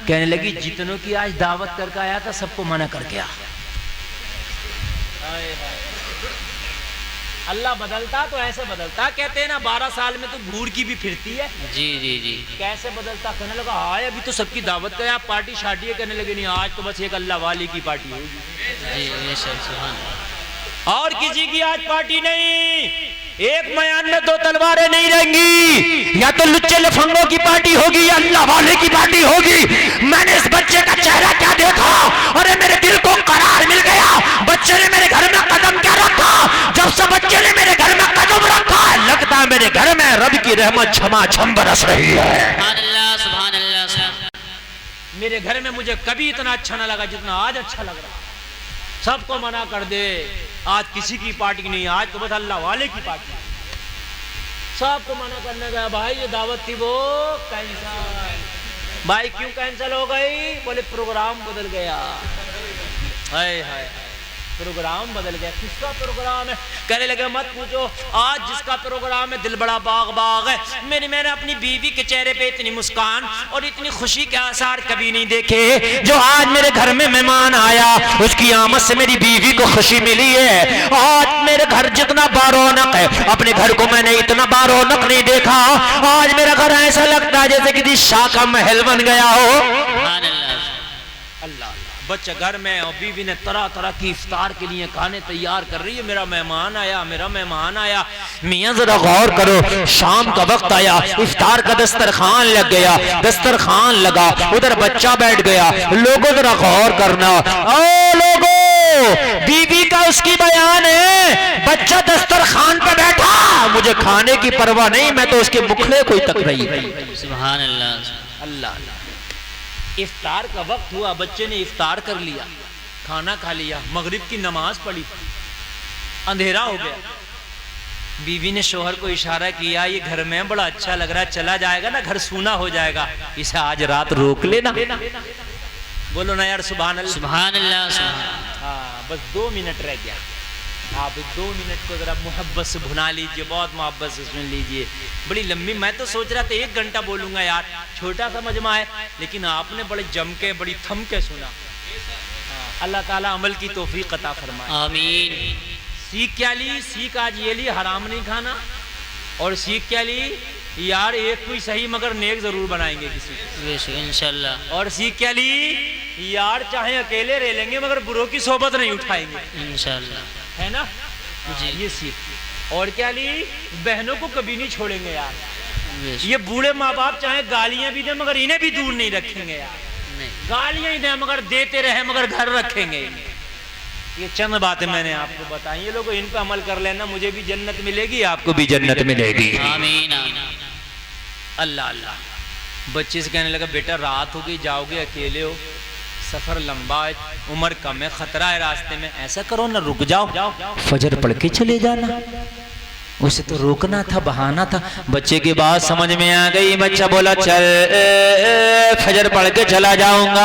कहने लगी जितनों की आज दावत करके आया था सबको मना कर गया। अल्लाह बदलता तो ऐसे बदलता, कहते हैं ना 12 साल में तो भूर की भी फिरती है। जी जी जी। कैसे बदलता? कहने लगा हाय अभी तो सबकी दावत करे, आप पार्टी शार्टी है, कहने लगे नहीं आज तो बस एक अल्लाह वाली की पार्टी होगी। जी बेशक सुभान। और किसी की आज पार्टी नहीं। एक मयान में 2 तलवारें नहीं रहेंगी, या तो लुच्चे लफंगों की पार्टी होगी या अल्लाह वाले की पार्टी होगी। मैंने इस बच्चे का चेहरा क्या देखा, अरे मेरे दिल को करार मिल गया। बच्चे ने मेरे घर में कदम क्या रखा, जब से बच्चे ने मेरे घर में कदम रखा लगता है मेरे घर में रब की रहमत छमाछम बरस रही है। सुभान अल्लाह सुभान अल्लाह। मेरे घर में मुझे कभी इतना अच्छा ना लगा जितना आज अच्छा लग रहा। सबको मना कर दे, आज किसी की पार्टी नहीं, आज तो बस अल्लाह वाले की पार्टी। सबको मना करने गया, भाई ये दावत थी वो कैंसिल। भाई क्यों कैंसिल हो गई? बोले प्रोग्राम बदल गया। हाय हाय प्रोग्राम बदल गया। किसका प्रोग्राम है? कहने लगे मत पूछो, आज जिसका प्रोग्राम है दिल बड़ा बाग बाग है। मैंने अपनी बीवी के चेहरे पे इतनी मुस्कान और इतनी खुशी के आसार कभी नहीं देखे जो आज मेरे घर में मेहमान आया, उसकी आमद से मेरी बीवी को खुशी मिली है। आज मेरे घर जितना बारौनक है, अपने घर को मैंने इतना बारौनक नहीं देखा। आज मेरा घर ऐसा लगता है जैसे किसी शाह का महल बन गया हो। अल्लाह बच्चा घर में और बीवी ने तरह तरह की इफ्तार के लिए खाने तैयार कर रही है। मेरा मेहमान आया, मेरा मेहमान आया। मियाँ जरा गौर करो, शाम का वक्त आया, इफ्तार का दस्तरखान लग गया, दस्तरखान लगा, उधर बच्चा बैठ गया। लोगों जरा गौर करना, ओ लोगों, बीवी का उसकी बयान है, बच्चा दस्तरखान पे बैठा, मुझे खाने की परवाह नहीं, मैं तो उसके मुखड़े को ही तक रही। सुभान अल्लाह अल्लाह। इफ्तार का वक्त हुआ, बच्चे ने इफ्तार कर लिया, खाना खा लिया, मगरिब की नमाज पढ़ी, अंधेरा हो गया। बीवी ने शोहर को इशारा किया, ये घर में बड़ा अच्छा लग रहा है, चला जाएगा ना घर सूना हो जाएगा, इसे आज रात रोक लेना। बोलो ना यार सुभान अल्लाह। सुभान अल्लाह। हाँ बस 2 मिनट रह गया। आप 2 मिनट को जरा मोहब्बत से भुना लीजिए, बहुत मोहब्बत से सुन लीजिए। बड़ी लंबी, मैं तो सोच रहा था 1 घंटा बोलूंगा यार, छोटा सा मजमा है, लेकिन आपने बड़े जम के बड़ी थम के सुना। अल्लाह ताला अमल की तौफीक अता फरमाए, आमीन। सीख क्या ली? सीख आज ये ली हराम नहीं खाना, और सीख क्या ली यार एक कोई सही मगर नेक जरूर बनाएंगे किसी को इंशाल्लाह। और सीख क्या ली यार चाहे अकेले रह लेंगे मगर बुरों की सोबत नहीं उठाएंगे इंशाल्लाह, है ना जी। ये सीख। और क्या ली? बहनों को कभी नहीं छोड़ेंगे यार। ये बूढ़े माँ बाप चाहे गालियां भी दें मगर इन्हें भी दूर नहीं रखेंगे यार। गालियां ही दें मगर देते रहे मगर घर रखेंगे। ये चंद बातें मैंने आपको बताई, ये लोग इन पर अमल कर लेना, मुझे भी जन्नत मिलेगी, आपको भी जन्नत मिलेगी। आमीन आमीन। अल्लाह अल्लाह। बच्चे से कहने लगा बेटा रात हो गई, जाओगे अकेले हो, सफर लंबा है, उम्र कम है, खतरा है रास्ते में, ऐसा करो ना रुक जाओ, फजर पढ़ के चले जाना। उसे तो रोकना था, बहाना था। बच्चे की बात समझ में आ गई। बच्चा बोला चल फजर पढ़ के चला जाऊंगा।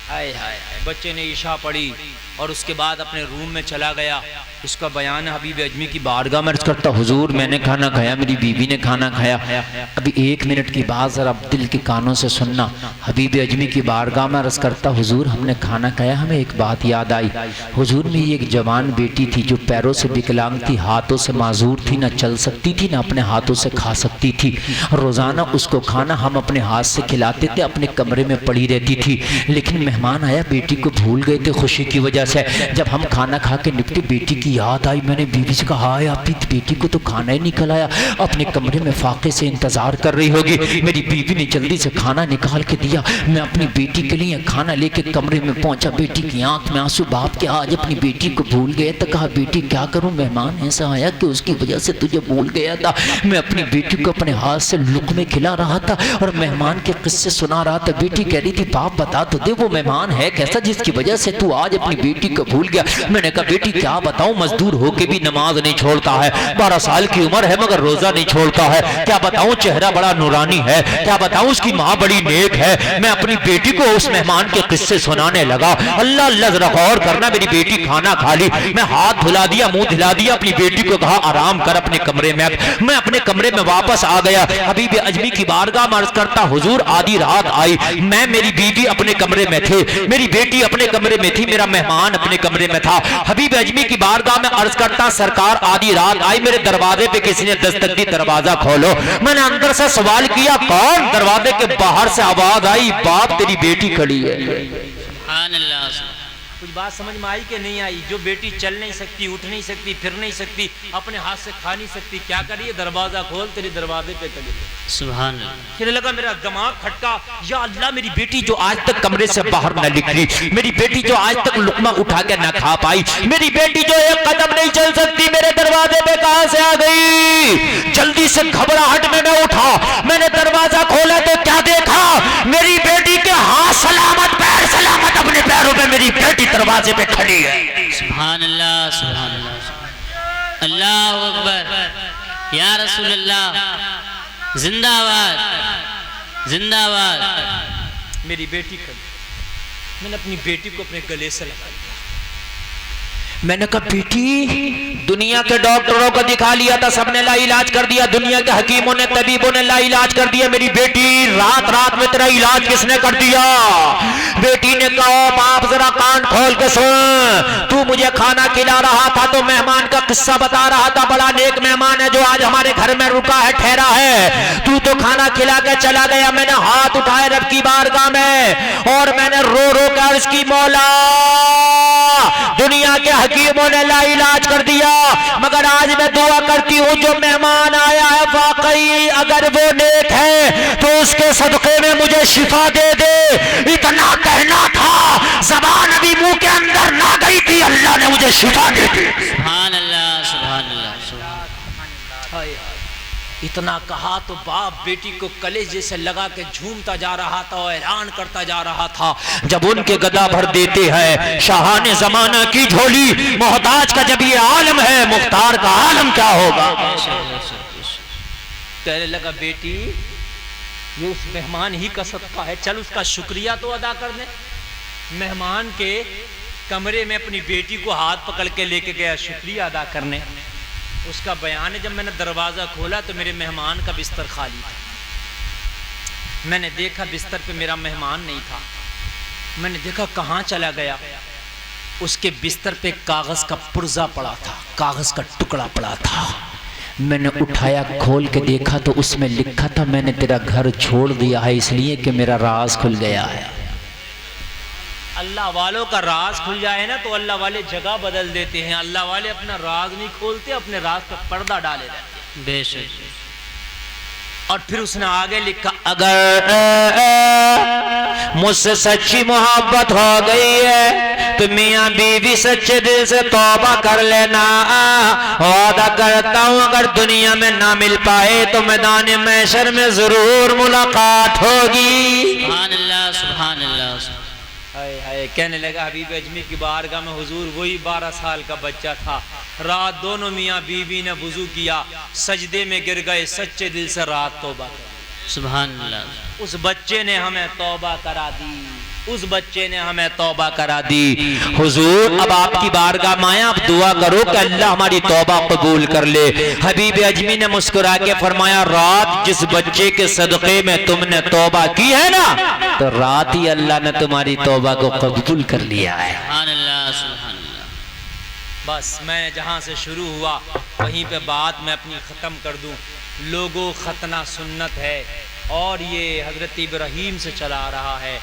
हाय हाय, बच्चे ने ईशा पढ़ी और उसके बाद अपने रूम में चला गया। उसका बयान हबीब अजमी की बारगाह में अर्ज करता, हुजूर मैंने खाना खाया, मेरी बीवी ने खाना खाया। अभी 1 मिनट की बात जरा दिल के कानों से सुनना। हबीब अजमी की बारगाह में अर्ज करता, हुजूर हमने खाना खाया, हमें एक बात याद आई। हुजूर मेरी एक जवान बेटी थी जो पैरों से विकलांग थी, हाथों से माजूर थी, ना चल सकती थी ना अपने हाथों से खा सकती थी। रोज़ाना उसको खाना हम अपने हाथ से खिलाते थे, अपने कमरे में पड़ी रहती थी। लेकिन मेहमान आया, बेटी को भूल गए थे खुशी की वजह से। जब हम खाना खा के निपटे, बेटी की याद आई। मैंने बीवी से कहा, हाय आपकी बेटी को तो खाना ही नहीं खिलाया, अपने कमरे में फाके से इंतजार कर रही होगी। मेरी बीवी ने जल्दी से खाना निकाल के दिया। मैं अपनी बेटी के लिए खाना लेके कमरे में पहुंचा। बेटी की आंख में आंसू, बाप के आज अपनी बेटी को भूल गए। तो कहा बेटी क्या करूं, मेहमान ऐसा आया कि उसकी वजह से तुझे भूल गया था। मैं अपनी बेटी को अपने हाथ से लुक़मे खिला रहा था और मेहमान के किस्से सुना रहा था। बेटी कह रही थी, बाप बता तो दे वो मेहमान है कैसा जिसकी वजह से तू आज अपनी बेटी को भूल गया। मैंने कहा बेटी क्या बताऊं, मजदूर होके भी नमाज नहीं छोड़ता है, 12 साल की उम्र है मगर रोजा नहीं छोड़ता है। क्या बताऊं, चेहरा बड़ा नूरानी है। क्या बताऊं, उसकी माँ बड़ी नेक है। मैं अपनी बेटी को उस मेहमान के किस्से सुनाने लगा। अल्लाह अल्लाह जरा गौर करना, मेरी बेटी खाना खा ली, मैं हाथ धुला दिया, मुंह धुला दिया, अपनी बेटी को कहा आराम कर अपने कमरे में। मैं अपने कमरे में वापस आ गया। हबीब अजमी की बारगाह में अर्ज करता, हुजूर आधी रात आई, मैं मेरी बीवी अपने कमरे में थे, मेरी बेटी अपने कमरे में थी, मेरा मेहमान अपने कमरे में था। हबीब अजमी की बारगाह में अर्ज करता, सरकार आधी रात आई, मेरे दरवाजे पे किसी ने दस्तक दी, दरवाजा खोलो। मैंने अंदर से सवाल किया कौन? दरवाजे के बाहर से आवाज आई, बाप तेरी बेटी खड़ी है। सुभान अल्लाह। कुछ बात समझ में आई कि नहीं आई? जो बेटी चल नहीं सकती, उठ नहीं सकती, फिर नहीं सकती, अपने हाथ से खा नहीं सकती, क्या करिए? दरवाजा खोल, तेरे दरवाजे पे खड़ी है। सुभान अल्लाह। फिर लगा मेरा दिमाग खटका, या अल्लाह मेरी बेटी जो आज तक कमरे से बाहर न निकली, मेरी बेटी जो आज तक लुकमा उठा के न खा पाई, मेरी बेटी जो एक कदम नहीं चल सकती, मेरे दरवाजे पे कहां से आ गई? जल्दी से घबराहट में मैं उठा, मैंने दरवाजा खोला तो क्या देखा? मेरी बेटी के हाथ सलामत, पैर सलामत, अपने पैरों पे मेरी बेटी दरवाजे पे खड़ी है। सुभान अल्लाह, सुभान अल्लाह, अल्लाहु अकबर, या रसूल अल्लाह, जिंदाबाद जिंदाबाद। मेरी बेटी खड़ी, मैंने अपनी बेटी को अपने गले से लगा लिया। मैंने कहा बेटी, दुनिया के डॉक्टरों को दिखा लिया था, सबने ला इलाज कर दिया, दुनिया के हकीमों ने, तबीबों ने ला इलाज कर दिया, मेरी बेटी रात रात में तेरा इलाज किसने कर दिया? बेटी ने कहा बाप जरा कान खोल के सुन, तू मुझे खाना खिला रहा था तो मेहमान का किस्सा बता रहा था, बड़ा नेक मेहमान है जो आज हमारे घर में रुका है, ठहरा है, तू तो खाना खिला के चला गया। मैंने हाथ उठाए रब की बारगाह में और मैंने रो रो कर उसकी मौला, दुनिया के हकीमों ने ला इलाज कर दिया, मगर आज मैं दुआ करती हूँ जो मेहमान आया है वाकई अगर वो नेक है तो उसके सदके में मुझे शिफा दे दे। इतना कहना था, ज़बान अभी मुंह के अंदर ना गई थी, अल्लाह ने मुझे शिफा दे दी। सुभान अल्लाह, सुभान अल्लाह, सुभान। इतना कहा तो बाप बेटी को कलेजे से लगा के झूमता जा रहा था और हैरान करता जा रहा था। जब उनके गदा भर देते हैं शाहाने जमाना की झोली, मोहताज का जब ये आलम है, मुख्तार का आलम क्या होगा? कहने लगा बेटी ये उस मेहमान ही का सदका है, चल उसका शुक्रिया तो अदा कर दे। मेहमान के कमरे में अपनी बेटी को हाथ पकड़ के लेके गया शुक्रिया अदा करने। उसका बयान है, जब मैंने दरवाज़ा खोला तो मेरे मेहमान का बिस्तर खाली था। मैंने देखा बिस्तर पे मेरा मेहमान नहीं था। मैंने देखा कहाँ चला गया। उसके बिस्तर पे कागज़ का पुर्जा पड़ा था, कागज़ का टुकड़ा पड़ा था। मैंने उठाया, खोल के देखा तो उसमें लिखा था मैंने तेरा घर छोड़ दिया है इसलिए कि मेरा राज खुल गया है। अल्लाह वालों का राज खुल जाए ना तो अल्लाह वाले जगह बदल देते हैं। अल्लाह वाले अपना राज नहीं खोलते, अपने राज पर पर्दा डाले रहते हैं। बेशक। और फिर उसने आगे लिखा, अगर मुझसे सच्ची मोहब्बत हो गई है तो मियाँ बीवी सच्चे दिल से तौबा कर लेना। वादा करता हूँ अगर दुनिया में ना मिल पाए तो मैदान महशर में जरूर मुलाकात होगी। सुभान अल्लाह, सुभान अल्लाह। हाय हाय कहने लगा हबीब अजमी की बारगाह में हुजूर वही 12 साल का बच्चा था। रात दोनों मियाँ बीवी ने वुजू किया, सजदे में गिर गए, सच्चे दिल से रात तौबा कर। सुभान अल्लाह। उस बच्चे ने हमें तौबा करा दी, उस बच्चे ने हमें तौबा करा दी। हुजूर अब आपकी बारगाह में आया, आप दुआ करो कि अल्लाह हमारी तौबा कबूल कर ले। हबीब अजमी ने मुस्कुरा के फरमाया, रात जिस बच्चे के सदक़े में तुमने तौबा की है ना, तो रात ही अल्लाह ने तुम्हारी तौबा को कबूल कर लिया है। सुभान अल्लाह, सुभान अल्लाह। बस मैं जहाँ से शुरू हुआ वहीं पे बात मैं अपनी ख़त्म कर दूँ। लोगों खतना सुन्नत है और ये हज़रत इब्राहीम से चला आ रहा है।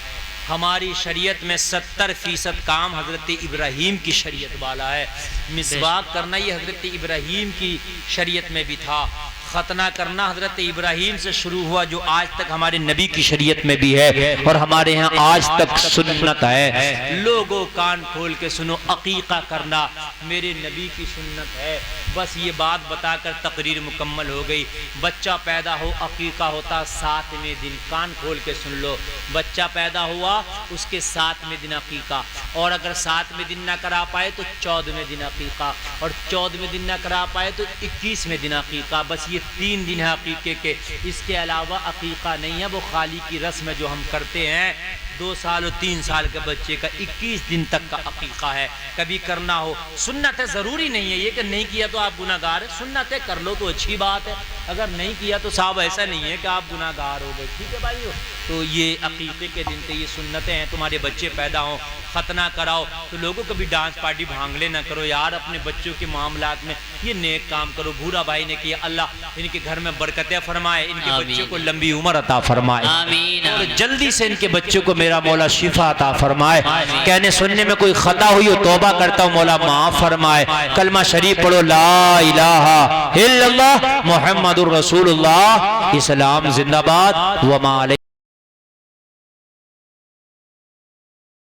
हमारी शरीयत में 70% काम हज़रत इब्राहीम की शरीयत वाला है। मिसवाक करना ये हज़रत इब्राहीम की शरीयत में भी था। खतना करना हज़रत इब्राहीम से शुरू हुआ, जो आज तक हमारे नबी की शरीयत में भी है और हमारे यहाँ आज तक सुन्नत है। लोगों कान खोल के सुनो, अकीका करना मेरे नबी की सुन्नत है। बस ये बात बताकर तकरीर मुकम्मल हो गई। बच्चा पैदा हो अकीका होता 7वें दिन, कान खोल के सुन लो। बच्चा पैदा हुआ उसके 7वें दिन अकीका, और अगर 7वें दिन ना करा पाए तो 14वें दिन अकीका, और 14वें दिन ना करा पाए तो 21वें दिन अकीका। बस ये 3 दिन है अकीके के, इसके अलावा अकीका नहीं है। वो खाली की रस्म है जो हम करते हैं। 2 साल और 3 साल के बच्चे का 21 दिन तक का अकीका है। कभी करना हो, सुन्नत है, ज़रूरी नहीं है ये कि नहीं किया तो आप गुनाहगार है। सुन्नत है, कर लो तो अच्छी बात है, अगर नहीं किया तो साहब ऐसा नहीं है कि आप गुनाहगार हो गए। ठीक है भाई। तो ये अकीके के दिन से ये सुन्नतें हैं। तुम्हारे बच्चे पैदा हों, खतना कराओ तो लोगों कभी डांस पार्टी भांगले ना करो यार। अपने बच्चों के मामलात में ये नेक काम करो। भूरा भाई ने किया, अल्लाह इनके घर में बरकतें फरमाए, इनके बच्चों को लंबी उम्र अता फरमाए, और जल्दी से इनके बच्चों को मेरा मौला शिफा अता फरमाए। कहने सुनने में कोई खता हुई हो तौबा करता हूँ, मौला माफ फरमाए। कलमा शरीफ पढ़ो, ला इलाहा इल्लल्लाह मुहम्मदुर रसूलुल्लाह। इस्लाम जिंदाबाद। व मा